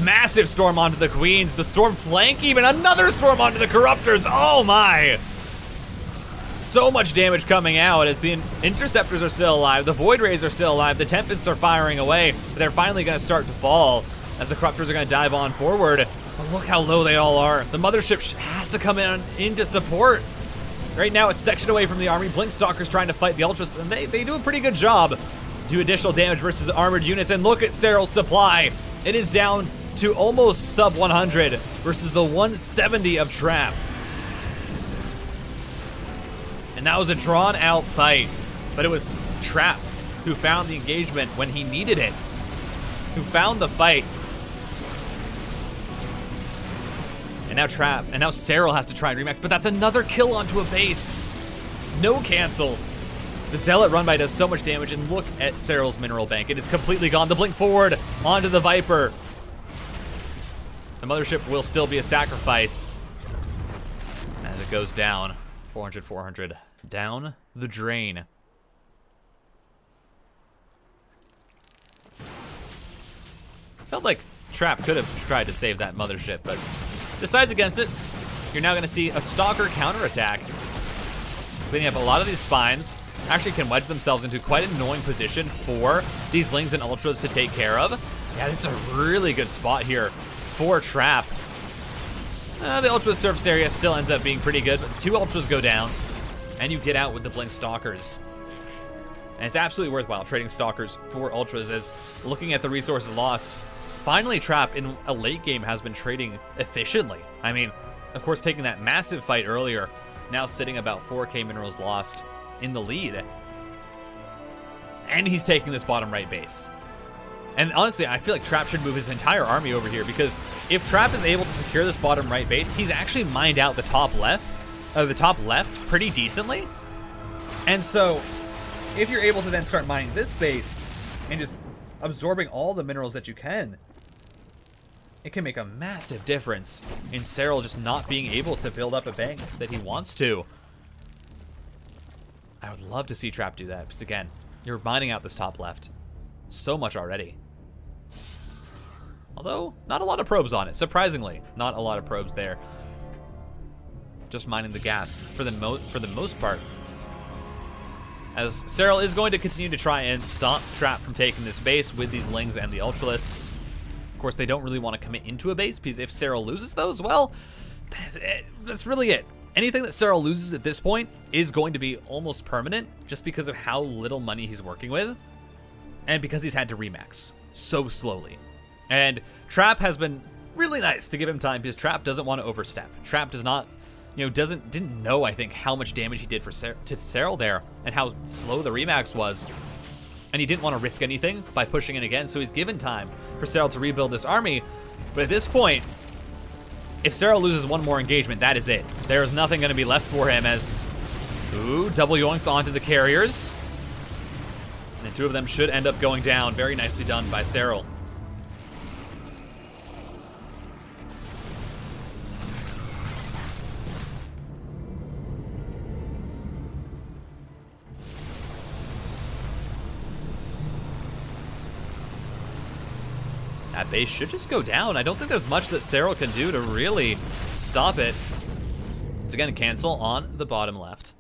A: Massive storm onto the Queens, the storm flank, even another storm onto the Corruptors. Oh my! So much damage coming out as the Interceptors are still alive, the Void Rays are still alive, the Tempests are firing away, but they're finally going to start to fall as the Corruptors are going to dive on forward. But look how low they all are. The Mothership has to come in to support. Right now it's sectioned away from the army. Blinkstalker's trying to fight the Ultras, and they do a pretty good job. Do additional damage versus the armored units, and look at Serral's supply. It is down to almost sub 100 versus the 170 of Trap. And that was a drawn out fight, but it was Trap who found the engagement when he needed it, who found the fight. And now Serral has to try and remax, but that's another kill onto a base. No cancel. The Zealot run by does so much damage, and look at Serral's mineral bank. It is completely gone. The blink forward onto the Viper. The mothership will still be a sacrifice as it goes down. 400, 400. Down the drain. Felt like Trap could have tried to save that mothership, but decides against it. You're now going to see a Stalker counterattack. Cleaning up a lot of these spines. Actually can wedge themselves into quite an annoying position for these Lings and Ultras to take care of. Yeah, this is a really good spot here for Trap. The Ultra surface area still ends up being pretty good, but the 2 Ultras go down, and you get out with the Blink Stalkers. And it's absolutely worthwhile trading Stalkers for Ultras, as looking at the resources lost, finally Trap in a late game has been trading efficiently. I mean, of course, taking that massive fight earlier, now sitting about 4k minerals lost in the lead. And he's taking this bottom right base. And honestly, I feel like Trap should move his entire army over here, because if Trap is able to secure this bottom right base, he's actually mined out the top left pretty decently. And so, if you're able to then start mining this base and just absorbing all the minerals that you can, it can make a massive difference in Serral just not being able to build up a bank that he wants to. I would love to see Trap do that, because again, you're mining out this top left so much already. Although, not a lot of probes on it, surprisingly. Not a lot of probes there. Just mining the gas for the most part. As Serral is going to continue to try and stop Trap from taking this base with these Lings and the Ultralisks. Of course, they don't really want to commit into a base, because if Serral loses those, well, that's really it. Anything that Serral loses at this point is going to be almost permanent, just because of how little money he's working with, and because he's had to remax so slowly. And Trap has been really nice to give him time, because Trap doesn't want to overstep. Trap does not, didn't know, I think, how much damage he did to Serral there, and how slow the remax was. And he didn't want to risk anything by pushing in again, so he's given time for Serral to rebuild this army. But at this point, if Serral loses one more engagement, that is it. There is nothing going to be left for him, as, ooh, double yoinks onto the carriers. And the 2 of them should end up going down. Very nicely done by Serral. That base should just go down. I don't think there's much that Serral can do to really stop it. It's again cancel on the bottom left.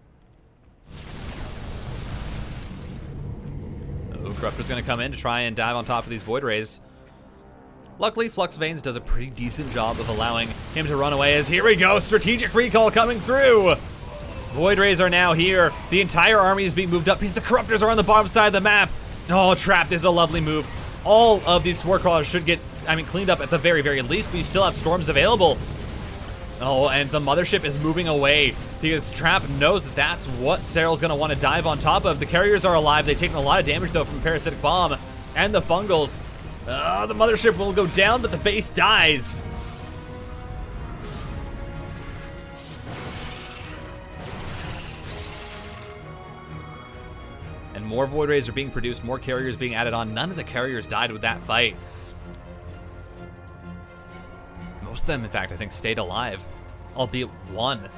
A: Oh, Corruptor's gonna come in to try and dive on top of these Void Rays. Luckily, Flux Veins does a pretty decent job of allowing him to run away, as here we go, strategic recall coming through. Void Rays are now here. The entire army is being moved up because the Corruptors are on the bottom side of the map. Oh, Trap, this is a lovely move. All of these Spore Crawlers should get, cleaned up at the very, very least, but you still have Storms available. Oh, and the Mothership is moving away because Trap knows that that's what Serral's going to want to dive on top of. The Carriers are alive. They've taken a lot of damage, though, from the Parasitic Bomb and the Fungals. The Mothership will go down, but the base dies. And more Void Rays are being produced, more Carriers being added on. None of the Carriers died with that fight. Most of them, in fact, I think stayed alive, albeit one.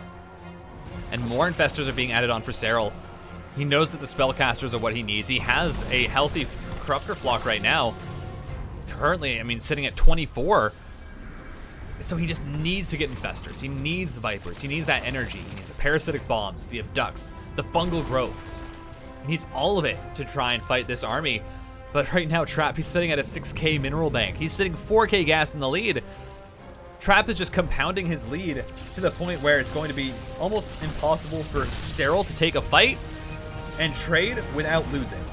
A: And more Infestors are being added on for Serral. He knows that the Spellcasters are what he needs. He has a healthy Corruptor flock right now. Currently, sitting at 24. So he just needs to get Infestors. He needs Vipers. He needs that energy. He needs the Parasitic Bombs, the Abducts, the Fungal Growths. He needs all of it to try and fight this army. But right now, Trap, he's sitting at a 6k mineral bank. He's sitting 4k gas in the lead. Trap is just compounding his lead to the point where it's going to be almost impossible for Serral to take a fight and trade without losing.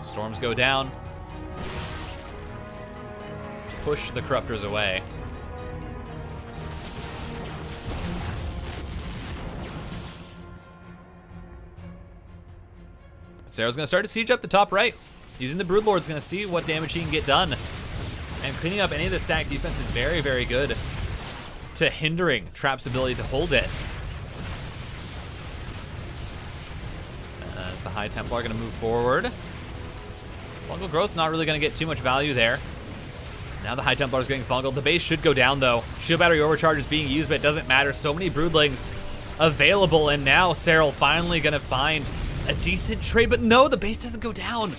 A: Storms go down. Push the Corruptors away. Serral's going to start to siege up the top right. Using the Broodlord's going to see what damage he can get done. And cleaning up any of the stack defense is very, very good to hindering Trap's ability to hold it. As the High Templar are going to move forward. Fungal Growth not really going to get too much value there. Now the High Templar is getting fungled. The base should go down, though. Shield Battery Overcharge is being used, but it doesn't matter. So many Broodlings available, and now Serral finally going to find a decent trade. But no, the base doesn't go down.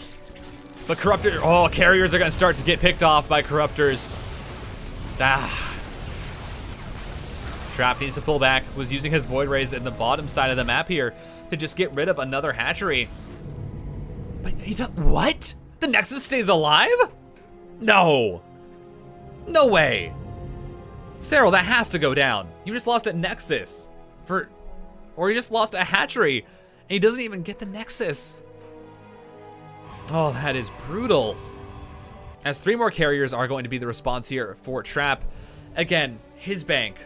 A: But Corruptor, oh, Carriers are going to start to get picked off by Corruptors. Trap needs to pull back. Was using his Void Rays in the bottom side of the map here to just get rid of another hatchery. But he does, what? The Nexus stays alive? No. No way. Serral, that has to go down. You just lost a Nexus or you just lost a hatchery and he doesn't even get the Nexus. Oh, that is brutal. As 3 more Carriers are going to be the response here for Trap. Again, his bank.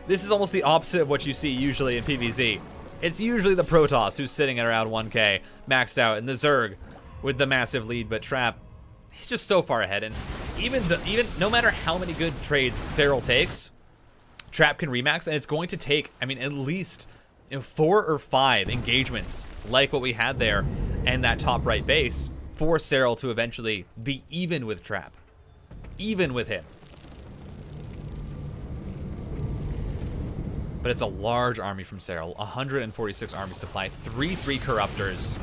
A: This is almost the opposite of what you see usually in PvZ. It's usually the Protoss who's sitting at around 1k, maxed out, and the Zerg with the massive lead, but Trap, he's just so far ahead. And even no matter how many good trades Serral takes, Trap can remax, and it's going to take, I mean, at least 4 or 5 engagements like what we had there and that top right base for Serral to eventually be even with Trap. Even with him. But it's a large army from Serral. 146 army supply, 3 Corruptors.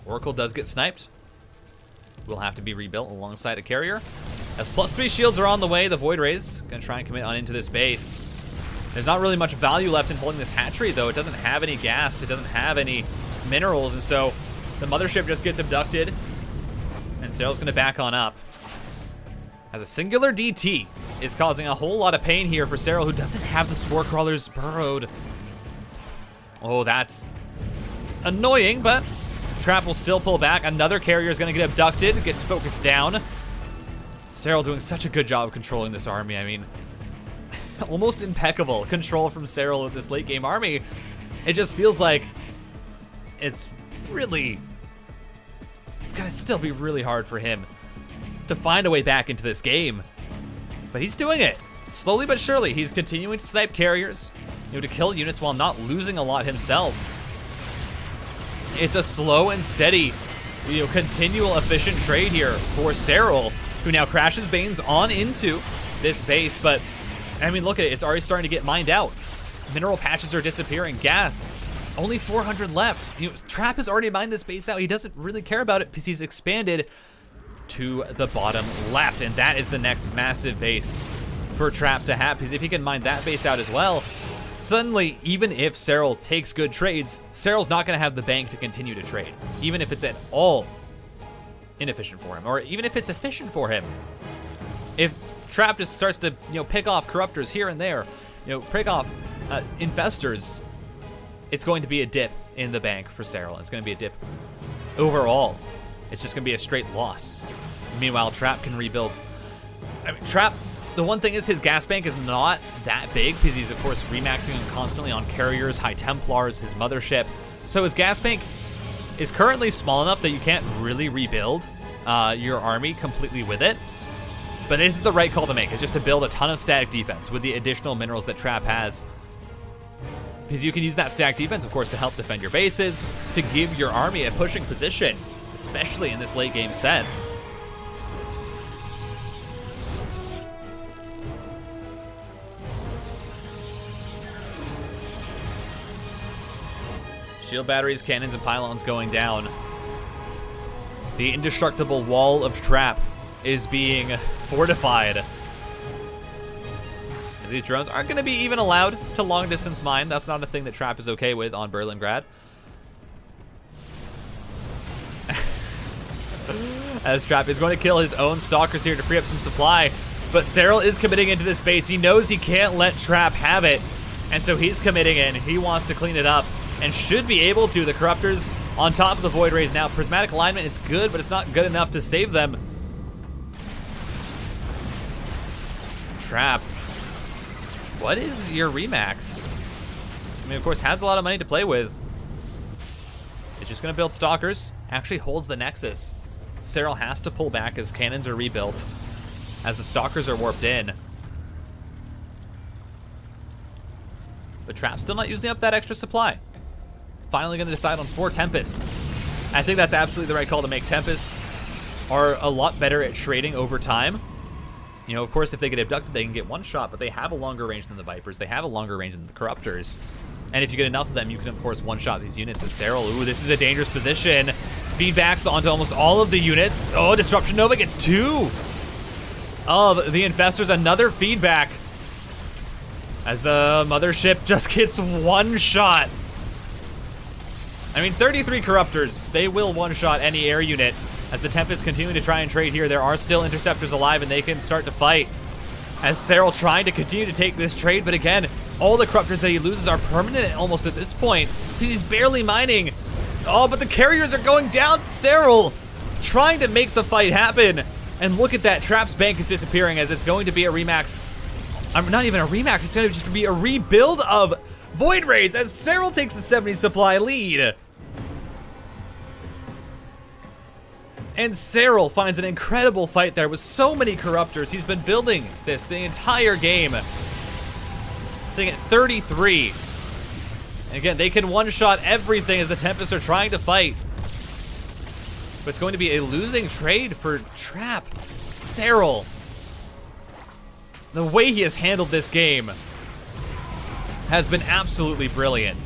A: Oracle does get sniped. Will have to be rebuilt alongside a Carrier. As +3 shields are on the way, the Void Rays gonna try and commit on into this base. There's not really much value left in holding this hatchery, though. It doesn't have any gas, it doesn't have any minerals, and so the mothership just gets abducted, and Serral's gonna back on up. As a singular DT is causing a whole lot of pain here for Serral, who doesn't have the Spore Crawlers burrowed. Oh, that's annoying, but Trap will still pull back. Another Carrier is gonna get abducted, gets focused down. Serral doing such a good job of controlling this army. I mean, almost impeccable control from Serral with this late game army. It just feels like it's really gonna still be really hard for him to find a way back into this game. But he's doing it. Slowly but surely, he's continuing to snipe Carriers, to kill units while not losing a lot himself. It's a slow and steady, continual efficient trade here for Serral, who now crashes Banes on into this base, but I mean, look at it, it's already starting to get mined out. Mineral patches are disappearing, gas, only 400 left. Trap has already mined this base out. He doesn't really care about it because he's expanded to the bottom left, and that is the next massive base for Trap to have, because if he can mine that base out as well, suddenly, even if Serral takes good trades, Serral's not going to have the bank to continue to trade, even if it's at all inefficient for him, or even if it's efficient for him. If Trap just starts to, pick off Corruptors here and there, pick off investors, it's going to be a dip in the bank for Serral. It's going to be a dip overall. It's just going to be a straight loss. Meanwhile, Trap can rebuild. I mean, Trap, the one thing is his gas bank is not that big because he's, of course, remaxing constantly on Carriers, High Templars, his mothership. So his gas bank is currently small enough that you can't really rebuild your army completely with it. But this is the right call to make, is just to build a ton of static defense with the additional minerals that Trap has. Because you can use that static defense, of course, to help defend your bases, to give your army a pushing position, especially in this late game set. Shield batteries, cannons, and pylons going down. The indestructible wall of Trap is being fortified. These drones aren't going to be even allowed to long distance mine. That's not a thing that Trap is okay with on Berlingrad. As Trap is going to kill his own Stalkers here to free up some supply. But Serral is committing into this base. He knows he can't let Trap have it. And so he's committing in. He wants to clean it up and should be able to. The Corruptors on top of the Void Rays now. Prismatic alignment is good, but it's not good enough to save them. Trap, what is your remax? I mean, of course, has a lot of money to play with. It's just going to build Stalkers. Actually holds the Nexus. Serral has to pull back as cannons are rebuilt, as the Stalkers are warped in. But Trap's still not using up that extra supply. Finally going to decide on 4 Tempests. I think that's absolutely the right call to make. Tempest are a lot better at trading over time. You know, of course, if they get abducted, they can get one shot, but they have a longer range than the Vipers. They have a longer range than the Corruptors. And if you get enough of them, you can, of course, one-shot these units. As Serral, ooh, this is a dangerous position. Feedbacks onto almost all of the units. Oh, Disruption Nova gets 2 of the Infestors. Another feedback as the Mothership just gets 1 shot. I mean, 33 Corruptors. They will one-shot any air unit. As the Tempest continue to try and trade here, there are still Interceptors alive, and they can start to fight. As Serral trying to continue to take this trade, but again, all the Corruptors that he loses are permanent almost at this point. He's barely mining. Oh, but the carriers are going down. Serral trying to make the fight happen. And look at that. Trap's bank is disappearing as it's going to be a remax. Not even a remax. It's going to just be a rebuild of Void Rays as Serral takes the 70 supply lead. And Serral finds an incredible fight there with so many Corruptors. He's been building this the entire game. Sitting at 33. And again, they can one-shot everything as the Tempests are trying to fight. But it's going to be a losing trade for Trap. Serral. The way he has handled this game has been absolutely brilliant.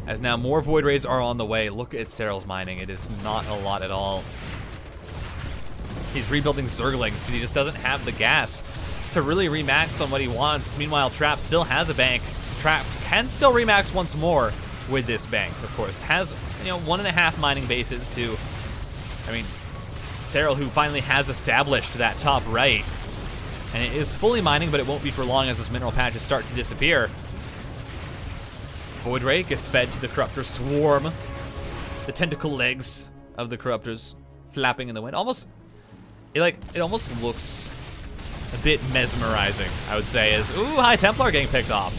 A: As now more Void Rays are on the way. Look at Serral's mining. It is not a lot at all. He's rebuilding Zerglings because he just doesn't have the gas to really remax on what he wants. Meanwhile, Trap still has a bank. Trap can still remax once more with this bank, of course. Has, you know, 1.5 mining bases to, I mean, Serral, who finally has established that top right. And it is fully mining, but it won't be for long as those mineral patches start to disappear. Void Ray gets fed to the Corruptor swarm. The tentacle legs of the Corruptors flapping in the wind. It almost looks a bit mesmerizing, I would say, as, ooh, High Templar getting picked off.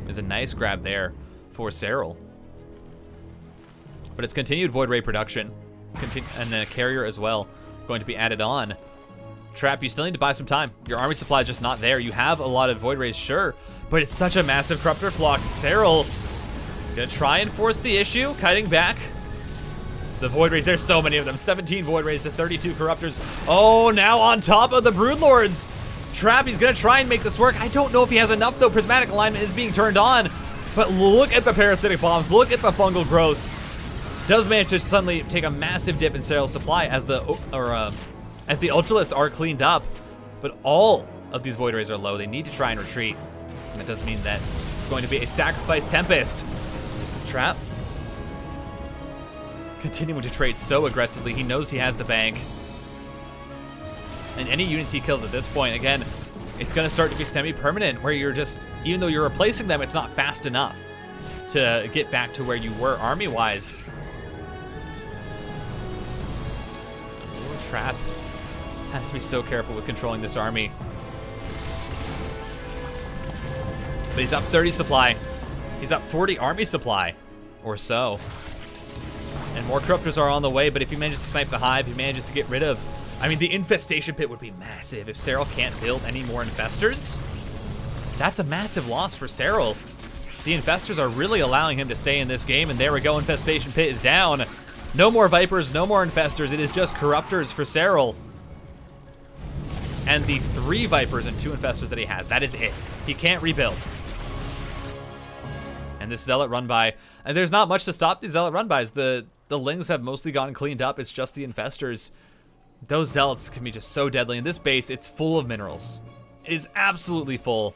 A: There's a nice grab there for Serral. But it's continued Void Ray production. And then a carrier as well going to be added on. Trap, you still need to buy some time. Your army supply is just not there. You have a lot of Void Rays, sure, but it's such a massive Corruptor flock. Serral gonna try and force the issue, kiting back. The Void Rays, there's so many of them. 17 Void Rays to 32 Corruptors. Oh, now on top of the Broodlords. Trap, he's gonna try and make this work. I don't know if he has enough though. Prismatic alignment is being turned on, but look at the parasitic bombs. Look at the fungal growths. Does manage to suddenly take a massive dip in Serral's supply as the Ultralisks are cleaned up, but all of these Void Rays are low. They need to try and retreat. And that does mean that it's going to be a sacrifice Tempest. Trap continuing to trade so aggressively. He knows he has the bank. And any units he kills at this point, again, it's going to start to be semi-permanent, where you're just, even though you're replacing them, it's not fast enough to get back to where you were army-wise. Trap has to be so careful with controlling this army. But he's up 30 supply. He's up 40 army supply or so. And more Corruptors are on the way, but if he manages to snipe the Hive, he manages to get rid of, I mean, the Infestation Pit would be massive if Serral can't build any more Infestors. That's a massive loss for Serral. The Infestors are really allowing him to stay in this game, and there we go, Infestation Pit is down. No more Vipers, no more Infestors, it is just Corruptors for Serral. And the 3 Vipers and 2 Infestors that he has, that is it. He can't rebuild. And this Zealot run-by, and there's not much to stop these Zealot run-bys. The Lings have mostly gotten cleaned up, it's just the Infestors. Those Zealots can be just so deadly. In this base, it's full of minerals. It is absolutely full.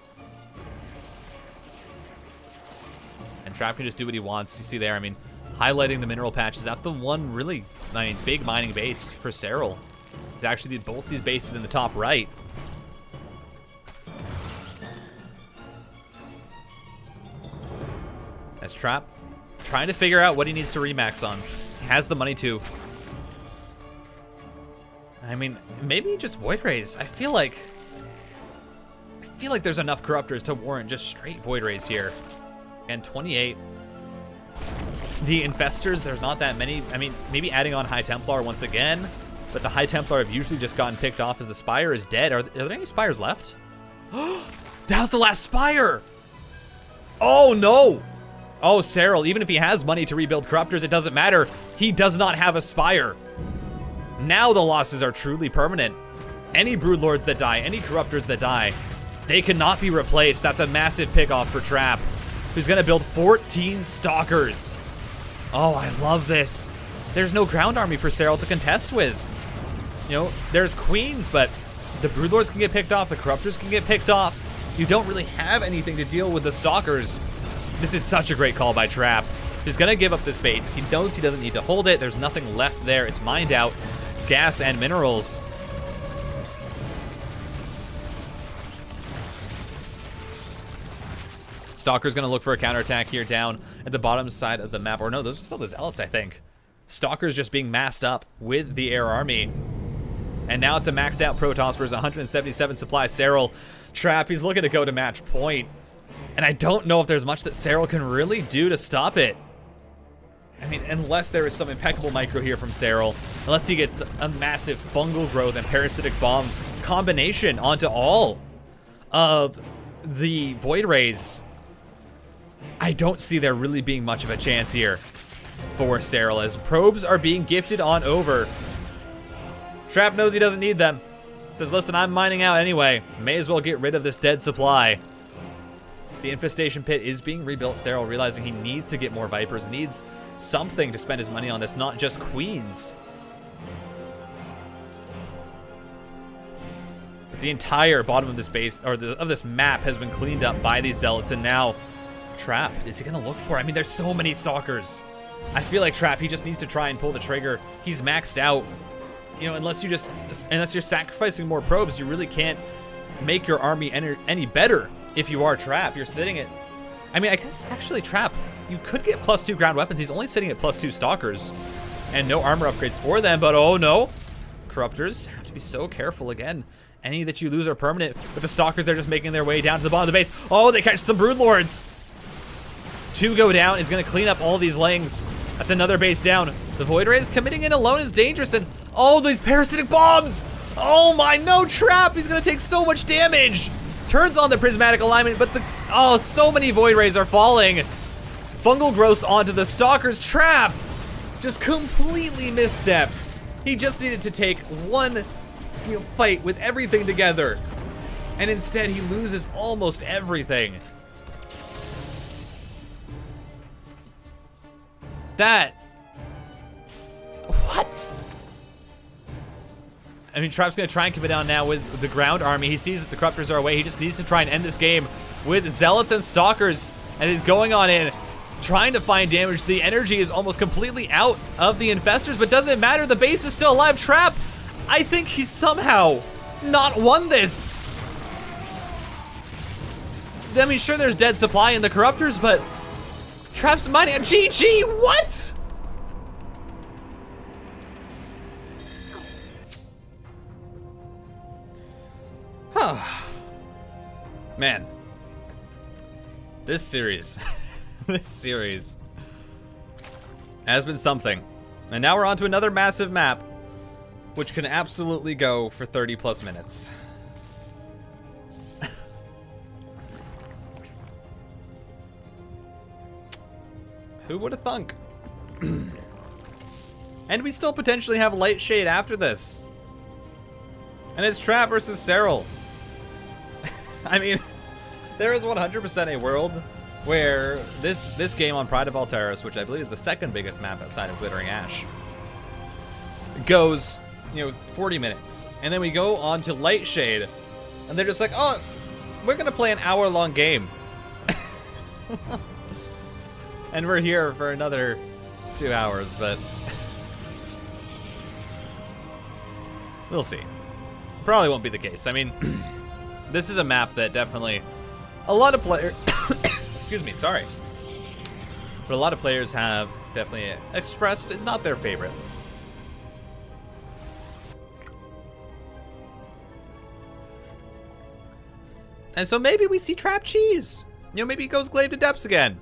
A: And Trap can just do what he wants. You see there, I mean, highlighting the mineral patches. That's the one really, I mean, big mining base for Serral. It's actually both these bases in the top right. As Trap trying to figure out what he needs to remax on. He has the money to. I mean, maybe just Void Rays. I feel like there's enough Corruptors to warrant just straight Void Rays here. And 28. The Infestors, there's not that many. I mean, maybe adding on High Templar once again, but the High Templar have usually just gotten picked off as the Spire is dead. Are there any Spires left? That was the last Spire! Oh no! Oh, Serral, even if he has money to rebuild Corruptors, it doesn't matter. He does not have a Spire. Now the losses are truly permanent. Any Broodlords that die, any Corruptors that die, they cannot be replaced. That's a massive pick-off for Trap, who's going to build 14 Stalkers. Oh, I love this. There's no ground army for Serral to contest with. You know, there's Queens, but the Broodlords can get picked off. The Corruptors can get picked off. You don't really have anything to deal with the Stalkers. This is such a great call by Trap. He's going to give up this base. He knows he doesn't need to hold it. There's nothing left there. It's mined out. Gas and minerals. Stalker's going to look for a counterattack here down at the bottom side of the map. Or no, those are still the Zealots, I think. Stalker's just being massed up with the air army. And now it's a maxed out Protoss versus 177 supply. Serral, Trap, he's looking to go to match point. And I don't know if there's much that Serral can really do to stop it. I mean, unless there is some impeccable micro here from Serral. Unless he gets a massive fungal growth and parasitic bomb combination onto all of the Void Rays. I don't see there really being much of a chance here for Serral as probes are being gifted on over. Trap knows he doesn't need them. Says, listen, I'm mining out anyway. May as well get rid of this dead supply. The infestation pit is being rebuilt. Serral realizing he needs to get more Vipers, needs something to spend his money on that's not just Queens. But the entire bottom of this base, or of this map, has been cleaned up by these Zealots, and now Trap, is he gonna look for it? I mean, there's so many Stalkers. I feel like Trap, he just needs to try and pull the trigger. He's maxed out. You know, unless you're sacrificing more probes, you really can't make your army any better. If you are Trap, you're sitting at, I mean, I guess actually Trap, you could get +2 ground weapons. He's only sitting at +2 Stalkers and no armor upgrades for them, but oh no. Corruptors have to be so careful again. Any that you lose are permanent, but the Stalkers, they're just making their way down to the bottom of the base. Oh, they catch some Broodlords. 2 go down is going to clean up all these Lings. That's another base down. The Void Rays committing in alone is dangerous, and oh, these parasitic bombs. Oh my, no, Trap, he's going to take so much damage. Turns on the prismatic alignment, but oh, so many Void Rays are falling. Fungal growths onto the Stalker's. Trap just completely missteps. He just needed to take one fight with everything together, and instead he loses almost everything. What? I mean, Trap's going to try and keep it down now with the ground army. He sees that the Corruptors are away. He just needs to try and end this game with Zealots and Stalkers. And he's going on in, trying to find damage. The energy is almost completely out of the Infestors, but doesn't matter. The base is still alive. Trap, I think he's somehow not won this. I mean, sure, there's dead supply in the Corruptors, but Trap's mining. GG, what? Man, this series, this series has been something. And now we're on to another massive map, which can absolutely go for 30+ minutes. Who would have thunk? And we still potentially have Light Shade after this. And it's Trap versus Serral. I mean, there is 100% a world where this game on Pride of Altaris, which I believe is the second biggest map outside of Glittering Ash, goes, 40 minutes. And then we go on to Light Shade, and they're just like, oh, we're gonna play an hour-long game. And we're here for another 2 hours, but we'll see. Probably won't be the case. I mean, this is a map that definitely a lot of players, excuse me, sorry. But a lot of players have definitely expressed it's not their favorite. And so maybe we see Trap Cheese. Maybe he goes Glaive to Depths again.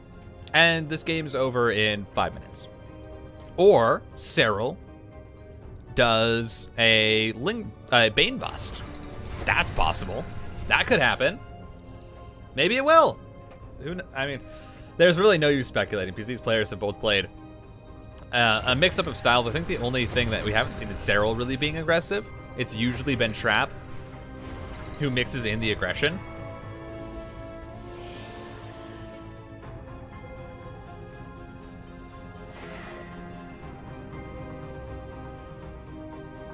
A: And this game's over in 5 minutes. Or Serral does a Bane Bust. That's possible. That could happen. Maybe it will. I mean, there's really no use speculating because these players have both played a mix-up of styles. I think the only thing that we haven't seen is Serral really being aggressive. It's usually been Trap who mixes in the aggression.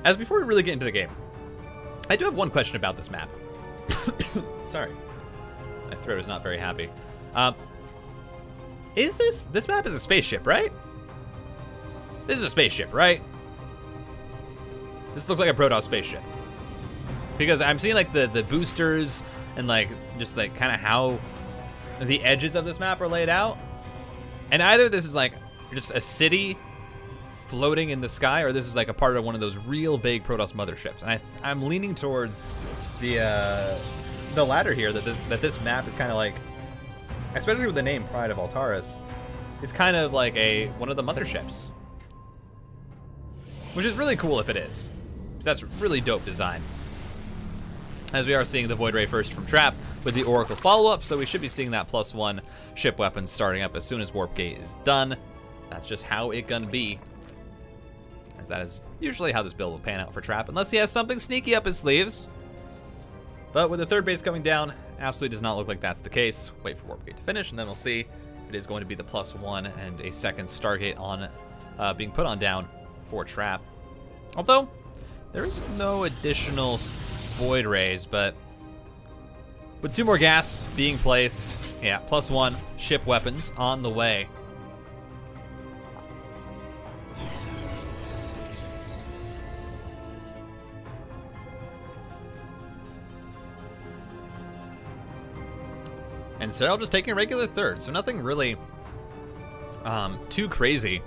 A: As before we really get into the game, I do have one question about this map. Sorry. My throat is not very happy. This map is a spaceship, right? This is a spaceship, right? This looks like a Protoss spaceship. Because I'm seeing like the boosters and like just like kind of how the edges of this map are laid out. And either this is like just a city floating in the sky, or this is like a part of one of those real big Protoss motherships. And I'm leaning towards the latter here, that this map is kind of like, especially with the name Pride of Altaris, it's kind of like one of the motherships, which is really cool if it is, because that's really dope design. As we are seeing the Void Ray first from Trap with the Oracle follow-up, so we should be seeing that +1 ship weapon starting up as soon as Warp Gate is done. That's just how it gonna be, as that is usually how this build will pan out for Trap, unless he has something sneaky up his sleeves. But with the third base coming down, absolutely does not look like that's the case. Wait for Warp Gate to finish, and then we'll see. It is going to be the +1 and a second Stargate on being put on down for Trap. Although, there is no additional Void Rays, but with 2 more gas being placed, yeah, +1 ship weapons on the way. And Serral just taking a regular third, so nothing really too crazy.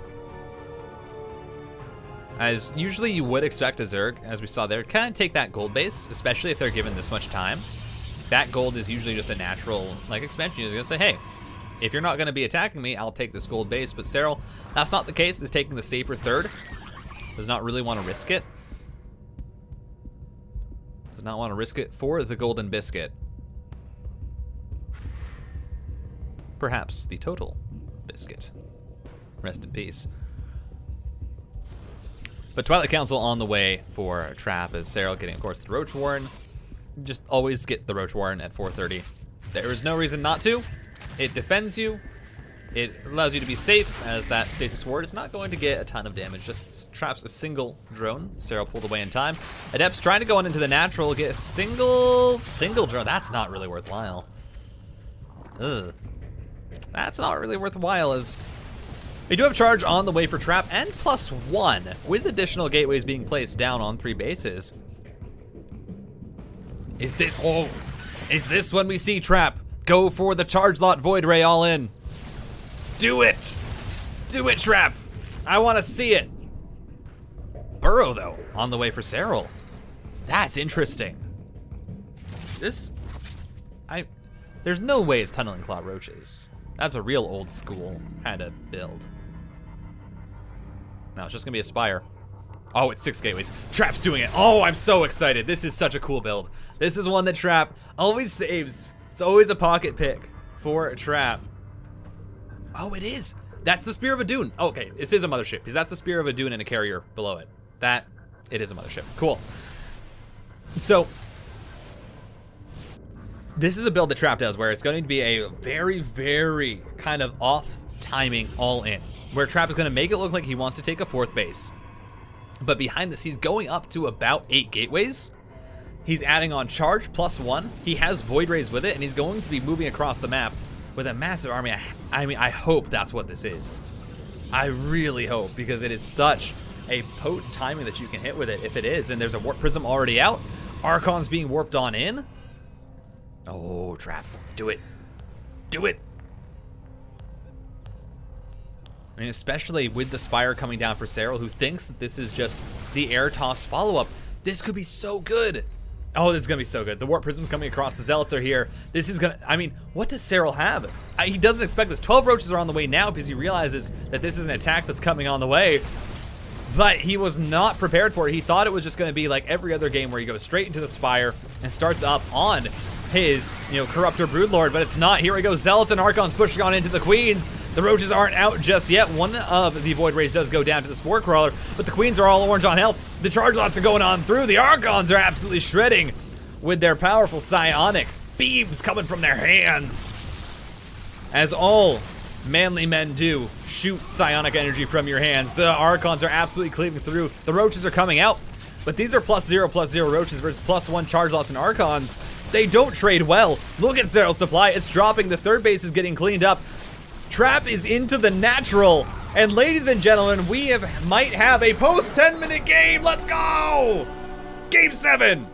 A: As usually you would expect a Zerg, as we saw there, kind of take that gold base, especially if they're given this much time. That gold is usually just a natural like expansion. You're gonna say, hey, if you're not gonna be attacking me, I'll take this gold base. But Serral, that's not the case. Is taking the safer third. Does not really want to risk it. Does not want to risk it for the golden biscuit. Perhaps the total biscuit. Rest in peace. But Twilight Council on the way for Trap, as Serral getting, of course, the Roach Warren. Just always get the Roach Warren at 430. There is no reason not to. It defends you. It allows you to be safe, as that Stasis Ward is not going to get a ton of damage. Just traps a single drone. Serral pulled away in time. Adept's trying to go on into the natural, get a single drone. That's not really worthwhile. Ugh. That's not really worthwhile, as they do have charge on the way for Trap and +1 with additional gateways being placed down on 3 bases. Is this when we see Trap go for the charge lot Void Ray all in? Do it! Do it, Trap! I want to see it! Burrow, though, on the way for Serral. That's interesting. There's no way it's Tunneling Claw Roaches. That's a real old school kind of build. No, it's just gonna be a Spire. Oh, it's 6 gateways. Trap's doing it. Oh, I'm so excited. This is such a cool build. This is one that Trap always saves. It's always a pocket pick for a Trap. Oh, it is. That's the Spear of Adun. Oh, okay, this is a mothership, because that's the Spear of Adun and a carrier below it. It is a mothership. Cool. So, this is a build that Trap does where it's going to be a very, very kind of off timing all in, where Trap is going to make it look like he wants to take a 4th base. But behind this, he's going up to about 8 gateways. He's adding on charge +1. He has Void Rays with it, and he's going to be moving across the map with a massive army. I mean, I hope that's what this is. I really hope, because it is such a potent timing that you can hit with it if it is. And there's a Warp Prism already out. Archon's being warped on in. Oh, Trap, do it. Do it. I mean, especially with the Spire coming down for Serral, who thinks that this is just the air toss follow-up. This could be so good. Oh, this is going to be so good. The Warp Prism's coming across. The Zealots are here. This is going to... I mean, what does Serral have? He doesn't expect this. 12 Roaches are on the way now because he realizes that this is an attack that's coming on the way. But he was not prepared for it. He thought it was just going to be like every other game where he goes straight into the Spire and starts up on his, Corruptor Broodlord, but it's not. Here we go, Zealots and Archons pushing on into the Queens. The Roaches aren't out just yet. One of the Void Rays does go down to the Spore Crawler, but the Queens are all orange on health. The Charge Lots are going on through. The Archons are absolutely shredding with their powerful psionic beams coming from their hands. As all manly men do, shoot psionic energy from your hands. The Archons are absolutely cleaving through. The Roaches are coming out, but these are +0/+0 Roaches versus +1 Charge Lots and Archons. They don't trade well. Look at Serral's supply. It's dropping. The third base is getting cleaned up. Trap is into the natural. And ladies and gentlemen, we might have a post 10-minute game. Let's go! Game 7.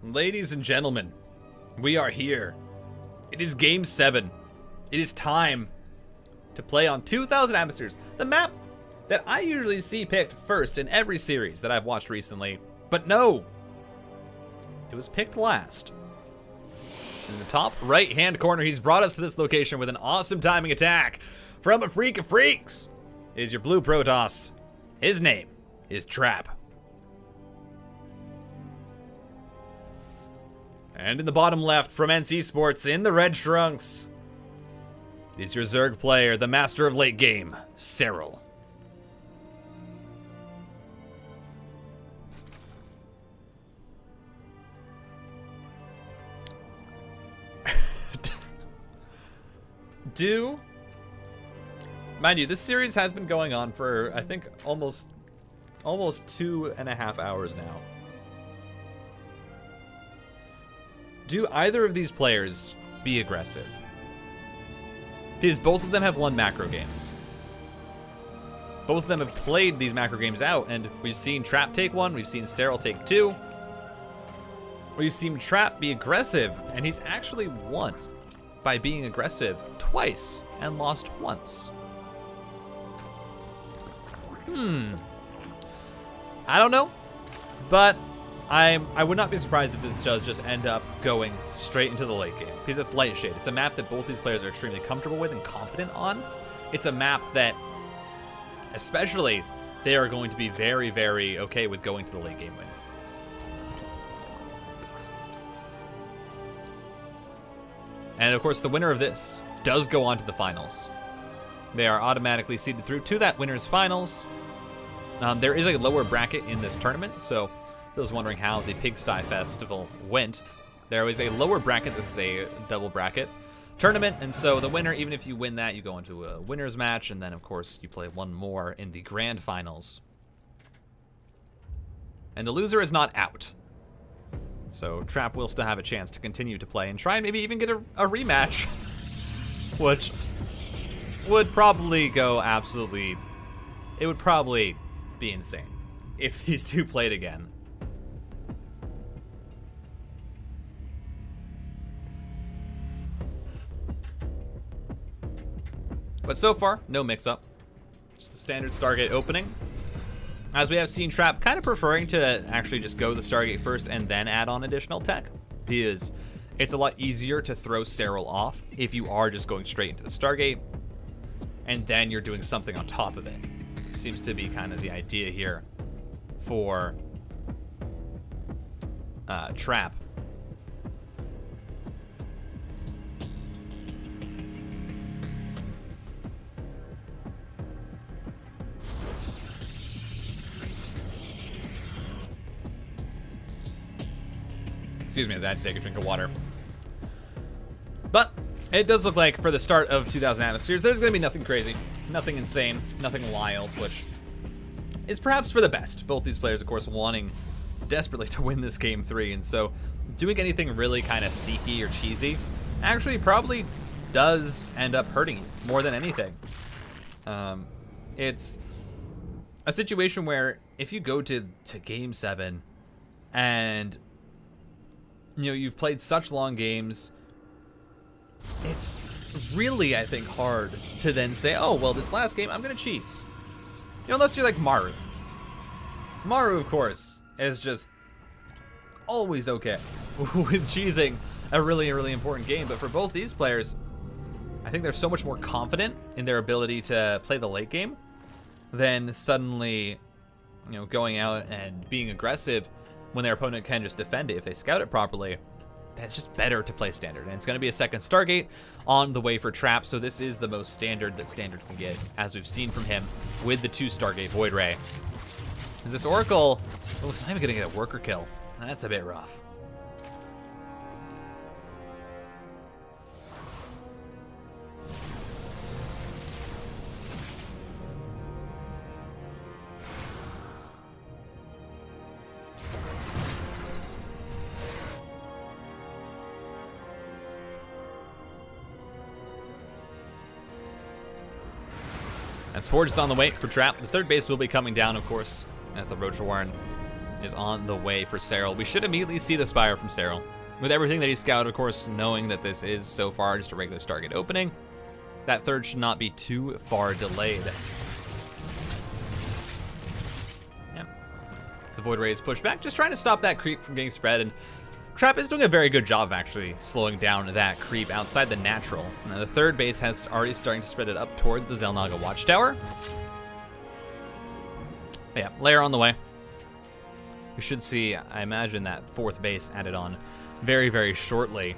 A: Ladies and gentlemen, we are here. It is Game 7. It is time to play on 2,000 Atmospheres, the map that I usually see picked first in every series that I've watched recently. But no, it was picked last. In the top right-hand corner, he's brought us to this location with an awesome timing attack from a freak of freaks. It is your blue Protoss. His name is Trap. And in the bottom left from NC Sports, in the red trunks, is your Zerg player, the master of late game, Serral. Mind you, this series has been going on for, I think, almost 2.5 hours now. Do either of these players be aggressive? Because both of them have won macro games. Both of them have played these macro games out, and we've seen Trap take one, we've seen Serral take two. We've seen Trap be aggressive, and he's actually won by being aggressive twice and lost once. I don't know, but I would not be surprised if this does just end up going straight into the late game, because it's Lightshade. It's a map that both these players are extremely comfortable with and confident on. It's a map that, especially, they are going to be very, very okay with going to the late game win. And of course, the winner of this does go on to the finals. They are automatically seeded through to that winner's finals. There is a lower bracket in this tournament, so I was wondering how the Pigsty Festival went. There was a lower bracket. This is a double bracket tournament, and so the winner, even if you win that, you go into a winner's match, and then of course you play one more in the grand finals. And the loser is not out. So Trap will still have a chance to continue to play and try and maybe even get a rematch, which would probably go absolutely, it would probably be insane if these two played again. But so far, no mix-up. Just the standard Stargate opening. As we have seen Trap kind of preferring to actually just go the Stargate first and then add on additional tech, because it's a lot easier to throw Serral off if you are just going straight into the Stargate and then you're doing something on top of it. Seems to be kind of the idea here for Trap. Excuse me as I had to take a drink of water. But it does look like for the start of 2,000 Atmospheres, there's going to be nothing crazy, nothing insane, nothing wild, which is perhaps for the best. Both these players, of course, wanting desperately to win this Game 3, and so doing anything really kind of sneaky or cheesy actually probably does end up hurting you more than anything. It's a situation where if you go to Game 7 and you've played such long games, it's really, I think, hard to then say, oh, well, this last game, I'm going to cheese. Unless you're like Maru. Maru, of course, is just always okay with cheesing a really, really important game. But for both these players, I think they're so much more confident in their ability to play the late game than suddenly, going out and being aggressive when their opponent can just defend it if they scout it properly, that's just better to play Standard. And it's going to be a second Stargate on the way for Trap, so this is the most Standard that Standard can get, as we've seen from him with the 2 Stargate Void Ray. And this Oracle, oh, it's not even going to get a worker kill. That's a bit rough. As Forge is on the way for Trap, the 3rd base will be coming down, of course, as the Roach Warren is on the way for Serral. We should immediately see the Spire from Serral. With everything that he's scouted, of course, knowing that this is so far just a regular Stargate opening, that 3rd should not be too far delayed. Yeah. As the Void Ray is pushed back, just trying to stop that creep from getting spread, and Trap is doing a very good job of actually slowing down that creep outside the natural. Now, the 3rd base has already starting to spread it up towards the Xel'Naga Watchtower. But yeah, layer on the way. We should see, I imagine, that 4th base added on very, very shortly.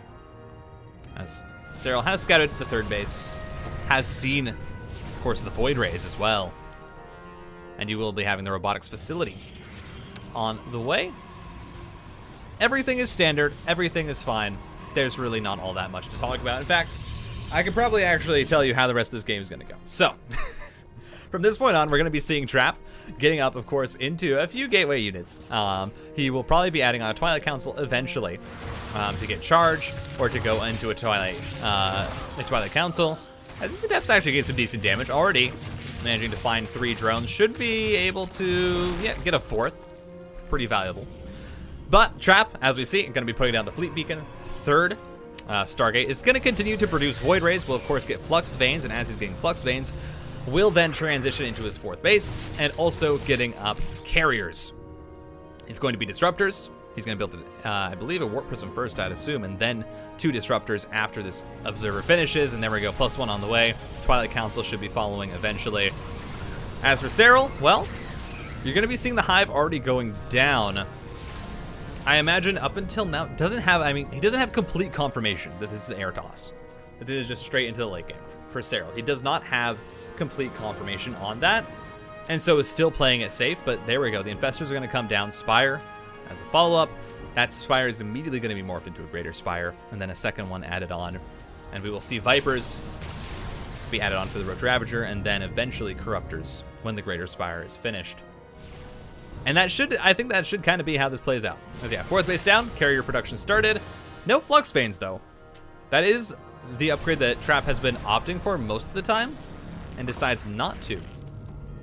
A: As Serral has scouted the 3rd base, has seen, of course, the Void Rays as well. And you will be having the robotics facility on the way. Everything is standard. Everything is fine. There's really not all that much to talk about. In fact, I could probably actually tell you how the rest of this game is going to go. So, from this point on, we're going to be seeing Trap getting up, of course, into a few gateway units. He will probably be adding on a Twilight Council eventually to get charged or to go into a Twilight Council. These Adepts actually get some decent damage already. Managing to find 3 drones. Should be able to get a 4th. Pretty valuable. But Trap, as we see, going to be putting down the Fleet Beacon. 3rd Stargate is going to continue to produce Void Rays. Will, of course, get Flux Veins, and as he's getting Flux Veins, will then transition into his 4th base, and also getting up Carriers. It's going to be Disruptors. He's going to build, I believe, a Warp Prism first, I'd assume, and then 2 Disruptors after this Observer finishes, and there we go, +1 on the way. Twilight Council should be following eventually. As for Serral, well, you're going to be seeing the Hive already going down. I imagine up until now, he doesn't have complete confirmation that this is an air toss. That this is just straight into the late game for Serral. He does not have complete confirmation on that, and so is still playing it safe, but there we go. The Infestors are going to come down. Spire as the follow-up. That Spire is immediately going to be morphed into a Greater Spire, and then a second one added on. And we will see Vipers be added on for the Roach Ravager, and then eventually Corruptors when the Greater Spire is finished. And that should, I think that should kind of be how this plays out. As yeah, 4th base down, Carrier production started. No Flux Veins though. That is the upgrade that Trap has been opting for most of the time, and decides not to,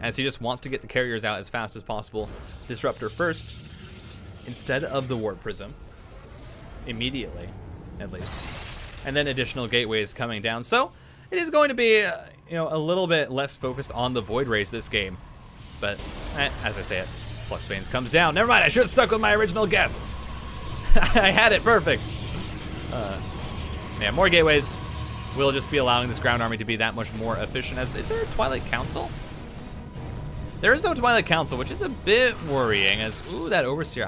A: as he just wants to get the Carriers out as fast as possible. Disruptor first, instead of the Warp Prism, immediately, at least. And then additional gateways coming down. So it is going to be, a little bit less focused on the Void Rays this game. But as I say it, Flux Veins comes down. Never mind, I should have stuck with my original guess. I had it perfect. Yeah, more gateways will just be allowing this ground army to be that much more efficient. Is there a Twilight Council? There is no Twilight Council, which is a bit worrying, as, ooh, that Overseer,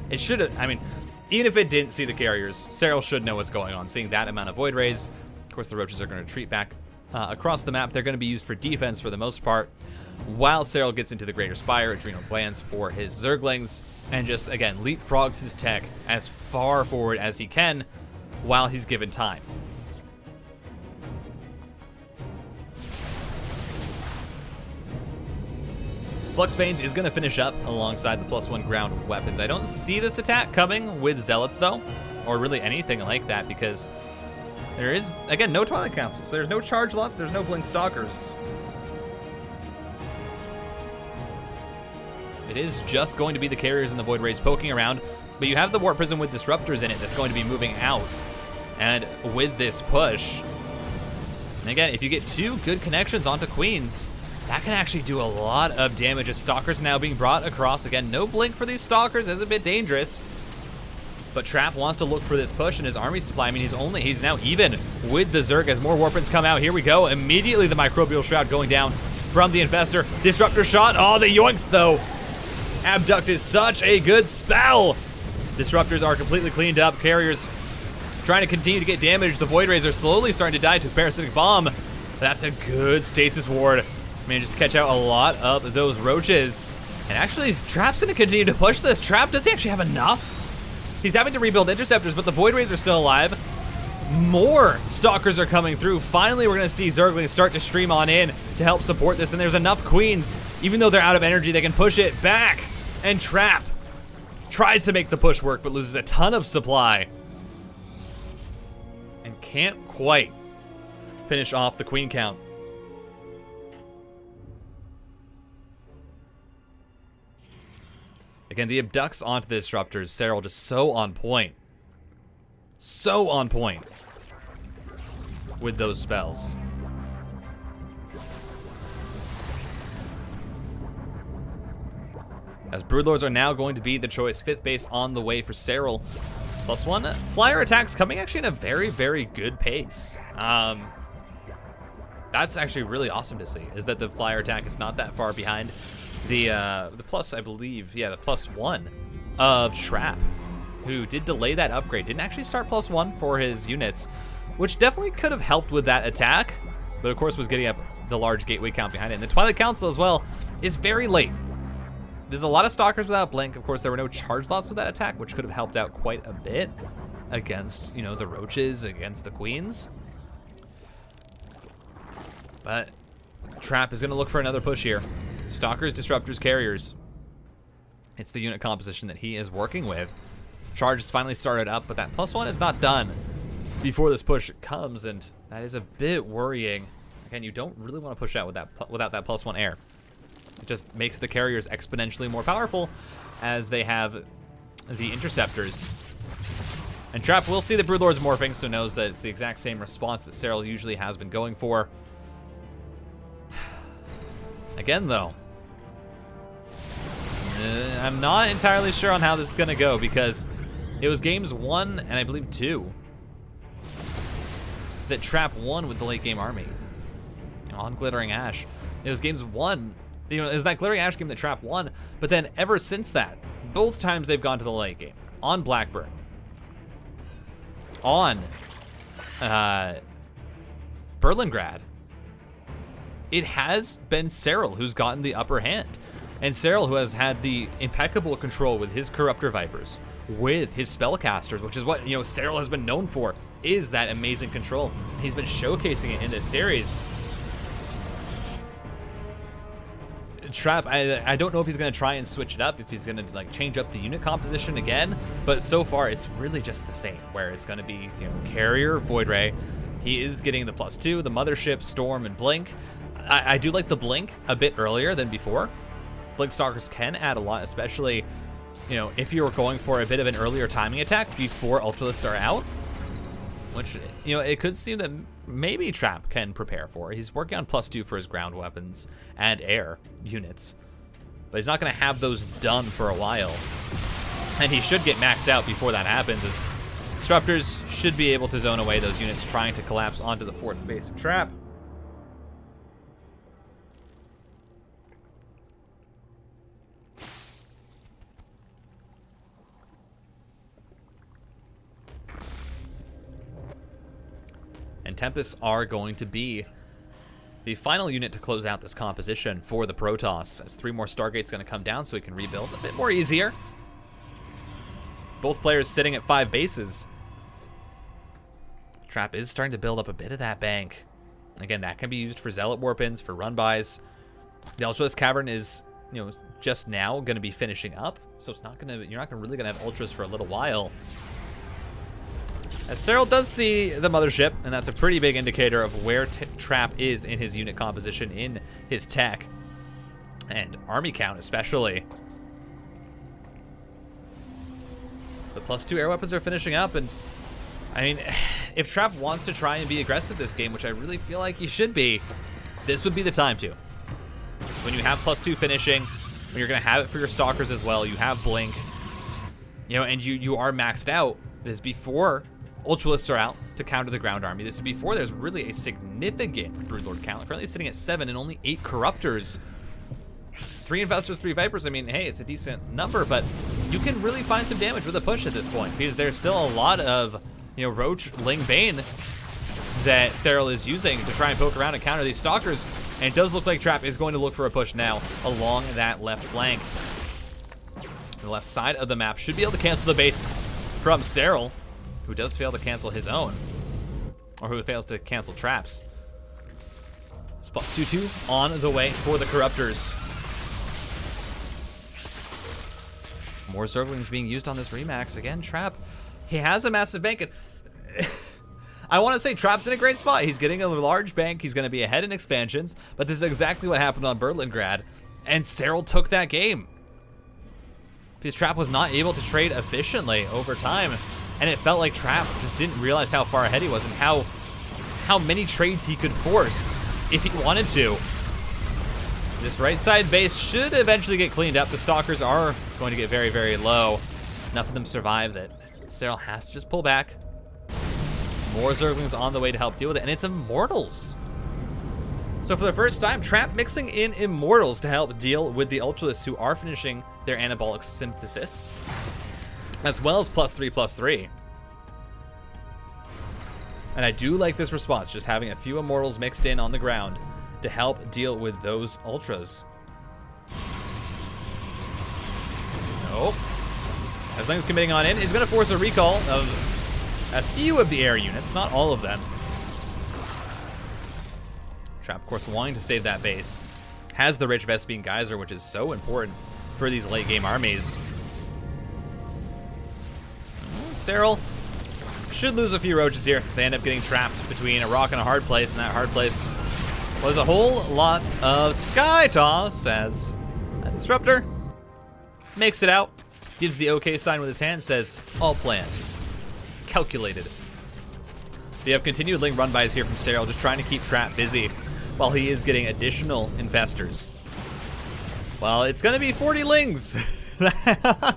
A: it should have, even if it didn't see the Carriers, Serral should know what's going on, seeing that amount of Void Rays. Of course, the Roaches are going to retreat back across the map. They're going to be used for defense for the most part, while Serral gets into the Greater Spire, Adrenal Glands for his Zerglings, and just, again, leapfrogs his tech as far forward as he can while he's given time. Flux Veins is going to finish up alongside the +1 ground weapons. I don't see this attack coming with Zealots, though, or really anything like that, because there is, again, no Twilight Council, so there's no Charge Lots, there's no Blink Stalkers. It is just going to be the Carriers and the Void Rays poking around, but you have the Warp Prism with Disruptors in it that's going to be moving out. And with this push, and again, if you get 2 good connections onto Queens, that can actually do a lot of damage as Stalkers now being brought across. Again, no Blink for these Stalkers, is a bit dangerous. But Trap wants to look for this push in his army supply. He's now even with the Zerg as more Warpins come out. Here we go. Immediately the Microbial Shroud going down from the Infestor. Disruptor shot. Oh, the yoinks though. Abduct is such a good spell. Disruptors are completely cleaned up. Carriers trying to continue to get damaged. The Void Rays are slowly starting to die to a Parasitic Bomb. That's a good stasis ward. Manages to catch out a lot of those roaches. And actually, Trap's going to continue to push this. Trap, does he actually have enough? He's having to rebuild interceptors, but the Void Rays are still alive. More Stalkers are coming through. Finally, we're going to see Zerglings start to stream on in to help support this. And there's enough Queens. Even though they're out of energy, they can push it back. And Trap tries to make the push work, but loses a ton of supply. And can't quite finish off the Queen count. Again, the abducts onto the disruptors. Serral just so on point. So on point with those spells. As Broodlords are now going to be the choice. 5th base on the way for Serral. +1 flyer attacks coming actually in a very, very good pace. That's actually really awesome to see, is that the flyer attack is not that far behind the plus, I believe, yeah, the +1 of Trap, who did delay that upgrade. Didn't actually start +1 for his units, which definitely could have helped with that attack, but of course was getting up the large gateway count behind it. And the Twilight Council as well is very late. There's a lot of Stalkers without Blink. Of course, there were no charge slots with that attack, which could have helped out quite a bit against, you know, the Roaches, against the Queens. But Trap is going to look for another push here. Stalkers, Disruptors, Carriers. It's the unit composition that he is working with. Charge has finally started up, but that +1 is not done before this push comes, and that is a bit worrying. Again, you don't really want to push out with that without that +1 air. It just makes the Carriers exponentially more powerful as they have the Interceptors. And Trap will see the Broodlords morphing, so knows that it's the exact same response that Serral usually has been going for. Again, though, I'm not entirely sure on how this is going to go, because it was games 1 and I believe 2 that Trap won with the late game army, you know, on Glittering Ash. It was games 1, you know, it was that Glittering Ash game that Trap won, but then ever since that, both times they've gone to the late game, on Blackburn, on Berlingrad, it has been Serral who's gotten the upper hand. And Serral, who has had the impeccable control with his Corruptor Vipers, with his Spellcasters, which is what, you know, Serral has been known for, is that amazing control. He's been showcasing it in this series. Trap, I don't know if he's going to try and switch it up, if he's going to like change up the unit composition again, but so far it's really just the same, where it's going to be, you know, Carrier, Void Ray. He is getting the +2, the Mothership, Storm, and Blink. I do like the Blink a bit earlier than before. Blink Stalkers can add a lot, especially, you know, if you were going for a bit of an earlier timing attack before Ultralisks are out, which, you know, it could seem that maybe Trap can prepare for. He's working on +2 for his ground weapons and air units, but he's not going to have those done for a while, and he should get maxed out before that happens, as Disruptors should be able to zone away those units trying to collapse onto the 4th base of Trap. And Tempests are going to be the final unit to close out this composition for the Protoss, as 3 more Stargates going to come down so he can rebuild a bit more easier. Both players sitting at 5 bases. Trap is starting to build up a bit of that bank. Again, that can be used for Zealot Warp-ins, for run-bys. The Ultralisk Cavern is, you know, just now going to be finishing up, so it's not going to, you're not really going to have Ultras for a little while. As Serral does see the Mothership, and that's a pretty big indicator of where Trap is in his unit composition, in his tech, and army count especially. The +2 air weapons are finishing up, and I mean, if Trap wants to try and be aggressive this game, which I really feel like he should be, this would be the time to. When you have +2 finishing, when you're going to have it for your Stalkers as well, you have Blink, you know, and you are maxed out. This is before Ultralisks are out to counter the ground army. This is before there's really a significant Broodlord count. Currently sitting at 7 and only 8 Corruptors. 3 Infestors, 3 Vipers, I mean, hey, it's a decent number, but you can really find some damage with a push at this point, because there's still a lot of, you know, Roach, Ling, Bane that Serral is using to try and poke around and counter these Stalkers, and it does look like Trap is going to look for a push now along that left flank. The left side of the map should be able to cancel the base from Serral, who does fail to cancel his own, or who fails to cancel Trap's. It's plus 2-2 on the way for the Corruptors. More Zerglings being used on this Remax. Again, Trap, he has a massive bank. And I want to say Trap's in a great spot. He's getting a large bank. He's going to be ahead in expansions. But this is exactly what happened on Berlingrad. And Serral took that game. Because Trap was not able to trade efficiently over time. And it felt like Trap just didn't realize how far ahead he was and how many trades he could force if he wanted to. This right side base should eventually get cleaned up. The Stalkers are going to get very, very low. Enough of them survive that Serral has to just pull back. More Zerglings on the way to help deal with it, and it's Immortals. So for the first time, Trap mixing in Immortals to help deal with the Ultralists who are finishing their Anabolic Synthesis, as well as +3/+3. And I do like this response, just having a few Immortals mixed in on the ground to help deal with those Ultras. Nope. As long as committing on in, is going to force a recall of a few of the air units, not all of them. Trap, of course, wanting to save that base. Has the rich Vespene Geyser, which is so important for these late game armies. Serral should lose a few Roaches here. They end up getting trapped between a rock and a hard place, and that hard place was a whole lot of Sky Toss as a Disruptor makes it out, gives the OK sign with its hand, says, all planned, calculated. We have continued Ling run-bys here from Serral, just trying to keep Trap busy while he is getting additional Infestors. Well, it's gonna be 40 Lings. I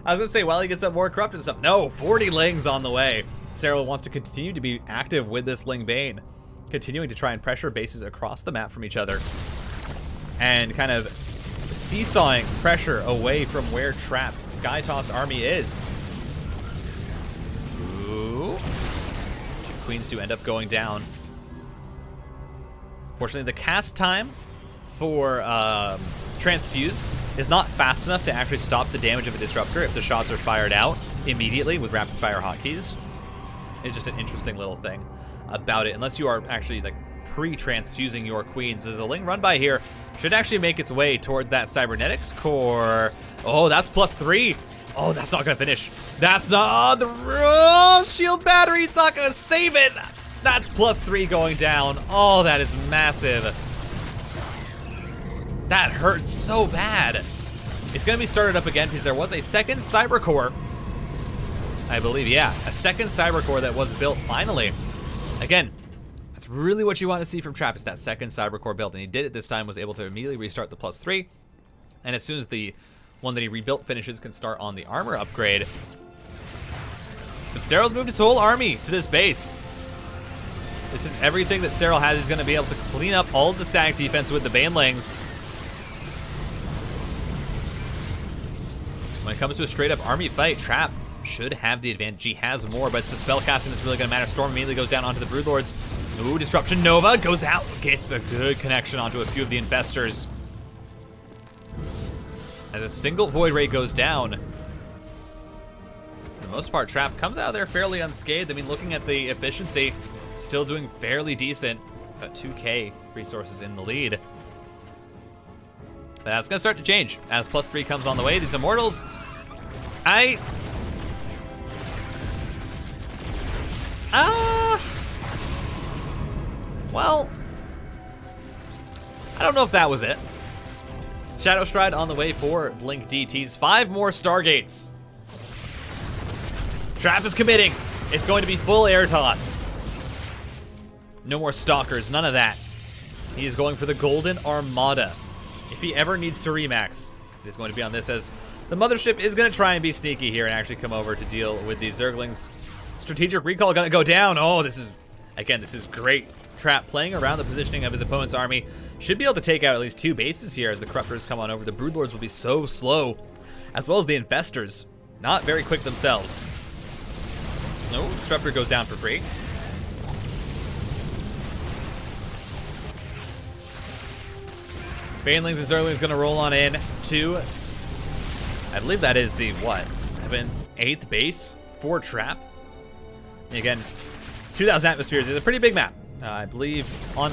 A: was gonna say, while he gets up more corrupted stuff. No, 40 Lings on the way. Serral wants to continue to be active with this Ling Bane, continuing to try and pressure bases across the map from each other and kind of seesawing pressure away from where Trap's Sky Toss army is. Ooh. 2 Queens do end up going down. Fortunately, the cast time for Transfuse is not fast enough to actually stop the damage of a Disruptor if the shots are fired out immediately with rapid fire hotkeys. It's just an interesting little thing about it, unless you are actually like pre-transfusing your Queens. As a Ling run by here should actually make its way towards that Cybernetics core. Oh, that's +3. Oh, that's not gonna finish. That's not the shield battery's not gonna save it. That's +3 going down. Oh, that is massive. That hurts so bad. It's gonna be started up again because there was a second Cyber Core. I believe, yeah, a second Cyber Core that was built finally. Again, that's really what you want to see from Trap, is that second Cyber Core build, and he did it this time, was able to immediately restart the +3, and as soon as the one that he rebuilt finishes, can start on the armor upgrade. But Serral's moved his whole army to this base. This is everything that Serral has. He's going to be able to clean up all of the static defense with the Banelings. When it comes to a straight-up army fight, Trap should have the advantage. He has more, but it's the spellcasting that's really going to matter. Storm immediately goes down onto the Broodlords. Ooh, Disruption Nova goes out. Gets a good connection onto a few of the Infestors. As a single Void Ray goes down. For the most part, Trap comes out of there fairly unscathed. I mean, looking at the efficiency, still doing fairly decent. Got 2K resources in the lead. That's going to start to change as +3 comes on the way. These Immortals, well, I don't know if that was it. Shadow Stride on the way for Blink DTs. 5 more Stargates. Trap is committing. It's going to be full air toss. No more Stalkers, none of that. He is going for the Golden Armada. If he ever needs to remax, it is going to be on this, as the Mothership is going to try and be sneaky here and actually come over to deal with these Zerglings. Strategic Recall going to go down. Oh, this is, again, this is great Trap playing around the positioning of his opponent's army. Should be able to take out at least 2 bases here as the Corruptors come on over. The Broodlords will be so slow, as well as the Infestors. Not very quick themselves. No, Disruptor goes down for free. Banelings and Zerlings going to roll on in to, I believe that is the, what, 7th, 8th base for Trap. And again, 2,000 atmospheres is a pretty big map. I believe on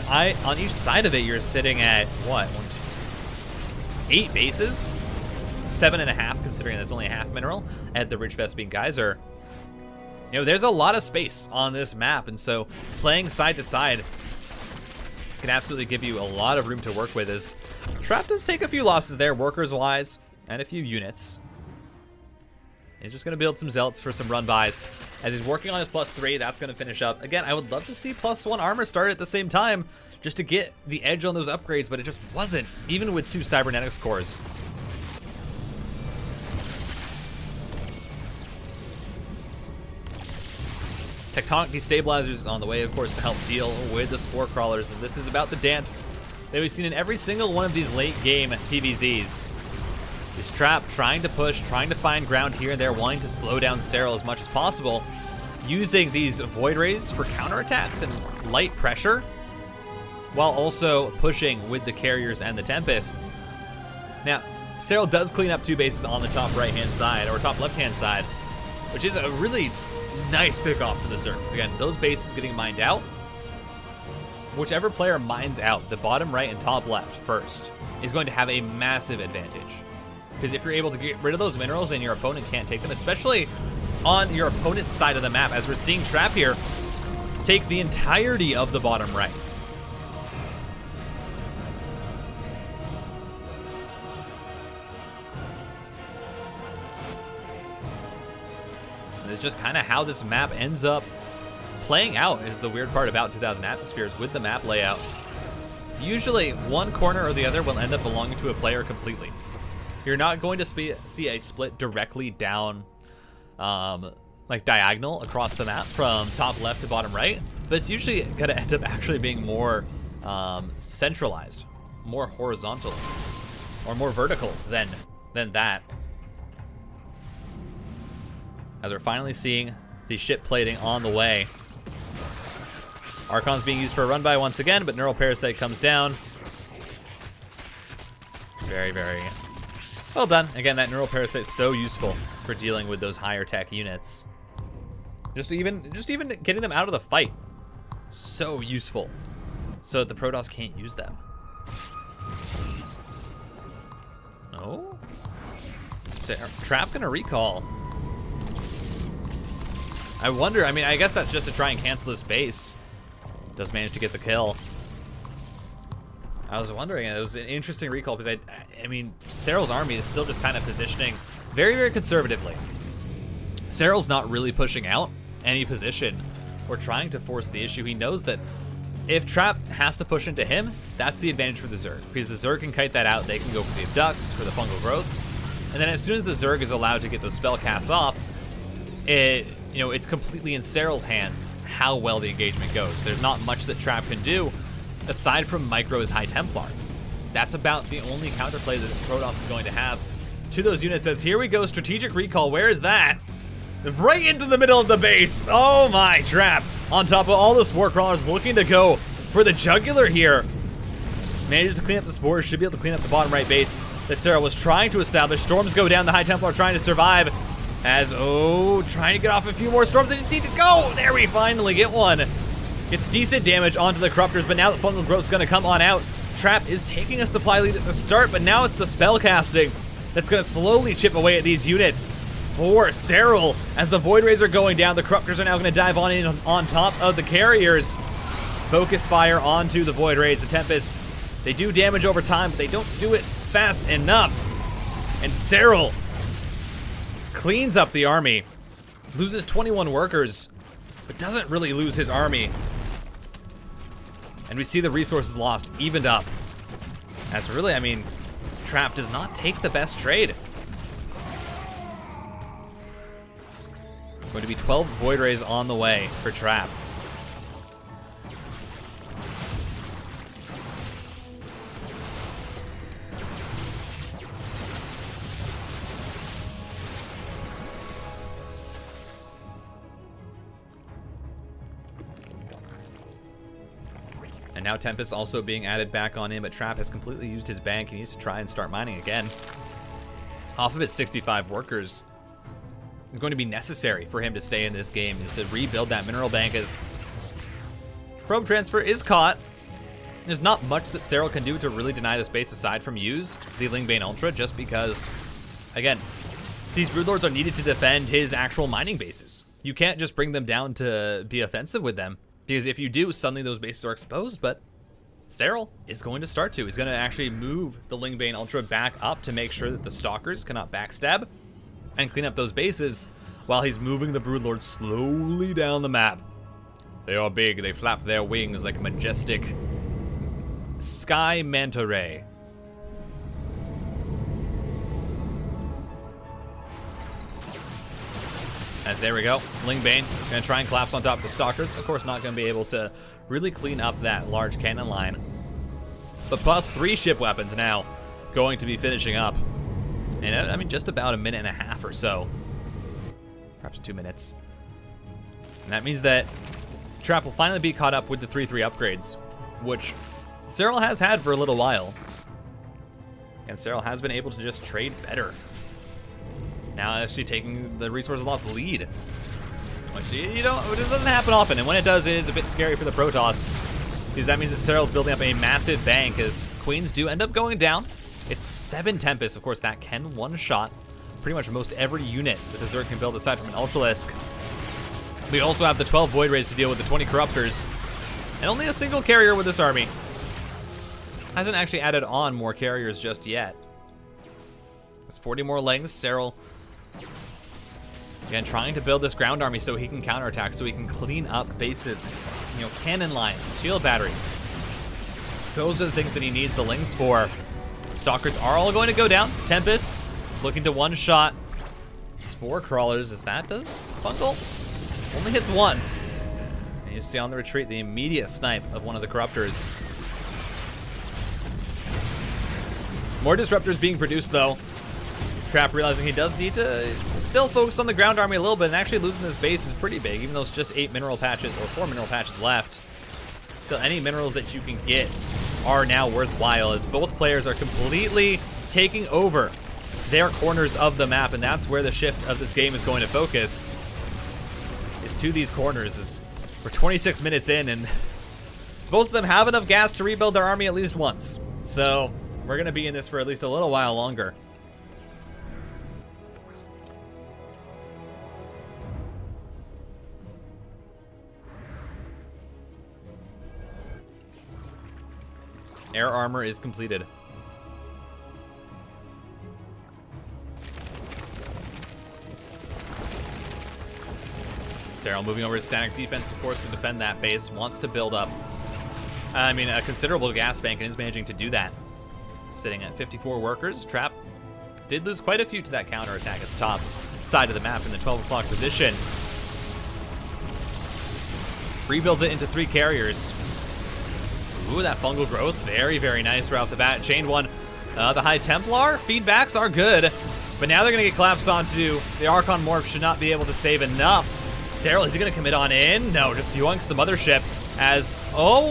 A: each side of it, you're sitting at, what, 8 bases? 7.5, considering that's only a half mineral at the Ridge Vespine Geyser. You know, there's a lot of space on this map, and so playing side to side can absolutely give you a lot of room to work with. As Trap does take a few losses there, workers-wise, and a few units. He's just going to build some Zealots for some run-bys. As he's working on his +3, that's going to finish up. Again, I would love to see +1 armor start at the same time, just to get the edge on those upgrades, but it just wasn't, even with 2 Cybernetics cores. Tectonic Destabilizers on the way, of course, to help deal with the Spore Crawlers, and this is about the dance that we've seen in every single one of these late-game PvZs. Is Trap trying to push, trying to find ground here and there, wanting to slow down Serral as much as possible, using these Void Rays for counterattacks and light pressure, while also pushing with the Carriers and the Tempests. Now, Serral does clean up 2 bases on the top right-hand side, or top left-hand side, which is a really nice pick-off for the Zergs. Again, those bases getting mined out. Whichever player mines out the bottom right and top left first is going to have a massive advantage. Because if you're able to get rid of those minerals and your opponent can't take them, especially on your opponent's side of the map, as we're seeing Trap here take the entirety of the bottom right. And it's just kind of how this map ends up playing out, is the weird part about 2,000 atmospheres with the map layout. Usually one corner or the other will end up belonging to a player completely. You're not going to see a split directly down, like diagonal across the map from top left to bottom right, but it's usually going to end up actually being more centralized, more horizontal, or more vertical than that. As we're finally seeing the ship plating on the way. Archon's being used for a run-by once again, but Neural Parasite comes down. Very, very well done. Again, that Neural Parasite is so useful for dealing with those higher tech units. Just even getting them out of the fight. So useful. So that the Protoss can't use them. Oh? Trap gonna recall. I wonder, I mean, I guess that's just to try and cancel this base. Does manage to get the kill. I was wondering, it was an interesting recall because I mean, Serral's army is still just kind of positioning very, very conservatively. Serral's not really pushing out any position or trying to force the issue. He knows that if Trap has to push into him, that's the advantage for the Zerg, because the Zerg can kite that out. They can go for the abducts, for the fungal growths, and then as soon as the Zerg is allowed to get those spell casts off, it's completely in Serral's hands how well the engagement goes. There's not much that Trap can do aside from Micro's High Templar. That's about the only counterplay that this Protoss is going to have to those units. As here we go, strategic recall. Where is that? Right into the middle of the base. Oh my, Trap on top of all the Spore Crawlers, looking to go for the jugular here. Manages to clean up the Spores, should be able to clean up the bottom right base that Serral was trying to establish. Storms go down, the High Templar trying to survive. As, trying to get off a few more storms. They just need to go. There we finally get one. It's decent damage onto the Corruptors, but now the Fungal Growth's going to come on out. Trap is taking a supply lead at the start, but now it's the spell casting that's going to slowly chip away at these units for Serral. As the Void Rays are going down, the Corruptors are now going to dive on in on top of the Carriers. Focus fire onto the Void Rays. The Tempests, they do damage over time, but they don't do it fast enough. And Serral cleans up the army, loses 21 workers, but doesn't really lose his army. And we see the resources lost evened up. As really, I mean, Trap does not take the best trade. It's going to be 12 Void Rays on the way for Trap. And now Tempest also being added back on in, but Trap has completely used his bank. He needs to try and start mining again. Off of its 65 workers is going to be necessary for him to stay in this game, is to rebuild that mineral bank as probe transfer is caught. There's not much that Serral can do to really deny this base aside from use the Lingbane Ultra, just because, again, these Broodlords are needed to defend his actual mining bases. You can't just bring them down to be offensive with them, because if you do, suddenly those bases are exposed, but Serral is going to start to. He's going to actually move the Lingbane Ultra back up to make sure that the Stalkers cannot backstab and clean up those bases while he's moving the Broodlords slowly down the map. They are big. They flap their wings like a majestic sky manta ray. As there we go, Lingbane gonna try and collapse on top of the Stalkers. Of course, not gonna be able to really clean up that large cannon line. But plus 3 ship weapons now going to be finishing up. And I mean, just about a minute and a half or so. Perhaps 2 minutes. And that means that Trap will finally be caught up with the 3-3 upgrades, which Serral has had for a little while. And Serral has been able to just trade better. Now actually taking the resources loss lead. Which, you know, it doesn't happen often. And when it does, it is a bit scary for the Protoss, because that means that Serral's building up a massive bank as Queens do end up going down. It's 7 Tempests. Of course, that can one-shot pretty much most every unit that the Zerg can build aside from an Ultralisk. We also have the 12 Void Rays to deal with, the 20 Corruptors, and only a single carrier with this army. Hasn't actually added on more carriers just yet. There's 40 more lings. Serral, again, trying to build this ground army so he can counterattack, so he can clean up bases, you know, cannon lines, shield batteries. Those are the things that he needs the lings for. Stalkers are all going to go down. Tempest looking to one-shot Spore Crawlers as that does fungal. Only hits 1. And you see on the retreat the immediate snipe of one of the Corruptors. More Disruptors being produced though. Trap realizing he does need to still focus on the ground army a little bit, and actually losing this base is pretty big, even though it's just 8 mineral patches or 4 mineral patches left. Still, any minerals that you can get are now worthwhile, as both players are completely taking over their corners of the map, and that's where the shift of this game is going to focus, is to these corners. As we're 26 minutes in, and both of them have enough gas to rebuild their army at least once. So we're going to be in this for at least a little while longer. Air armor is completed. Serral moving over to static defense, of course, to defend that base. Wants to build up, I mean, a considerable gas bank, and is managing to do that. Sitting at 54 workers. Trap did lose quite a few to that counterattack at the top side of the map in the 12 o'clock position. Rebuilds it into 3 carriers. Ooh, that fungal growth, very, very nice right off the bat. Chained one. The High Templar feedbacks are good, but now they're going to get collapsed onto the Archon Morph. Should not be able to save enough. Serral, is he going to commit on in? No, just yoinks the mothership as, oh,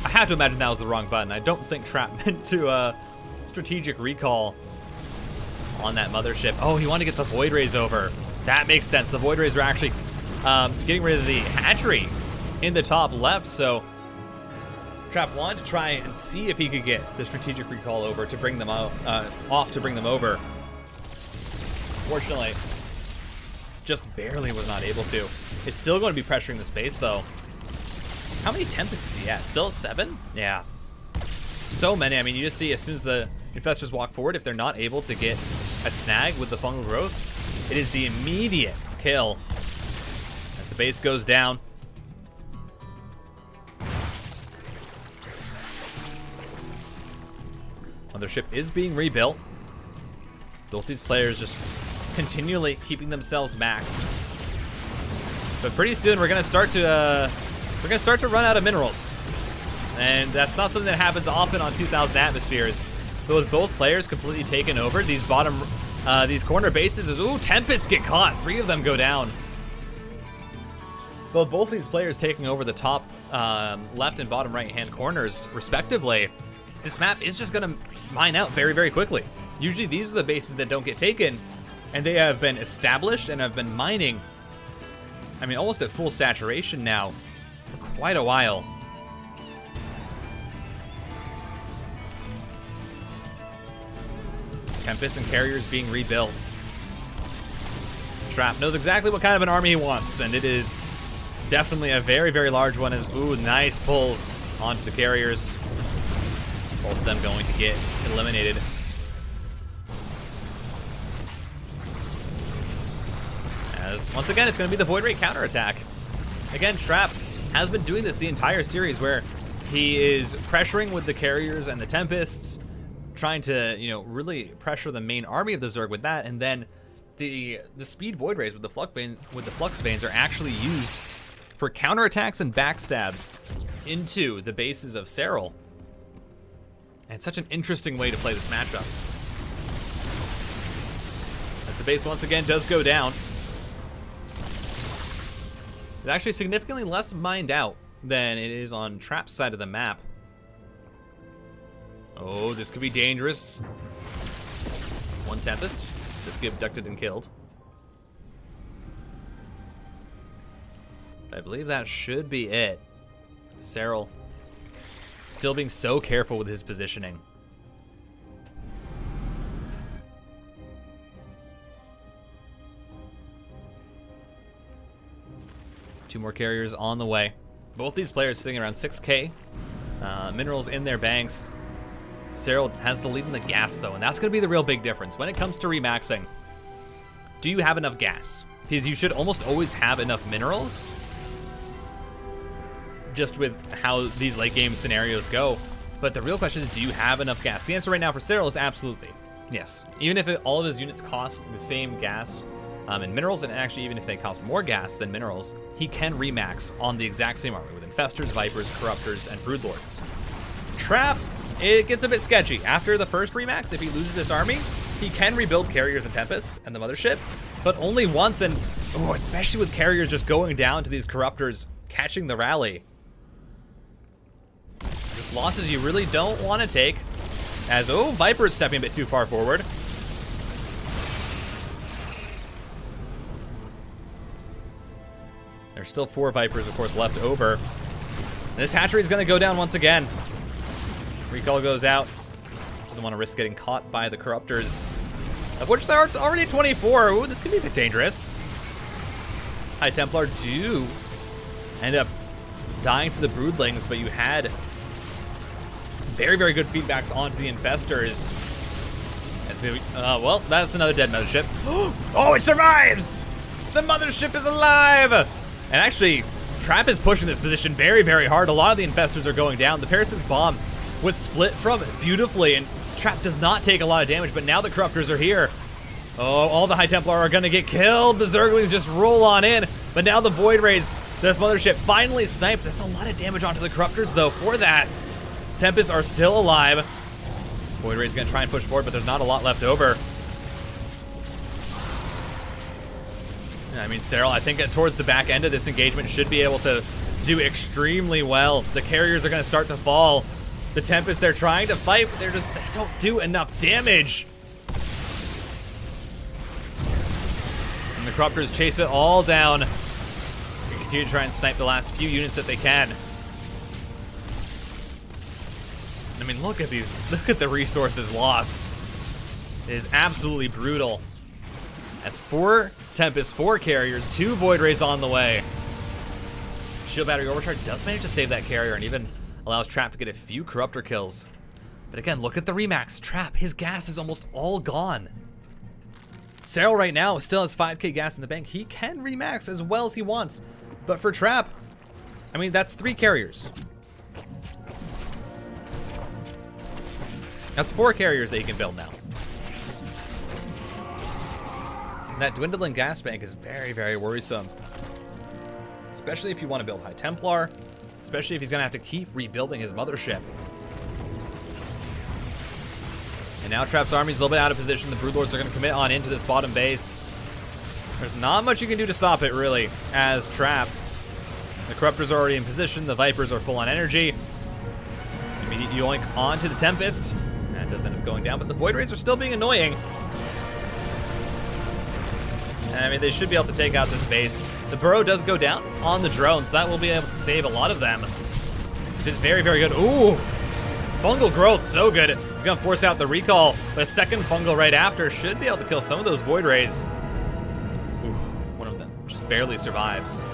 A: I have to imagine that was the wrong button. I don't think Trap meant to strategic recall on that mothership. Oh, he wanted to get the Void Rays over. That makes sense. The Void Rays were actually getting rid of the hatchery in the top left, so Trap wanted to try and see if he could get the strategic recall over to bring them off to bring them over. Fortunately, just barely was not able to. It's still going to be pressuring the space though. How many Tempests is he at? Still 7? Yeah. So many. I mean, you just see as soon as the Infestors walk forward, if they're not able to get a snag with the fungal growth, it is the immediate kill as the base goes down. Mothership is being rebuilt. Both these players just continually keeping themselves maxed. But pretty soon we're gonna start to run out of minerals, and that's not something that happens often on 2,000 atmospheres. But with both players completely taken over, these bottom, these corner bases, ooh, Tempests get caught. 3 of them go down. But both these players taking over the top left and bottom right-hand corners, respectively, this map is just going to mine out very, very quickly. Usually these are the bases that don't get taken, and they have been established and have been mining, I mean, almost at full saturation now for quite a while. Tempest and carriers being rebuilt. Trap knows exactly what kind of an army he wants, and it is definitely a very, very large one. As ooh, nice pulls onto the carriers. Both of them going to get eliminated. As once again, it's going to be the Void Ray counterattack. Again, Trap has been doing this the entire series, where he is pressuring with the carriers and the Tempests, trying to, you know, really pressure the main army of the Zerg with that, and then the speed Void Rays with the Flux Veins are actually used for counterattacks and backstabs into the bases of Serral. And it's such an interesting way to play this matchup. As the base once again does go down. It's actually significantly less mined out than it is on Trap's side of the map. Oh, this could be dangerous. One Tempest. Just get abducted and killed. I believe that should be it. Serral still being so careful with his positioning. Two more carriers on the way. Both these players sitting around 6k. Minerals in their banks. Serral has the lead in the gas, though, and that's going to be the real big difference. When it comes to remaxing, do you have enough gas? Because you should almost always have enough minerals, just with how these late game scenarios go. But the real question is, do you have enough gas? The answer right now for Serral is absolutely yes. Even if all of his units cost the same gas and minerals, and actually even if they cost more gas than minerals, he can remax on the exact same army with Infestors, Vipers, Corruptors, and Broodlords. Trap, it gets a bit sketchy. After the first remax, if he loses this army, he can rebuild Carriers and Tempests and the Mothership, but only once, and oh, especially with Carriers just going down to these Corruptors, catching the rally. Just losses you really don't want to take, as, oh, Viper's stepping a bit too far forward. There's still 4 Vipers, of course, left over. This hatchery is going to go down once again. Recall goes out. Doesn't want to risk getting caught by the Corruptors, of which there are already 24. Ooh, this could be a bit dangerous. High Templar do end up dying to the Broodlings, but you had very, very good feedbacks onto the Infestors. Well, that's another dead Mothership. Oh, it survives! The Mothership is alive! And actually, Trap is pushing this position very, very hard. A lot of the Infestors are going down. The Parasitic Bomb was split from beautifully, and Trap does not take a lot of damage, but now the Corruptors are here. Oh, all the High Templar are gonna get killed. The Zerglings just roll on in, but now the Void Rays, the Mothership, finally sniped. That's a lot of damage onto the Corruptors, though. For that, Tempests are still alive. Void Ray's gonna try and push forward, but there's not a lot left over. I mean, Serral, I think towards the back end of this engagement, should be able to do extremely well. The Carriers are gonna start to fall. The Tempests, they're trying to fight, but they don't do enough damage. And the Corruptors chase it all down. They continue to try and snipe the last few units that they can. I mean, look at these, look at the resources lost. It is absolutely brutal. As 4 Tempests, 4 Carriers, 2 Void Rays on the way. Shield Battery Overcharge does manage to save that Carrier and even allows Trap to get a few Corruptor kills. But again, look at the remax. Trap, his gas is almost all gone. Serral right now still has 5k gas in the bank. He can remax as well as he wants. But for Trap, I mean, that's 3 Carriers. That's 4 Carriers that he can build now. And that dwindling gas bank is very, very worrisome. Especially if you want to build High Templar. Especially if he's going to have to keep rebuilding his Mothership. And now Trap's army's a little bit out of position. The Broodlords are going to commit on into this bottom base. There's not much you can do to stop it, really, as Trap The Corruptors are already in position. The Vipers are full on energy. Immediate yoink onto the Tempest. That does end up going down, but the Void Rays are still being annoying. I mean, they should be able to take out this base. The Burrow does go down on the drone, so that will be able to save a lot of them. Which is very, very good. Ooh! Fungal Growth, so good. It's going to force out the recall, but a second Fungal right after should be able to kill some of those Void Rays. Ooh, one of them just barely survives.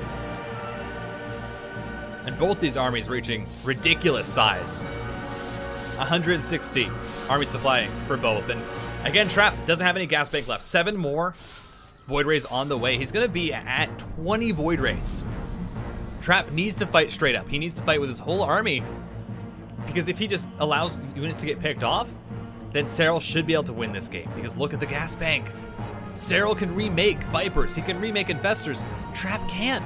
A: And both these armies reaching ridiculous size. 160 army supply for both. And again, Trap doesn't have any gas bank left. 7 more Void Rays on the way. He's going to be at 20 Void Rays. Trap needs to fight straight up. He needs to fight with his whole army. Because if he just allows units to get picked off, then Serral should be able to win this game. Because look at the gas bank. Serral can remake Vipers. He can remake Infestors. Trap can't.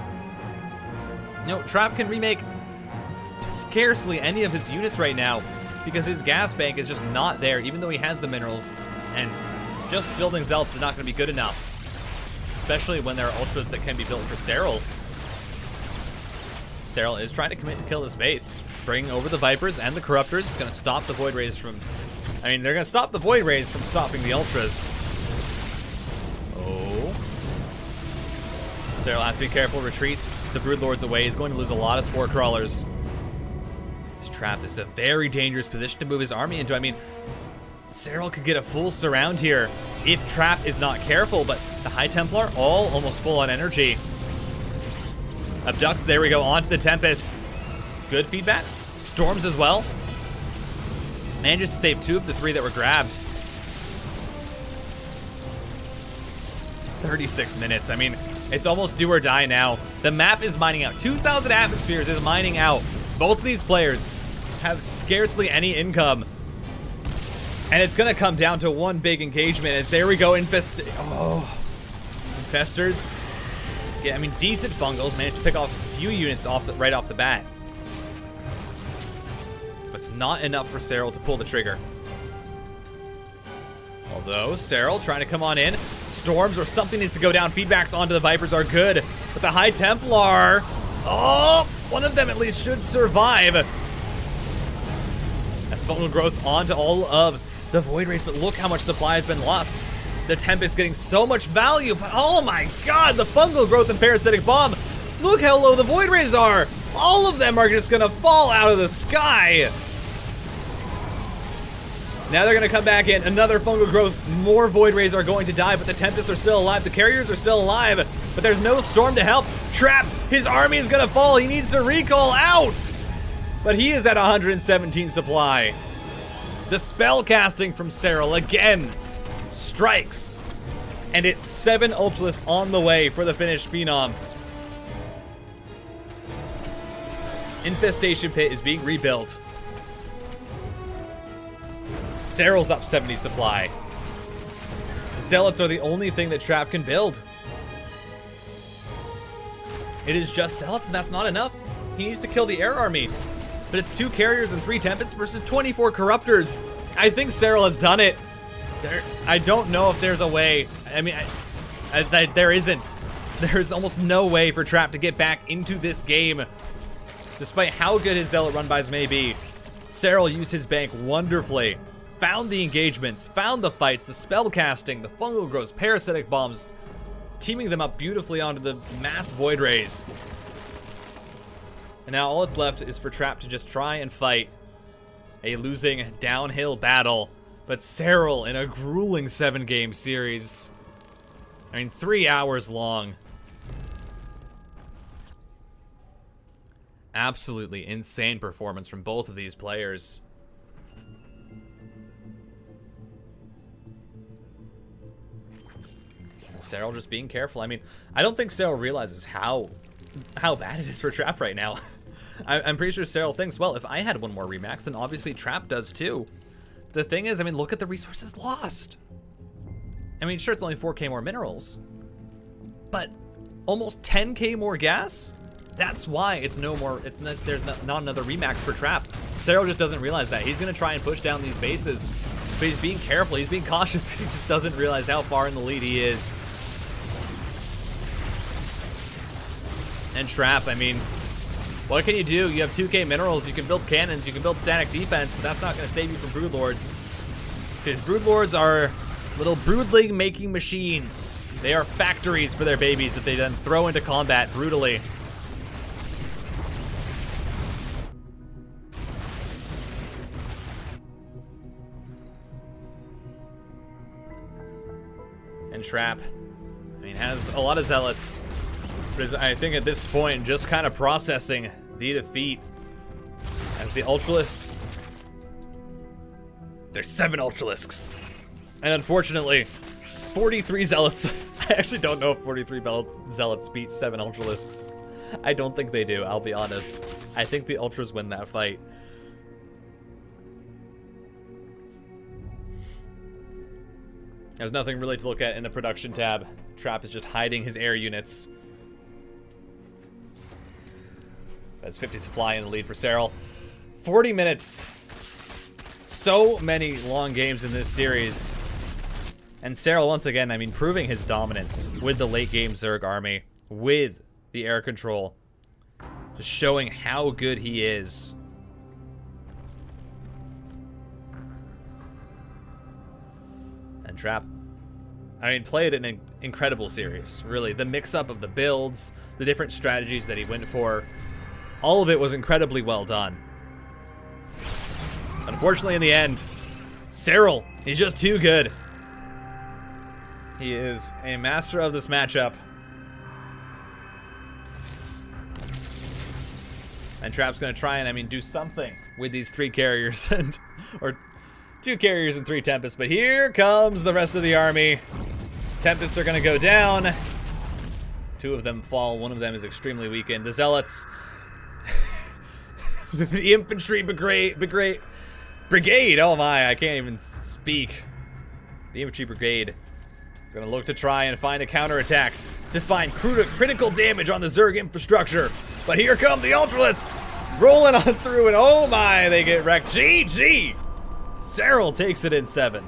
A: You know, Trap can remake scarcely any of his units right now because his gas bank is just not there, even though he has the minerals. And just building Zealots is not going to be good enough, especially when there are Ultras that can be built for Serral. Serral is trying to commit to kill this base. Bring over the Vipers and the Corruptors. Going to stop the Void Rays from... I mean, they're going to stop the Void Rays from stopping the Ultras. Oh. Serral has to be careful. Retreats the Broodlords away. He's going to lose a lot of Spore Crawlers. He's trapped. This is a very dangerous position to move his army into. I mean, Serral could get a full surround here if Trap is not careful, but the High Templar all almost full on energy. Abducts, there we go, onto the Tempest. Good feedbacks. Storms as well. Manages to save 2 of the 3 that were grabbed. 36 minutes. I mean, it's almost do or die now. The map is mining out. 2,000 atmospheres is mining out. Both of these players have scarcely any income. And it's going to come down to one big engagement as there we go. Infestors. Yeah, I mean, decent Fungals. Managed to pick off a few units right off the bat. But it's not enough for Serral to pull the trigger. Although, Serral trying to come on in. Storms or something needs to go down. Feedbacks onto the Vipers are good. But the High Templar... Oh! One of them at least should survive. As Fungal Growth onto all of the Void Rays. But look how much supply has been lost. The Tempest getting so much value. But oh my god! The Fungal Growth and Parasitic Bomb. Look how low the Void Rays are. All of them are just going to fall out of the sky. Now they're going to come back in. Another Fungal Growth. More Void Rays are going to die, but the Tempests are still alive. The Carriers are still alive, but there's no Storm to help. Trap, his army is going to fall. He needs to recall out, but he is at 117 supply. The spell casting from Serral again strikes, and it's 7 Ultras on the way for the Finnish Phenom. Infestation Pit is being rebuilt. Serral's up 70 supply. Zealots are the only thing that Trap can build. It is just Zealots, and that's not enough. He needs to kill the air army. But it's 2 Carriers and 3 Tempests versus 24 Corruptors. I think Serral has done it. I don't know if there's a way. I mean, there isn't. There's almost no way for Trap to get back into this game. Despite how good his Zealot run-bys may be, Serral used his bank wonderfully. Found the engagements, found the fights, the spell casting, the Fungal Growths, Parasitic Bombs, teaming them up beautifully onto the mass Void Rays. And now all that's left is for Trap to just try and fight a losing downhill battle. But Serral in a grueling 7-game series. I mean, 3 hours long. Absolutely insane performance from both of these players. Serral just being careful. I mean, I don't think Serral realizes how bad it is for Trap right now. I'm pretty sure Serral thinks, well, if I had one more remax, then obviously Trap does too. The thing is, I mean, look at the resources lost. I mean, sure, it's only 4K more minerals, but almost 10K more gas? That's why it's no more, there's not another remax for Trap. Serral just doesn't realize that. He's gonna try and push down these bases, but he's being careful, he's being cautious because he just doesn't realize how far in the lead he is. And Trap, I mean, What can you do? You have 2k minerals, you can build cannons, you can build static defense, but that's not going to save you from broodlords. Because broodlords are little broodling making machines. They are factories for their babies that they then throw into combat brutally. And Trap, I mean, has a lot of zealots, but is, I think at this point, just kind of processing the defeat as the Ultralisks. There's 7 Ultralisks, and unfortunately, 43 zealots. I actually don't know if 43 zealots beat 7 Ultralisks. I don't think they do, I'll be honest. I think the Ultras win that fight. There's nothing really to look at in the production tab. Trap is just hiding his air units. That's 50 supply in the lead for Serral. 40 minutes. So many long games in this series. And Serral, once again, I mean, proving his dominance with the late game Zerg army, with the air control. Just showing how good he is. And Trap, I mean, played an incredible series, really. The mix-up of the builds, the different strategies that he went for, all of it was incredibly well done. Unfortunately, in the end, Serral is just too good. He is a master of this matchup. And Trap's gonna try and, I mean, do something with these 3 carriers and, or 2 carriers and 3 Tempests, but here comes the rest of the army. Tempests are gonna go down. 2 of them fall, 1 of them is extremely weakened. The Zealots, the infantry brigade, oh my, I can't even speak. The infantry brigade is gonna look to try and find a counterattack to find critical damage on the Zerg infrastructure. But here come the Ultralisks rolling on through, and oh my, they get wrecked. GG! Serral takes it in 7.